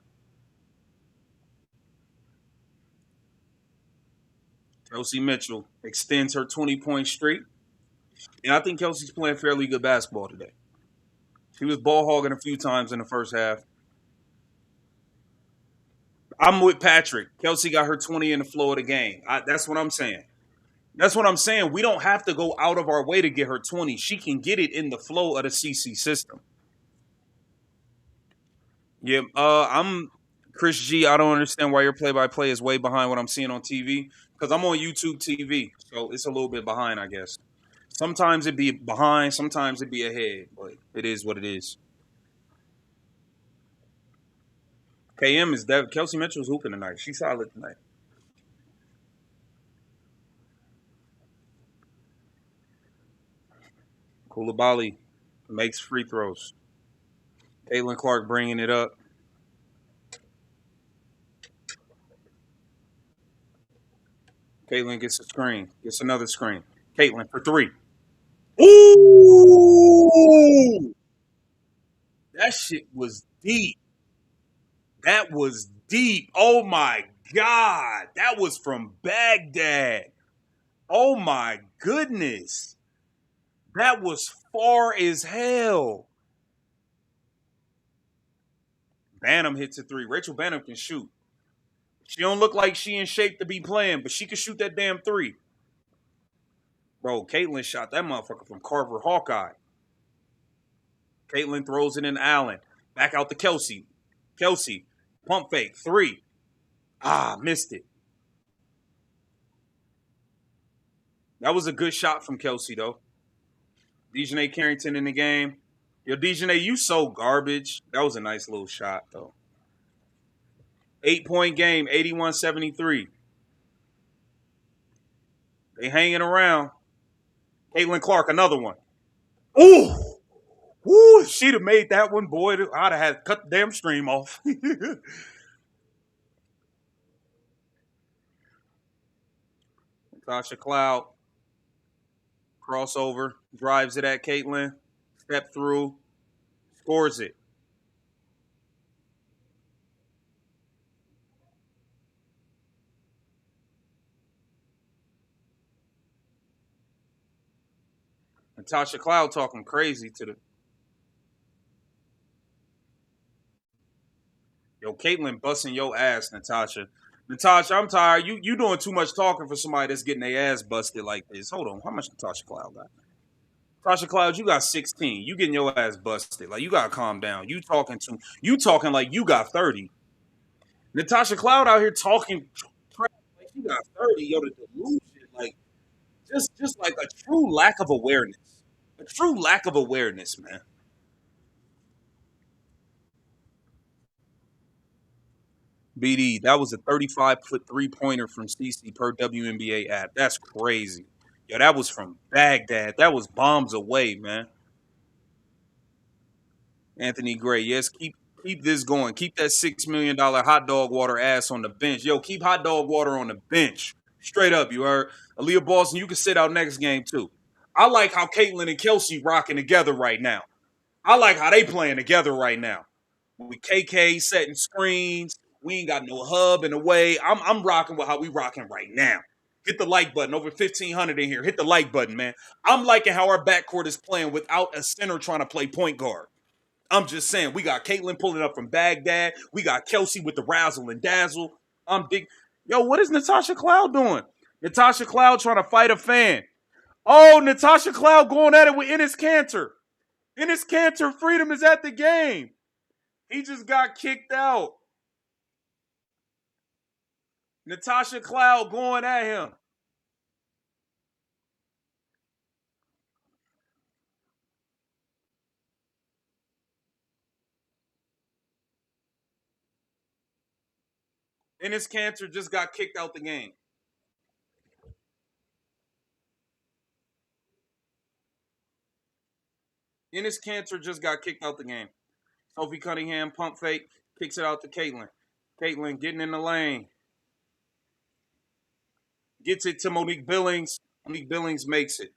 Kelsey Mitchell extends her 20-point streak. And I think Kelsey's playing fairly good basketball today. She was ball hogging a few times in the first half. I'm with Patrick. Kelsey got her 20 in the flow of the game. That's what I'm saying. That's what I'm saying. We don't have to go out of our way to get her 20. She can get it in the flow of the CC system. Yeah, I'm Chris G. I don't understand why your play-by-play is way behind what I'm seeing on TV because I'm on YouTube TV, so it's a little bit behind, I guess. Sometimes it be behind, sometimes it be ahead, but it is what it is. KM is dead. Kelsey Mitchell's hooping tonight. She's solid tonight. Koulibaly makes free throws. Caitlin Clark bringing it up. Caitlin gets a screen. Gets another screen. Caitlin for three. Ooh! That shit was deep. That was deep. Oh, my God. That was from Baghdad. Oh, my goodness. That was far as hell. Banham hits a three. Rachel Banham can shoot. She don't look like she in shape to be playing, but she can shoot that damn three. Bro, Caitlin shot that motherfucker from Carver Hawkeye. Caitlin throws it in Allen. Back out to Kelsey. Kelsey, pump fake, three. Missed it. That was a good shot from Kelsey, though. Dejanay Carrington in the game. Yo, Dejanay, you so garbage. That was a nice little shot, though. 8-point game, 81-73. They hanging around. Caitlin Clark, another one. Ooh! Woo! If she'd have made that one, boy, I'd have had to cut the damn stream off. Natasha Cloud. Crossover. Drives it at Caitlin. Step through. Scores it. Natasha Cloud talking crazy to the. Yo, Caitlin busting your ass, Natasha. Natasha, I'm tired. You doing too much talking for somebody that's getting their ass busted like this. Hold on. How much Natasha Cloud got? Natasha Cloud, you got 16. You getting your ass busted. Like, you gotta calm down. You talking like you got 30. Natasha Cloud out here talking like she got 30. Yo, the delusion, like just like a true lack of awareness. A true lack of awareness, man. BD, that was a 35-foot 3-pointer from CC per WNBA app. That's crazy. Yo, that was from Baghdad. That was bombs away, man. Anthony Gray, yes, keep this going. Keep that $6 million hot dog water ass on the bench. Yo, keep hot dog water on the bench. Straight up, you heard. Aaliyah Boston, you can sit out next game too. I like how Caitlin and Kelsey rocking together right now. I like how they playing together right now. With KK setting screens, we ain't got no hub in the way. I'm rocking with how we rocking right now. Hit the like button. Over 1,500 in here. Hit the like button, man. I'm liking how our backcourt is playing without a center trying to play point guard. I'm just saying, we got Caitlin pulling up from Baghdad. We got Kelsey with the razzle and dazzle. I'm big. Yo, what is Natasha Cloud doing? Natasha Cloud trying to fight a fan. Oh, Natasha Cloud going at it with Enes Kanter. Enes Kanter, freedom is at the game. He just got kicked out. Natasha Cloud going at him. Enes Kanter just got kicked out the game. Enes Kanter just got kicked out the game. Sophie Cunningham, pump fake, kicks it out to Caitlin. Caitlin getting in the lane. Gets it to Monique Billings. Monique Billings makes it.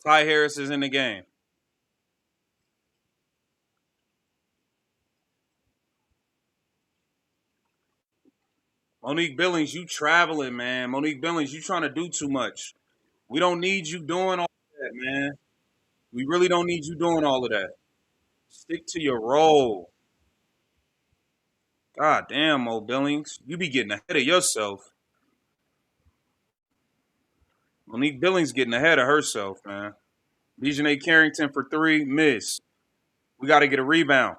Ty Harris is in the game. Monique Billings, you traveling, man. Monique Billings, you trying to do too much. We don't need you doing all that, man. We really don't need you doing all of that. Stick to your role. God damn, Mo Billings. You be getting ahead of yourself. Monique Billings getting ahead of herself, man. Dejanay Carrington for 3, miss. We got to get a rebound.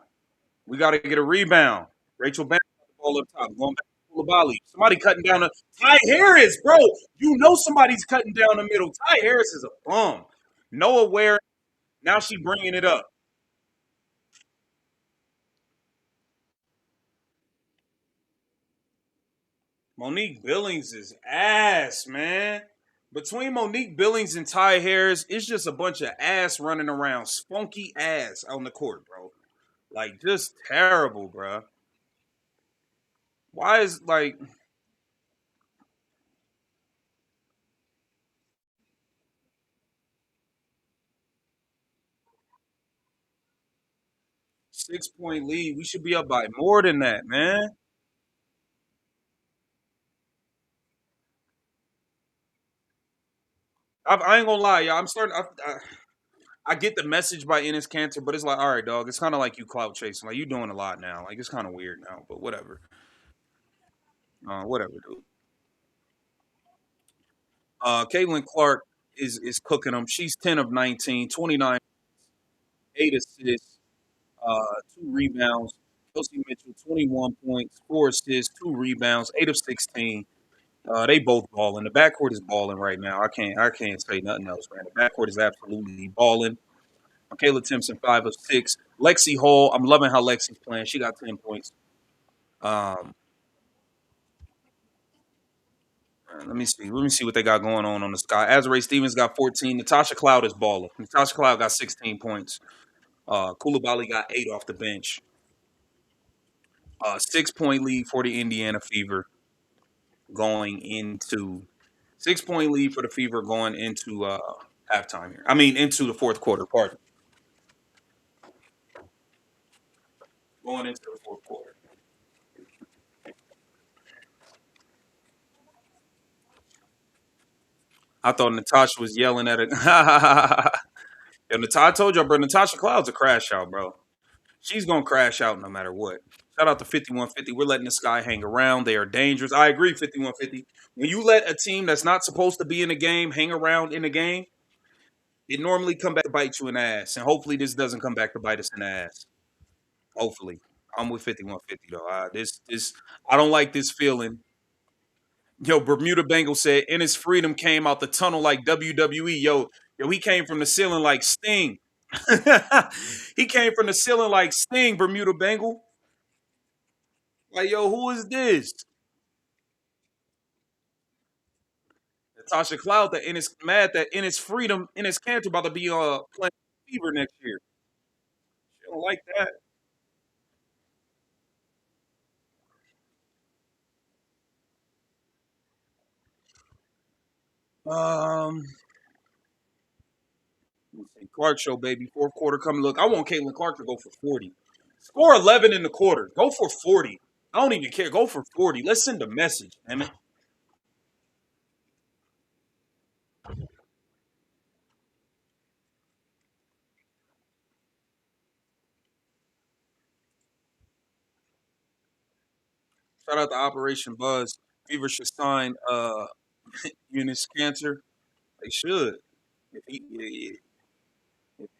We got to get a rebound. Rachel Banks got the ball up top. Going back to Koulibaly. Somebody cutting down the Ty Harris, bro. You know somebody's cutting down the middle. Ty Harris is a bum. No aware. Now she bringing it up. Monique Billings is ass, man. Between Monique Billings and Ty Harris, it's just a bunch of ass running around. Spunky ass on the court, bro. Like, just terrible, bro. Why is, like, 6-point lead? We should be up by more than that, man. I ain't gonna lie, y'all. I'm starting. I get the message by Enes Cantor, but it's like, all right, dog. It's kind of like you clout chasing. Like you doing a lot now. Like it's kind of weird now, but whatever. Whatever, dude. Caitlin Clark is cooking them. She's 10 of 19, 29, 8 assists, 2 rebounds. Kelsey Mitchell, 21 points, 4 assists, 2 rebounds, 8 of 16. They both balling. The backcourt is balling right now. I can't say nothing else, man. The backcourt is absolutely balling. Michaela Timpson, 5 of 6. Lexi Hall, I'm loving how Lexi's playing. She got 10 points. Um, let me see. Let me see what they got going on the sky. Azrae Stevens got 14. Natasha Cloud is balling. Natasha Cloud got 16 points. Koulibaly got 8 off the bench. 6-point lead for the Indiana Fever going into 6-point lead for the Fever going into halftime here. I mean into the fourth quarter. Pardon. going into the fourth quarter. I thought Natasha was yelling at it. Yo, I told y'all, bro, Natasha Cloud's a crash out, bro. She's going to crash out no matter what. Shout out to 5150. We're letting this guy hang around. They are dangerous. I agree, 5150. When you let a team that's not supposed to be in the game hang around in the game, it normally come back to bite you in the ass. And hopefully this doesn't come back to bite us in the ass. Hopefully. I'm with 5150, though. I don't like this feeling. Yo, Bermuda Bengal said, in his freedom came out the tunnel like WWE. Yo, he came from the ceiling like Sting. He came from the ceiling like Sting, Bermuda Bengal. Like, yo, who is this? Natasha Cloud that in his mad that in his freedom, in his cancer about to be playing Fever next year. She don't like that. Um let me see. Clark show, baby. Fourth quarter coming. Look, I want Caitlin Clark to go for 40. Score 11 in the quarter. Go for 40. I don't even care. Go for 40. Let's send a message, damn it. Shout out to Operation Buzz. Fever should sign Eunice Cancer. They should. If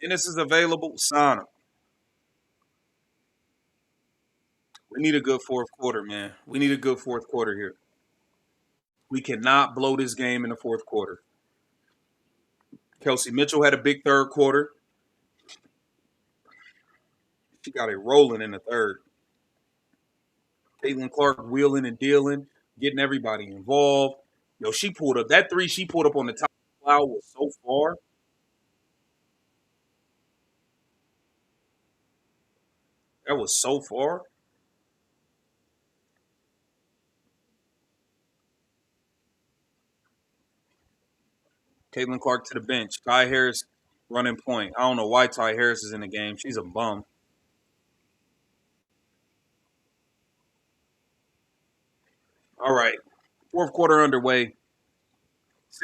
Ennis is available, sign him. We need a good fourth quarter, man. We need a good fourth quarter here. We cannot blow this game in the fourth quarter. Kelsey Mitchell had a big third quarter. She got it rolling in the third. Caitlin Clark wheeling and dealing, getting everybody involved. Yo, she pulled up. That three she pulled up on the top of the cloud was so far. That was so far. Caitlin Clark to the bench. Ty Harris running point. I don't know why Ty Harris is in the game. She's a bum. All right. Fourth quarter underway.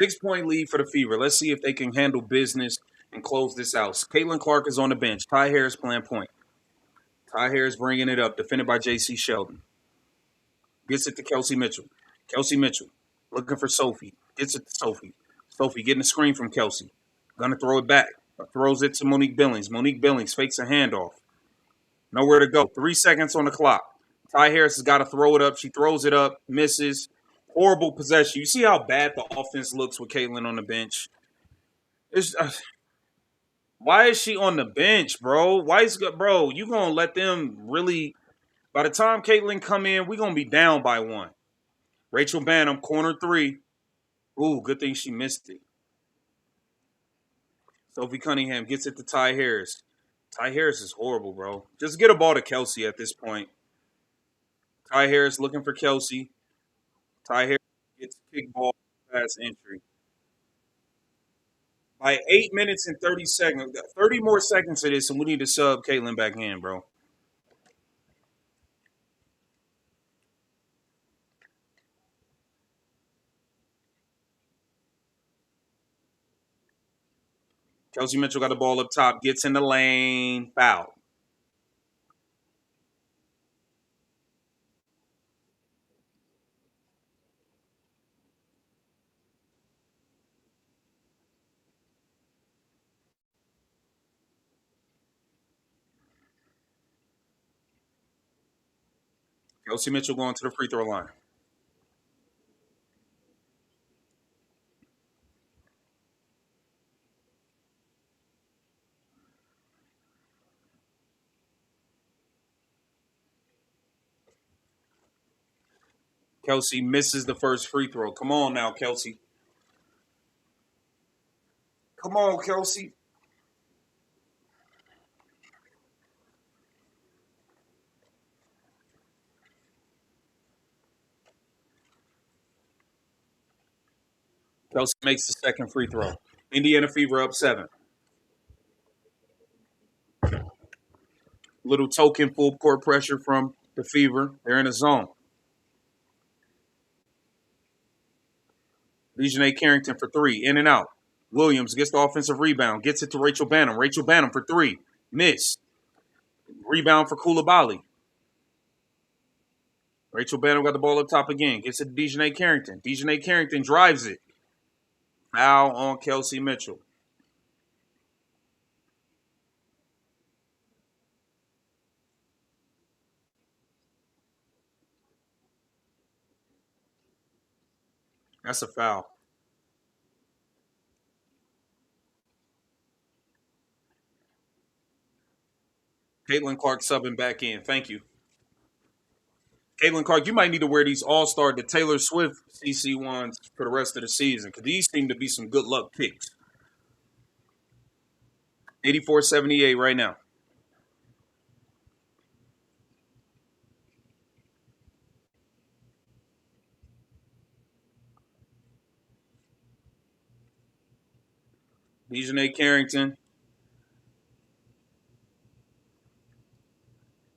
6-point lead for the Fever. Let's see if they can handle business and close this out. Caitlin Clark is on the bench. Ty Harris playing point. Ty Harris bringing it up, defended by J.C. Sheldon. Gets it to Kelsey Mitchell. Kelsey Mitchell looking for Sophie. Gets it to Sophie. Sophie getting a screen from Kelsey. Gonna throw it back. Throws it to Monique Billings. Monique Billings fakes a handoff. Nowhere to go. 3 seconds on the clock. Ty Harris has got to throw it up. She throws it up, misses. Horrible possession. You see how bad the offense looks with Caitlin on the bench? It's, why is she on the bench, bro? Bro, you going to let them really – by the time Caitlin come in, we going to be down by one. Rachel Banham, corner three. Ooh, good thing she missed it. Sophie Cunningham gets it to Ty Harris. Ty Harris is horrible, bro. Just get a ball to Kelsey at this point. Ty Harris looking for Kelsey. Ty Harris gets kickball pass entry. By 8 minutes and 30 seconds, 30 more seconds of this, and we need to sub Caitlin back in, bro. Kelsey Mitchell got the ball up top, gets in the lane, foul. Kelsey Mitchell going to the free throw line. Kelsey misses the first free throw. Come on now, Kelsey. Come on, Kelsey. Kelsey makes the second free throw. Indiana Fever up 7. Little token full court pressure from the Fever. They're in a zone. Dejanay Carrington for three, in and out. Williams gets the offensive rebound, gets it to Rachel Banham. Rachel Banham for three, miss. Rebound for Coulibaly. Rachel Banham got the ball up top again, gets it to Dejanay Carrington. Dejanay Carrington drives it. Foul on Kelsey Mitchell. That's a foul. Caitlin Clark subbing back in. Thank you. Caitlin Clark, you might need to wear these All-Star, the Taylor Swift CC ones for the rest of the season because these seem to be some good luck picks. 84-78 right now. Dejanay Carrington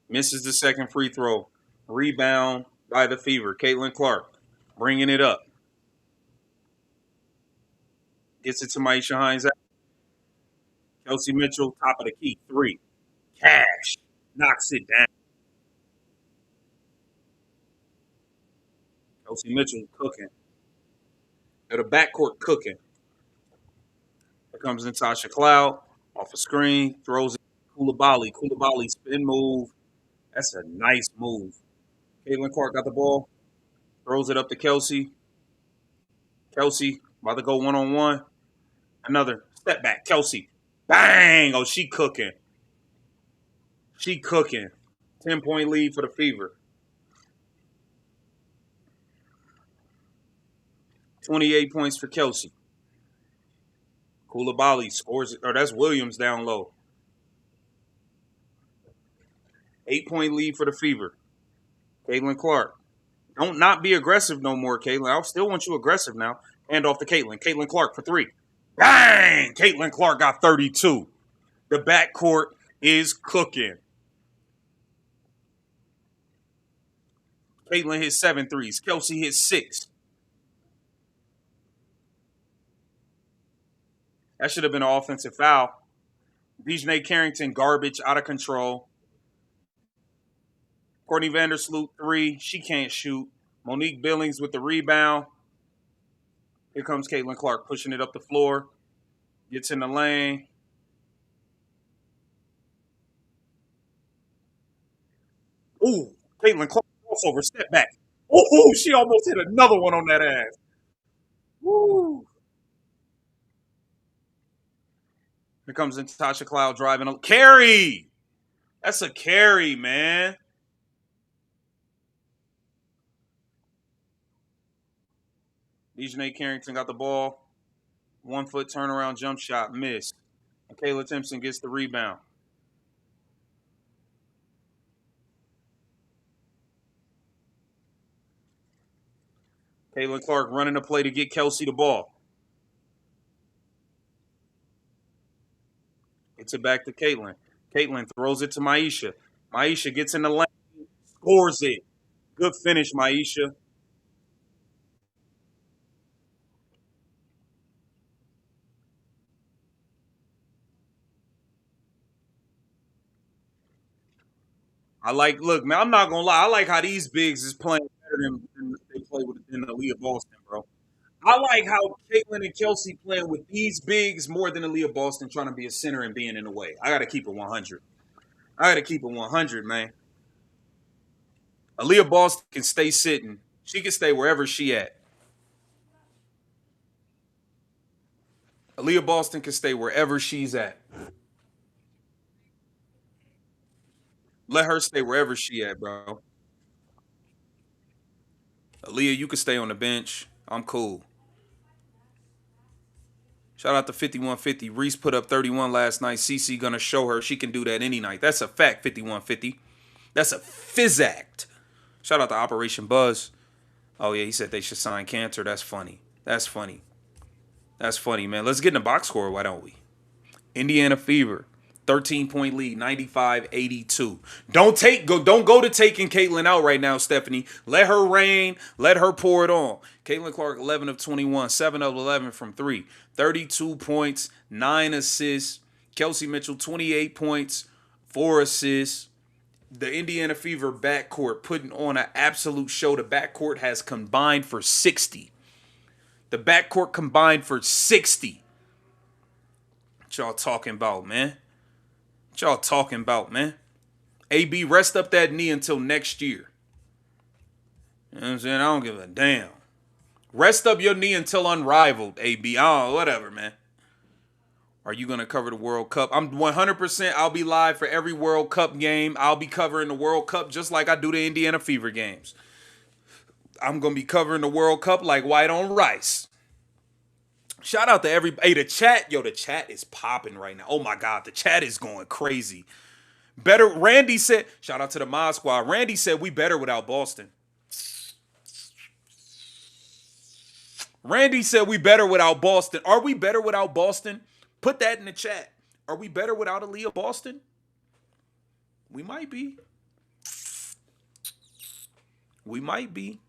misses the second free throw. Rebound by the Fever. Caitlin Clark bringing it up. Gets it to Maisha Hines. Kelsey Mitchell, top of the key. Three. Cash. Knocks it down. Kelsey Mitchell cooking. At the backcourt cooking. Here comes Natasha Cloud. Off a screen. Throws it to Coulibaly. Coulibaly spin move. That's a nice move. Caitlin Clark got the ball. Throws it up to Kelsey. Kelsey about to go one-on-one. Another step back. Kelsey. Bang! Oh, she cooking. She cooking. 10-point lead for the Fever. 28 points for Kelsey. Coulibaly scores it. Or that's Williams down low. 8-point lead for the Fever. Caitlin Clark. Don't not be aggressive no more, Caitlin. I still want you aggressive now. Hand off to Caitlin. Caitlin Clark for three. Bang! Caitlin Clark got 32. The backcourt is cooking. Caitlin hit 7 threes. Kelsey hit 6. That should have been an offensive foul. Dejanay Carrington, garbage, out of control. Courtney Vandersloot, 3. She can't shoot. Monique Billings with the rebound. Here comes Caitlin Clark pushing it up the floor. Gets in the lane. Ooh, Caitlin Clark crossover, step back. Ooh, she almost hit another one on that ass. Woo. Here comes Natasha Cloud driving. Carry! That's a carry, man. Dejanay Carrington got the ball. 1 foot turnaround jump shot, missed. Kayla Timpson gets the rebound. Caitlin Clark running the play to get Kelsey the ball. Gets it back to Caitlin. Caitlin throws it to Maisha. Maisha gets in the lane, scores it. Good finish, Maisha. Look, man, I'm not going to lie. I like how these bigs is playing better than they play with in Aaliyah Boston, bro. I like how Caitlin and Kelsey playing with these bigs more than Aaliyah Boston trying to be a center and being in the way. I got to keep it 100. I got to keep it 100, man. Aaliyah Boston can stay sitting. She can stay wherever she at. Aaliyah Boston can stay wherever she's at. Let her stay wherever she at, bro. Aaliyah, you can stay on the bench. I'm cool. Shout out to 5150. Reese put up 31 last night. CC gonna show her she can do that any night. That's a fact, 5150. That's a physact. Shout out to Operation Buzz. Oh yeah, he said they should sign Cantor. That's funny. That's funny. That's funny, man. Let's get in the box score, why don't we? Indiana Fever. 13-point lead, 95-82. Don't go to taking Caitlin out right now, Stephanie. Let her reign. Let her pour it on. Caitlin Clark, 11 of 21, 7 of 11 from 3. 32 points, 9 assists. Kelsey Mitchell, 28 points, 4 assists. The Indiana Fever backcourt putting on an absolute show. The backcourt has combined for 60. The backcourt combined for 60. What y'all talking about, man? What y'all talking about, man? AB, rest up that knee until next year. You know what I'm saying? I don't give a damn. Rest up your knee until unrivaled, AB. Oh, whatever, man. Are you going to cover the World Cup? I'm 100%. I'll be live for every World Cup game. I'll be covering the World Cup just like I do the Indiana Fever games. I'm going to be covering the World Cup like white on rice. Shout out to everybody. Hey, the chat. Yo, the chat is popping right now. Oh, my God. The chat is going crazy. Better. Randy said, shout out to the Mod Squad. Randy said we better without Boston. Randy said we better without Boston. Are we better without Boston? Put that in the chat. Are we better without Aaliyah Boston? We might be. We might be.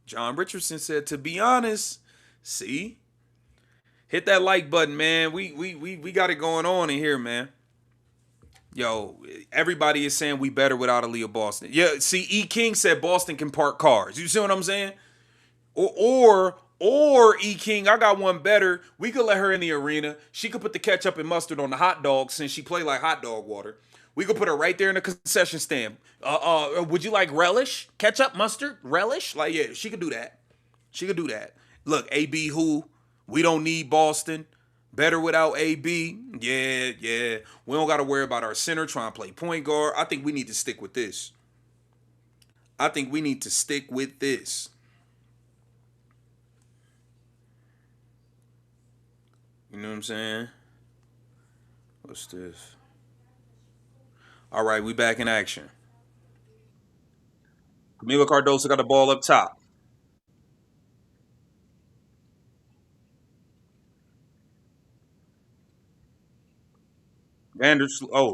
John Richardson said, to be honest, see? Hit that like button, man. We got it going on in here, man. Yo, everybody is saying we better without Aaliyah Boston. Yeah, see, E. King said Boston can park cars. You see what I'm saying? Or E. King, I got one better. We could let her in the arena. She could put the ketchup and mustard on the hot dog since she play like hot dog water. We could put her right there in the concession stand. Would you like relish? Ketchup, mustard, relish? Like, yeah, she could do that. She could do that. Look, AB who? We don't need Boston. Better without AB. Yeah. We don't got to worry about our center trying to play point guard. I think we need to stick with this. You know what I'm saying? What's this? All right, we back in action. Camila Cardoso got the ball up top.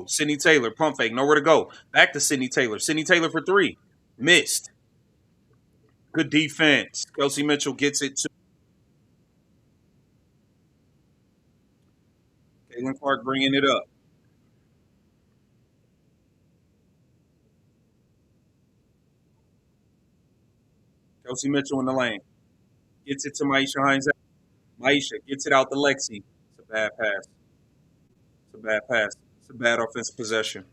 Sydney Taylor, pump fake, nowhere to go. Back to Sydney Taylor. Sydney Taylor for 3. Missed. Good defense. Kelsey Mitchell gets it to Caitlin Clark bringing it up. Kelsey Mitchell in the lane. Gets it to Maisha Hines. Maisha gets it out to Lexi. It's a bad pass. It's a bad offensive possession.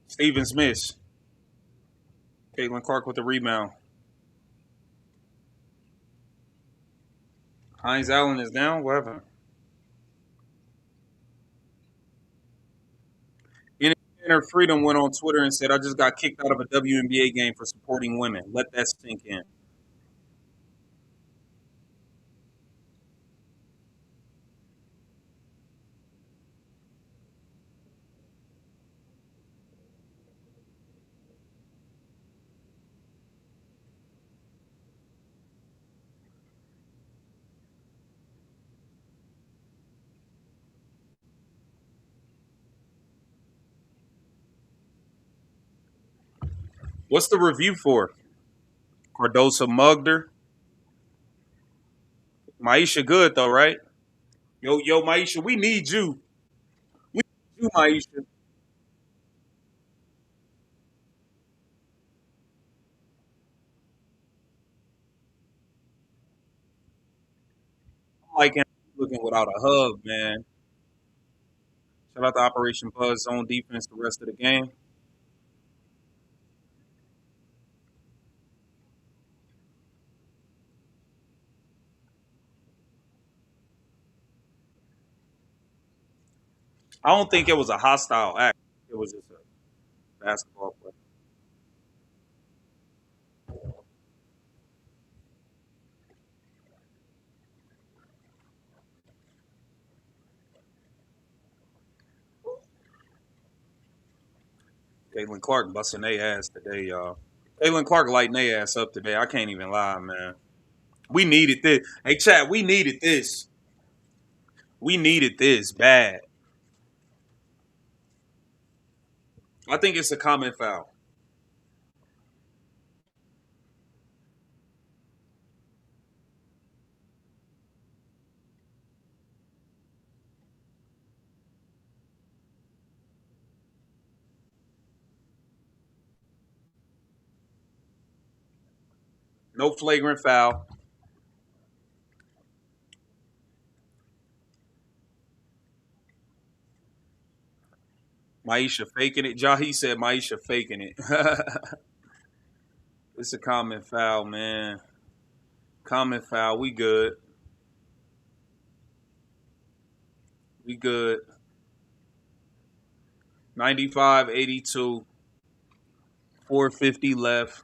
Stevens miss. Caitlin Clark with the rebound. Hines Allen is down. Whatever. Inner Freedom went on Twitter and said, I just got kicked out of a WNBA game for supporting women. Let that sink in. What's the review for? Cardosa mugged her. Maisha good though, right? Yo, Maisha, we need you. We need you, Maisha. I'm like him looking without a hug, man. Shout out to Operation Buzz zone defense the rest of the game. I don't think it was a hostile act. was just a basketball player? Caitlin Clark busting their ass today, y'all. Caitlin Clark lighting their ass up today. I can't even lie, man. We needed this. Hey, chat, we needed this. We needed this bad. I think it's a common foul. No flagrant foul. Maisha faking it. Jahi said Maisha faking it. It's a common foul, man. Common foul. We good. We good. 95-82. 450 left.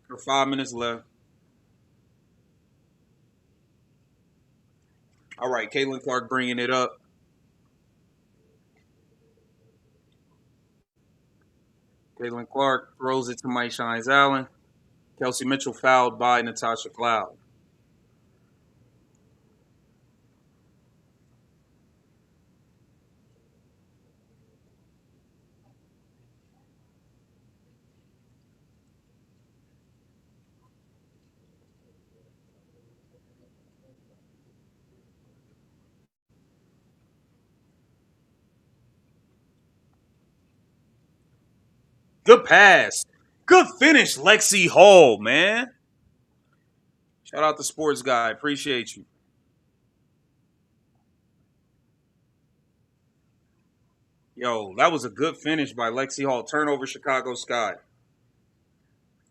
For 5 minutes left. All right, Caitlin Clark bringing it up. Caitlin Clark throws it to Mike Shines Allen. Kelsey Mitchell fouled by Natasha Cloud. Good pass. Good finish, Lexi Hall, man. Shout out to Sports Guy. Appreciate you. Yo, that was a good finish by Lexi Hall. Turnover, Chicago Sky.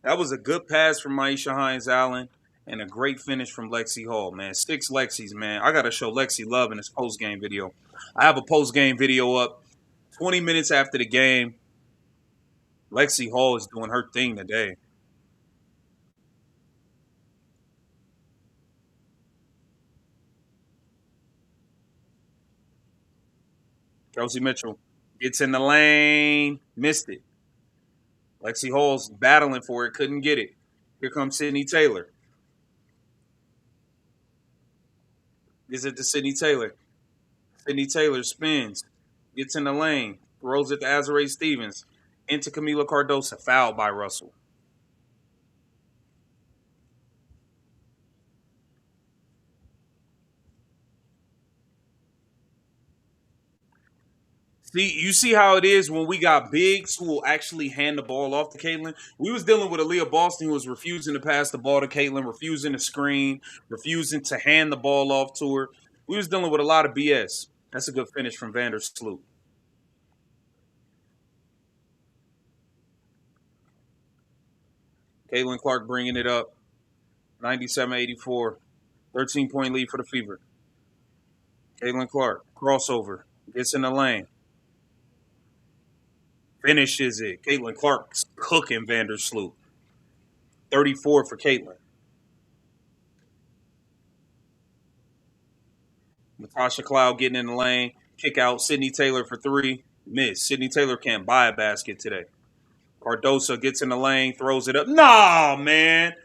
That was a good pass from Maisha Hines Allen and a great finish from Lexi Hall, man. 6 Lexis, man. I got to show Lexi love in this post-game video. I have a post-game video up 20 minutes after the game. Lexi Hall is doing her thing today. Kelsey Mitchell gets in the lane. Missed it. Lexi Hall's battling for it. Couldn't get it. Here comes Sydney Taylor. Gives it to Sydney Taylor. Sydney Taylor spins. Gets in the lane. Throws it to Azarae Stevens. Into Camila Cardosa. Fouled by Russell. See, you see how it is when we got bigs who will actually hand the ball off to Caitlin. We was dealing with Aaliyah Boston who was refusing to pass the ball to Caitlin, refusing to screen, refusing to hand the ball off to her. We was dealing with a lot of BS. That's a good finish from Vandersloot. Caitlin Clark bringing it up. 97-84. 13-point lead for the Fever. Caitlin Clark, crossover. Gets in the lane. Finishes it. Caitlin Clark's cooking Vandersloot. 34 for Caitlin. Natasha Cloud getting in the lane. Kick out Sydney Taylor for 3. Miss. Sydney Taylor can't buy a basket today. Cardosa gets in the lane, throws it up. Nah, man.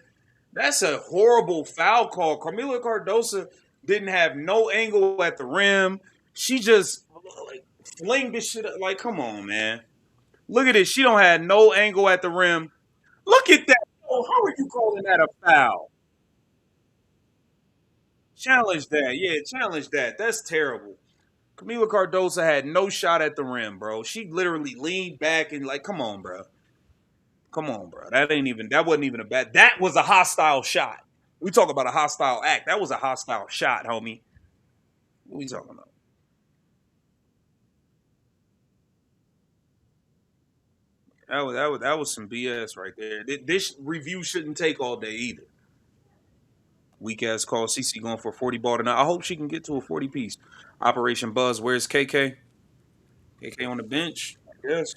That's a horrible foul call. Camila Cardosa didn't have no angle at the rim. She just like flinged this shit up. Like, come on, man. Look at this. She don't have no angle at the rim. Look at that. Oh, how are you calling that a foul? Challenge that. Yeah, challenge that. That's terrible. Camila Cardosa had no shot at the rim, bro. She literally leaned back and like, come on, bro. Come on, bro. That wasn't even a bad. That was a hostile shot. We talk about a hostile act. That was a hostile shot, homie. What are we talking about? That was some BS right there. This review shouldn't take all day either. Weak ass call. CC going for a 40 ball tonight. I hope she can get to a 40 piece. Operation Buzz. Where's KK? KK on the bench. I guess.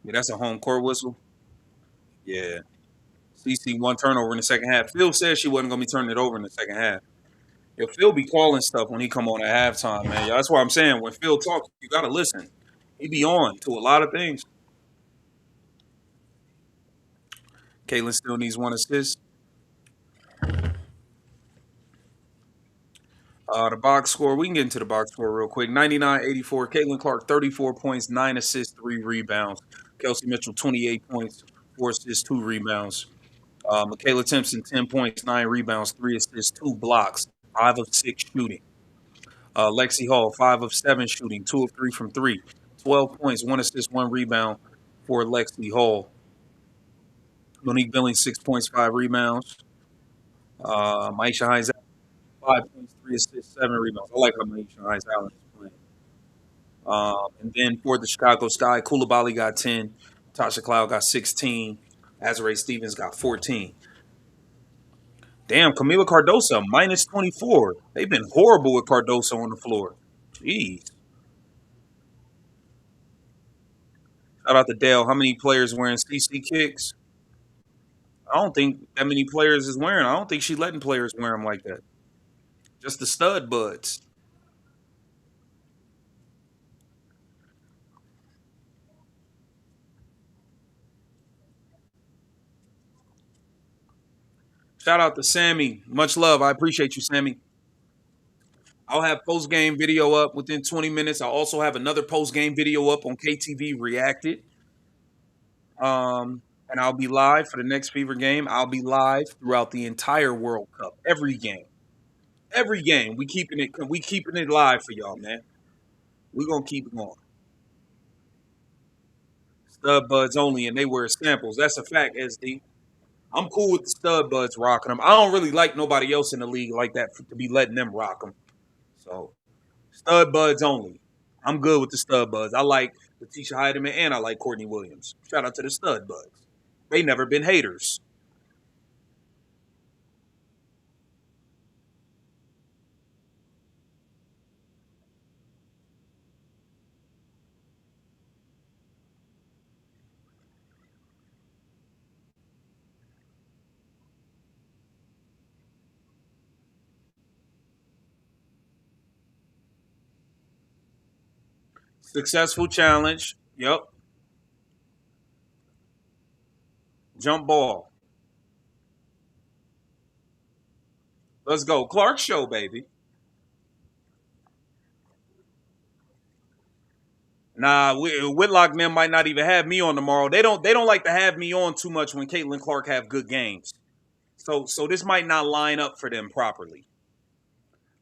Yeah, that's a home court whistle. Yeah. CC one turnover in the second half. Phil said she wasn't gonna be turning it over in the second half. Yo, Phil be calling stuff when he come on at halftime, man. Yo, that's why I'm saying when Phil talks, you gotta listen. He be on to a lot of things. Caitlin still needs one assist. The box score, we can get into the box score real quick. 99-84. Caitlin Clark, 34 points, 9 assists, 3 rebounds. Kelsey Mitchell, 28 points, 4 assists, 2 rebounds. Michaela Timpson, 10 points, 9 rebounds, 3 assists, 2 blocks, 5 of 6 shooting. Lexi Hall, 5 of 7 shooting, 2 of 3 from 3. 12 points, 1 assist, 1 rebound for Lexi Hall. Monique Billings, 6 points, 5 rebounds. Maisha Hines, 5 points, 3 assists, 7 rebounds. I like how Maisha Hines Allen is playing. And then for the Chicago Sky, Koulibaly got 10. Tasha Cloud got 16. Azrae Stevens got 14. Damn, Camila Cardoso, minus 24. They've been horrible with Cardoso on the floor. Jeez. Shout out to Dale. How many players wearing CC kicks? I don't think that many players is wearing. I don't think she's letting players wear them like that. Just the stud buds. Shout out to Sammy. Much love. I appreciate you, Sammy. I'll have post game video up within 20 minutes. I'll also have another post game video up on KTV Reacted. And I'll be live for the next Fever game. I'll be live throughout the entire World Cup. Every game. Every game. We keeping it live for y'all, man. We gonna keep it going. Stud buds only, and they wear samples. That's a fact, SD. I'm cool with the stud buds rocking them. I don't really like nobody else in the league like that to be letting them rock them. So stud buds only. I'm good with the stud buds. I like Letitia Heideman and I like Courtney Williams. Shout out to the stud buds. They never been haters. Successful challenge. Yep. Jump ball. Let's go. Clark show, baby. Nah, Whitlock and them might not even have me on tomorrow. They don't like to have me on too much when Caitlin Clark have good games. So this might not line up for them properly.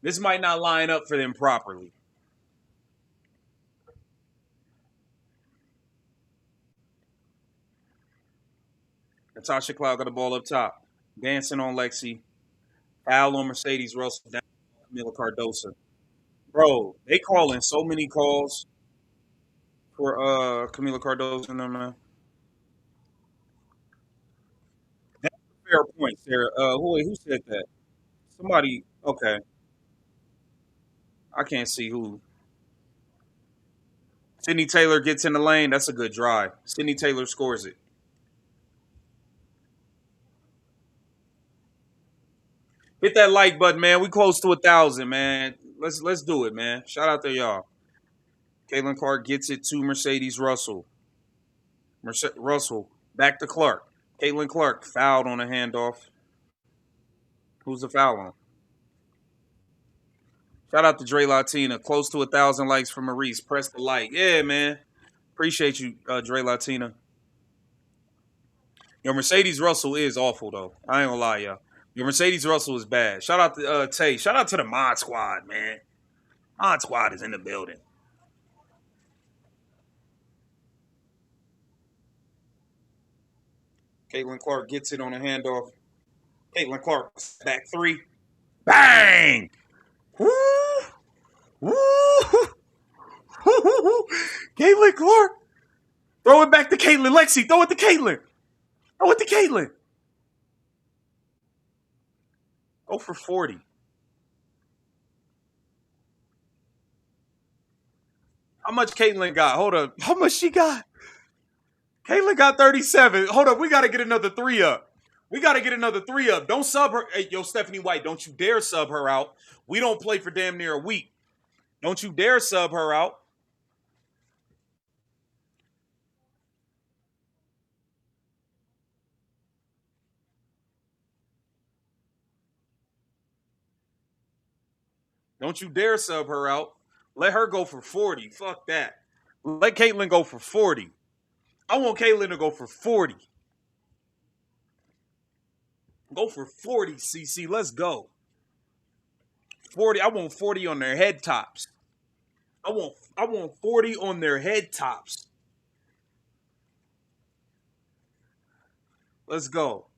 This might not line up for them properly. Natasha Cloud got the ball up top. Dancing on Lexi. Foul on Mercedes Russell. Down on Camila Cardosa. Bro, they calling so many calls for Camila Cardosa and them, man. That's a fair point, Sarah. Who said that? Somebody. Okay, I can't see who. Sydney Taylor gets in the lane. That's a good drive. Sydney Taylor scores it. Hit that like button, man. We close to 1,000, man. Let's do it, man. Shout out to y'all. Caitlin Clark gets it to Mercedes Russell. Russell back to Clark. Caitlin Clark fouled on a handoff. Who's the foul on? Shout out to Dre Latina. Close to 1,000 likes from Maurice. Press the like. Yeah, man. Appreciate you, Dre Latina. Your Mercedes Russell is awful though. I ain't gonna lie, y'all. Your Mercedes Russell is bad. Shout out to Tay. Shout out to the Mod Squad, man. Mod Squad is in the building. Caitlin Clark gets it on a handoff. Caitlin Clark back three. Bang! Woo! Woo! Caitlin Clark. Throw it back to Caitlin. Lexi, throw it to Caitlin. Throw it to Caitlin. Go for 40. How much Caitlin got? Hold up. How much she got? Caitlin got 37. Hold up, we got to get another 3 up. We got to get another 3 up. Don't sub her. Hey, yo, Stephanie White, don't you dare sub her out. We don't play for damn near a week. Don't you dare sub her out. Don't you dare sub her out. Let her go for 40. Fuck that. Let Caitlin go for 40. I want Caitlin to go for 40. Go for 40, CC. Let's go. 40. I want 40 on their head tops. I want 40 on their head tops. Let's go.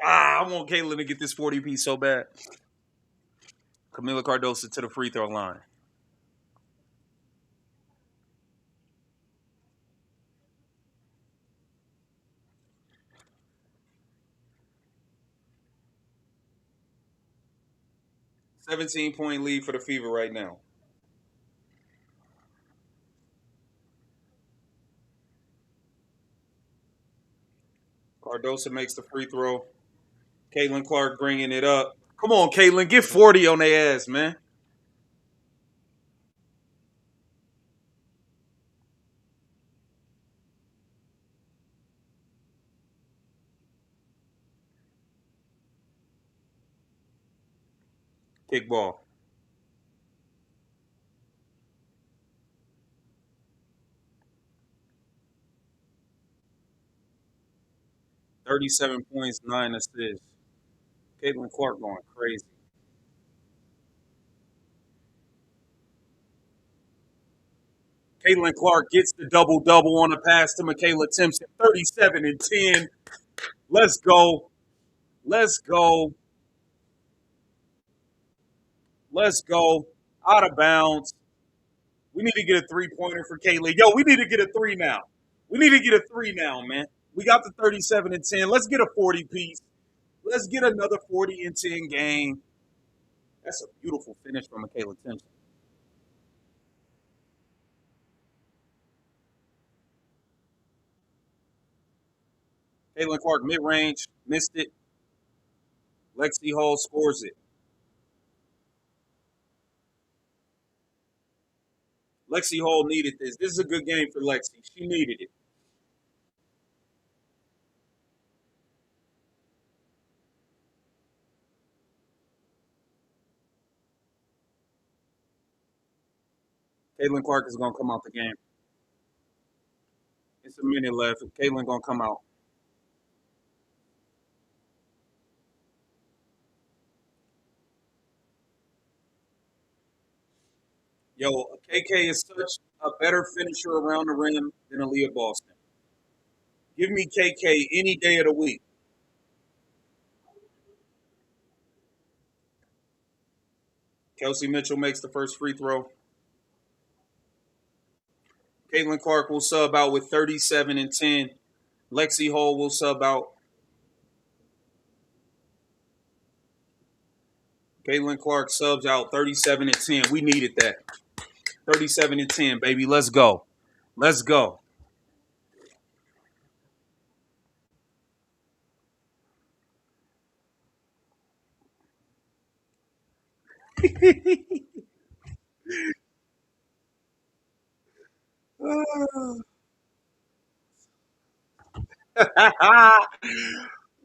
I want Caitlin to get this 40 piece so bad. Camila Cardoso to the free throw line. $17-point lead for the Fever right now. Cardoso makes the free throw. Caitlin Clark bringing it up. Come on, Caitlin, get 40 on their ass, man. Kickball. $37 points, 9 assists. Caitlin Clark going crazy. Caitlin Clark gets the double-double on a pass to Michaela Timpson. 37 and 10. Let's go. Let's go. Let's go. Out of bounds. We need to get a three-pointer for Caitlin. Yo, we need to get a 3 now. We need to get a 3 now, man. We got the 37 and 10. Let's get a 40 piece. Let's get another 40 and 10 game. That's a beautiful finish from Michaela Timpson. Caitlin Clark mid-range, missed it. Lexi Hall scores it. Lexi Hall needed this. This is a good game for Lexi. She needed it. Caitlin Clark is going to come out the game. It's a minute left. Caitlin going to come out. Yo, KK is such a better finisher around the rim than Aaliyah Boston. Give me KK any day of the week. Kelsey Mitchell makes the first free throw. Caitlin Clark will sub out with 37 and 10. Lexi Hall will sub out. Caitlin Clark subs out 37 and 10. We needed that. 37 and 10, baby. Let's go. Let's go.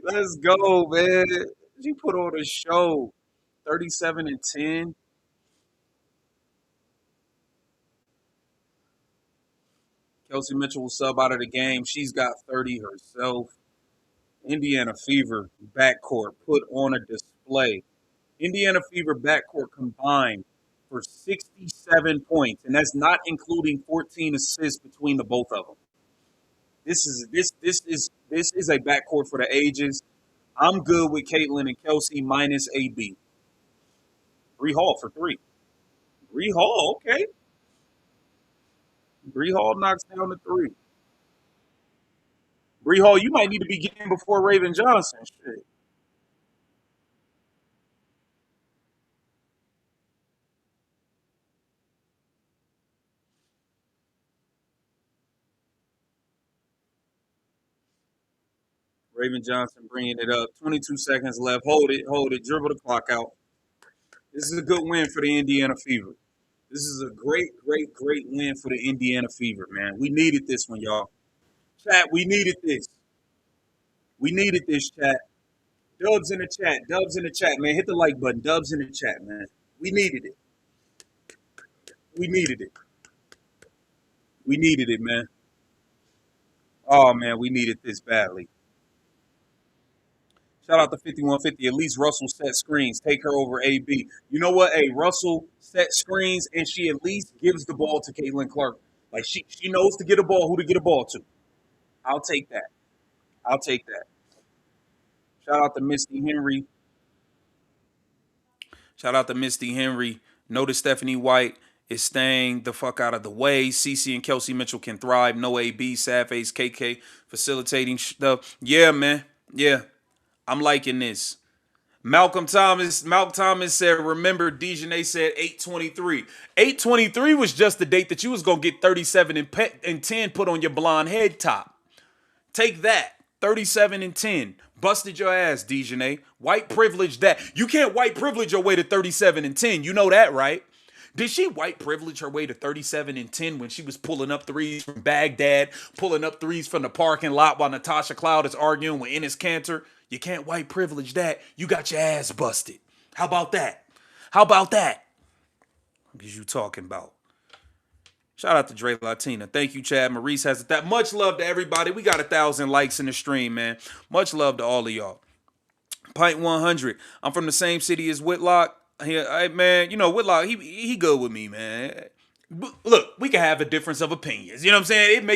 Let's go, man. She put on a show. 37 and 10. Kelsey Mitchell will sub out of the game. She's got 30 herself. Indiana Fever backcourt put on a display. Indiana Fever backcourt combined for 67 points, and that's not including 14 assists between the both of them. This is a backcourt for the ages. I'm good with Caitlin and Kelsey minus AB. Bree Hall for three. Bree Hall, okay. Bree Hall knocks down the three. Bree Hall, you might need to be getting before Raven Johnson. Shit. Raven Johnson bringing it up. 22 seconds left. Hold it. Dribble the clock out. This is a good win for the Indiana Fever. This is a great, great, great win for the Indiana Fever, man. We needed this one, y'all. Chat, we needed this. We needed this, chat. Dubs in the chat. Dubs in the chat, man. Hit the like button. Dubs in the chat, man. We needed it. We needed it. We needed it, man. Oh, man, we needed this badly. Shout out to 5150. At least Russell set screens. Take her over AB. You know what? Hey, Russell set screens, and she at least gives the ball to Caitlin Clark. Like, she knows to get a ball, who to get a ball to. I'll take that. I'll take that. Shout out to Misty Henry. Shout out to Misty Henry. Notice Stephanie White is staying the fuck out of the way. CC and Kelsey Mitchell can thrive. No AB, sad face, KK facilitating stuff. Yeah, man. Yeah. I'm liking this. Malcolm Thomas said, remember, Dejanay said 823. 823 was just the date that you was going to get 37 and 10 put on your blonde head top. Take that. 37 and 10. Busted your ass, Dejanay. White privilege that. You can't white privilege your way to 37 and 10. You know that, right? Did she white privilege her way to 37 and 10 when she was pulling up threes from Baghdad, pulling up threes from the parking lot while Natasha Cloud is arguing with Enes Kanter? You can't white privilege that. You got your ass busted. How about that? How about that? What is you talking about? Shout out to Dre Latina. Thank you, Chad. Maurice has it. That much love to everybody. We got 1,000 likes in the stream, man. Much love to all of y'all. Pint 100. I'm from the same city as Whitlock. Hey, man, you know, Whitlock, he good with me, man. Look, we can have a difference of opinions. You know what I'm saying?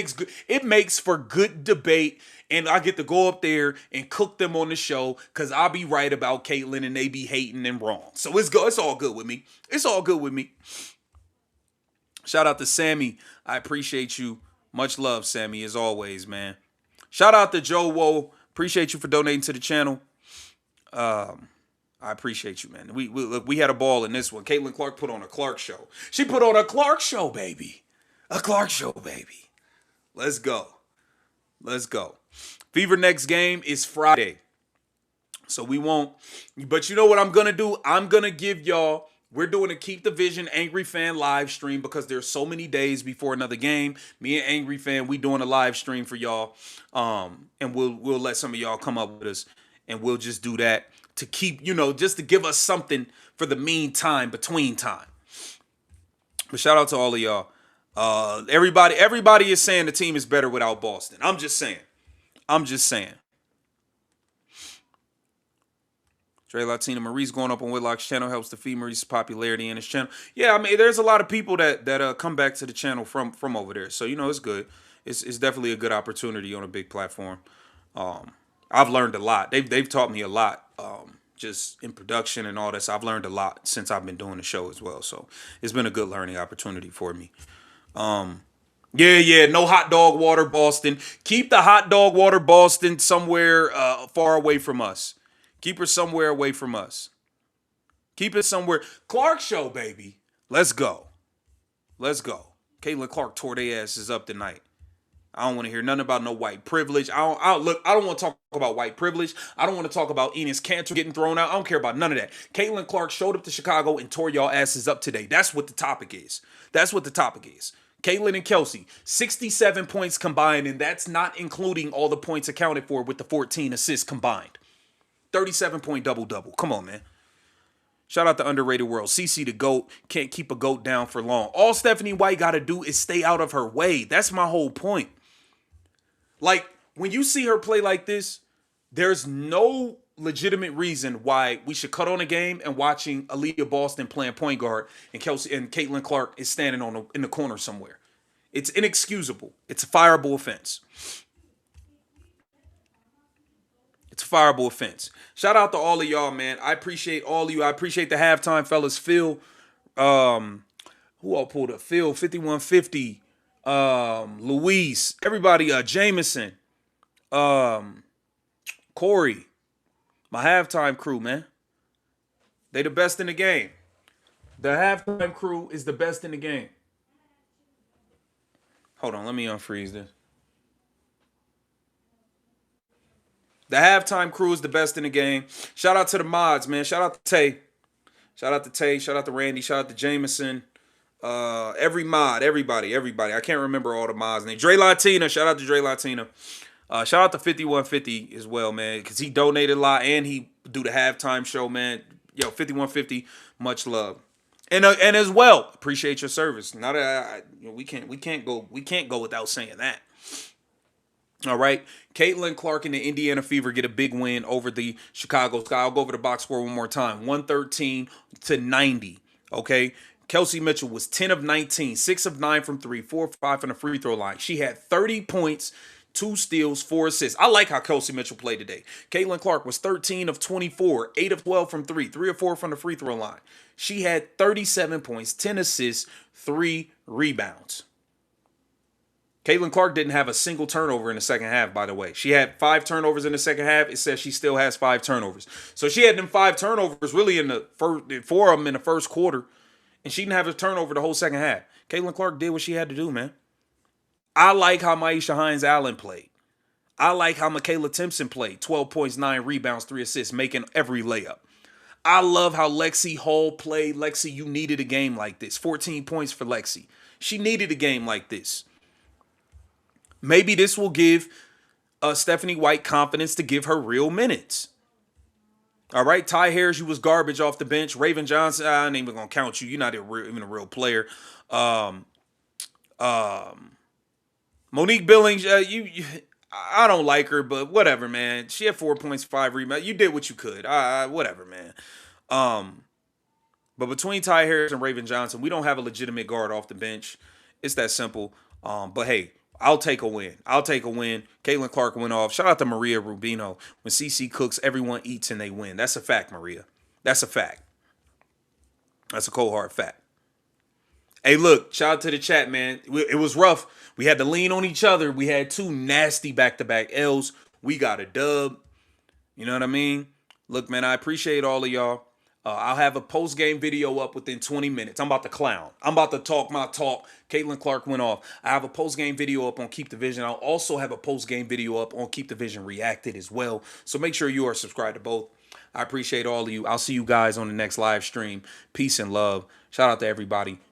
It makes for good debate, and I get to go up there and cook them on the show because I'll be right about Caitlyn and they be hating and wrong. So it's all good with me. It's all good with me. Shout out to Sammy. I appreciate you. Much love, Sammy, as always, man. Shout out to Joe Woe. Appreciate you for donating to the channel. I appreciate you, man. We had a ball in this one. Caitlin Clark put on a Clark show. She put on a Clark show, baby. A Clark show, baby. Let's go. Let's go. Fever next game is Friday. So we won't. But you know what I'm going to do? I'm going to give y'all. We're doing a Keep the Vision Angry Fan live stream because there's so many days before another game. Me and Angry Fan, we doing a live stream for y'all. And we'll let some of y'all come up with us. And we'll just do that to keep, just to give us something for the meantime, between time. But shout out to all of y'all. Everybody is saying the team is better without Boston. I'm just saying. Dre Latina Marie's going up on Whitlock's channel helps to feed Marie's popularity in his channel. Yeah, I mean, there's a lot of people that come back to the channel from over there. So, it's good. It's definitely a good opportunity on a big platform. I've learned a lot. They've taught me a lot, just in production and all this. I've learned a lot since I've been doing the show as well. So it's been a good learning opportunity for me. No hot dog water, Boston. Keep the hot dog water, Boston, somewhere far away from us. Keep her somewhere away from us. Keep it somewhere. Clark show, baby. Let's go. Let's go. Caitlin Clark tore their asses up tonight. I don't want to hear nothing about no white privilege. I don't want to talk about white privilege. I don't want to talk about Enes Kanter getting thrown out. I don't care about none of that. Caitlin Clark showed up to Chicago and tore y'all asses up today. That's what the topic is. Caitlin and Kelsey, 67 points combined, and that's not including all the points accounted for with the 14 assists combined. 37-point double-double. Come on, man. Shout out to Underrated World. CC the GOAT. Can't keep a GOAT down for long. All Stephanie White got to do is stay out of her way. That's my whole point. Like, when you see her play like this, there's no legitimate reason why we should cut on a game and watching Aaliyah Boston playing point guard and Caitlin Clark is standing in the corner somewhere. It's inexcusable. It's a fireable offense. It's a fireable offense. Shout out to all of y'all, man. I appreciate all of you. I appreciate the halftime fellas. Phil, who all pulled up? Phil, 5150, Luis, everybody, Jameson, Corey, my halftime crew, man. They the best in the game. The halftime crew is the best in the game. Hold on, let me unfreeze this. The halftime crew is the best in the game. Shout out to the mods, man. Shout out to Tay. Shout out to Tay. Shout out to Randy. Shout out to Jameson. Every mod, everybody. I can't remember all the mods' names. Dre Latina. Shout out to Dre Latina. Shout out to 5150 as well, man, because he donated a lot and he do the halftime show, man. Yo, 5150, much love. And as well, appreciate your service. Now that we can't go without saying that. All right, Caitlin Clark and the Indiana Fever get a big win over the Chicago Sky. I'll go over the box score one more time: 113-90. Okay, Kelsey Mitchell was 10 of 19, 6 of 9 from 3, 4 of 5 from the free throw line. She had 30 points, 2 steals, 4 assists. I like how Kelsey Mitchell played today. Caitlin Clark was 13 of 24, 8 of 12 from 3, 3 of 4 from the free throw line. She had 37 points, 10 assists, 3 rebounds. Caitlin Clark didn't have a single turnover in the second half, by the way. She had 5 turnovers in the second half. It says she still has 5 turnovers. So she had them 5 turnovers really in the first, 4 of them in the first quarter, and she didn't have a turnover the whole second half. Caitlin Clark did what she had to do, man. I like how Maisha Hines-Allen played. I like how Michaela Timpson played. 12 points, 9 rebounds, 3 assists, making every layup. I love how Lexi Hall played. Lexi, you needed a game like this. 14 points for Lexi. She needed a game like this. Maybe this will give Stephanie White confidence to give her real minutes. All right, Ty Harris, you was garbage off the bench. Raven Johnson, I ain't even gonna count you. You're not even a real player. Monique Billings, I don't like her, but whatever, man. She had 4 points, 5 rebounds. You did what you could. Whatever, man. But between Ty Harris and Raven Johnson, we don't have a legitimate guard off the bench. It's that simple. But hey, I'll take a win. Caitlin Clark went off. Shout out to Maria Rubino. When CC cooks, everyone eats and they win. That's a fact, Maria. That's a fact. That's a cold hard fact. Hey, look, shout out to the chat, man. It was rough. We had to lean on each other. We had 2 nasty back-to-back L's. We got a dub. You know what I mean? Look, man, I appreciate all of y'all. I'll have a post-game video up within 20 minutes. I'm about to clown. I'm about to talk my talk. Caitlin Clark went off. I have a post-game video up on Keep the Vision. I'll also have a post-game video up on Keep the Vision Reacted as well. So make sure you are subscribed to both. I appreciate all of you. I'll see you guys on the next live stream. Peace and love. Shout out to everybody.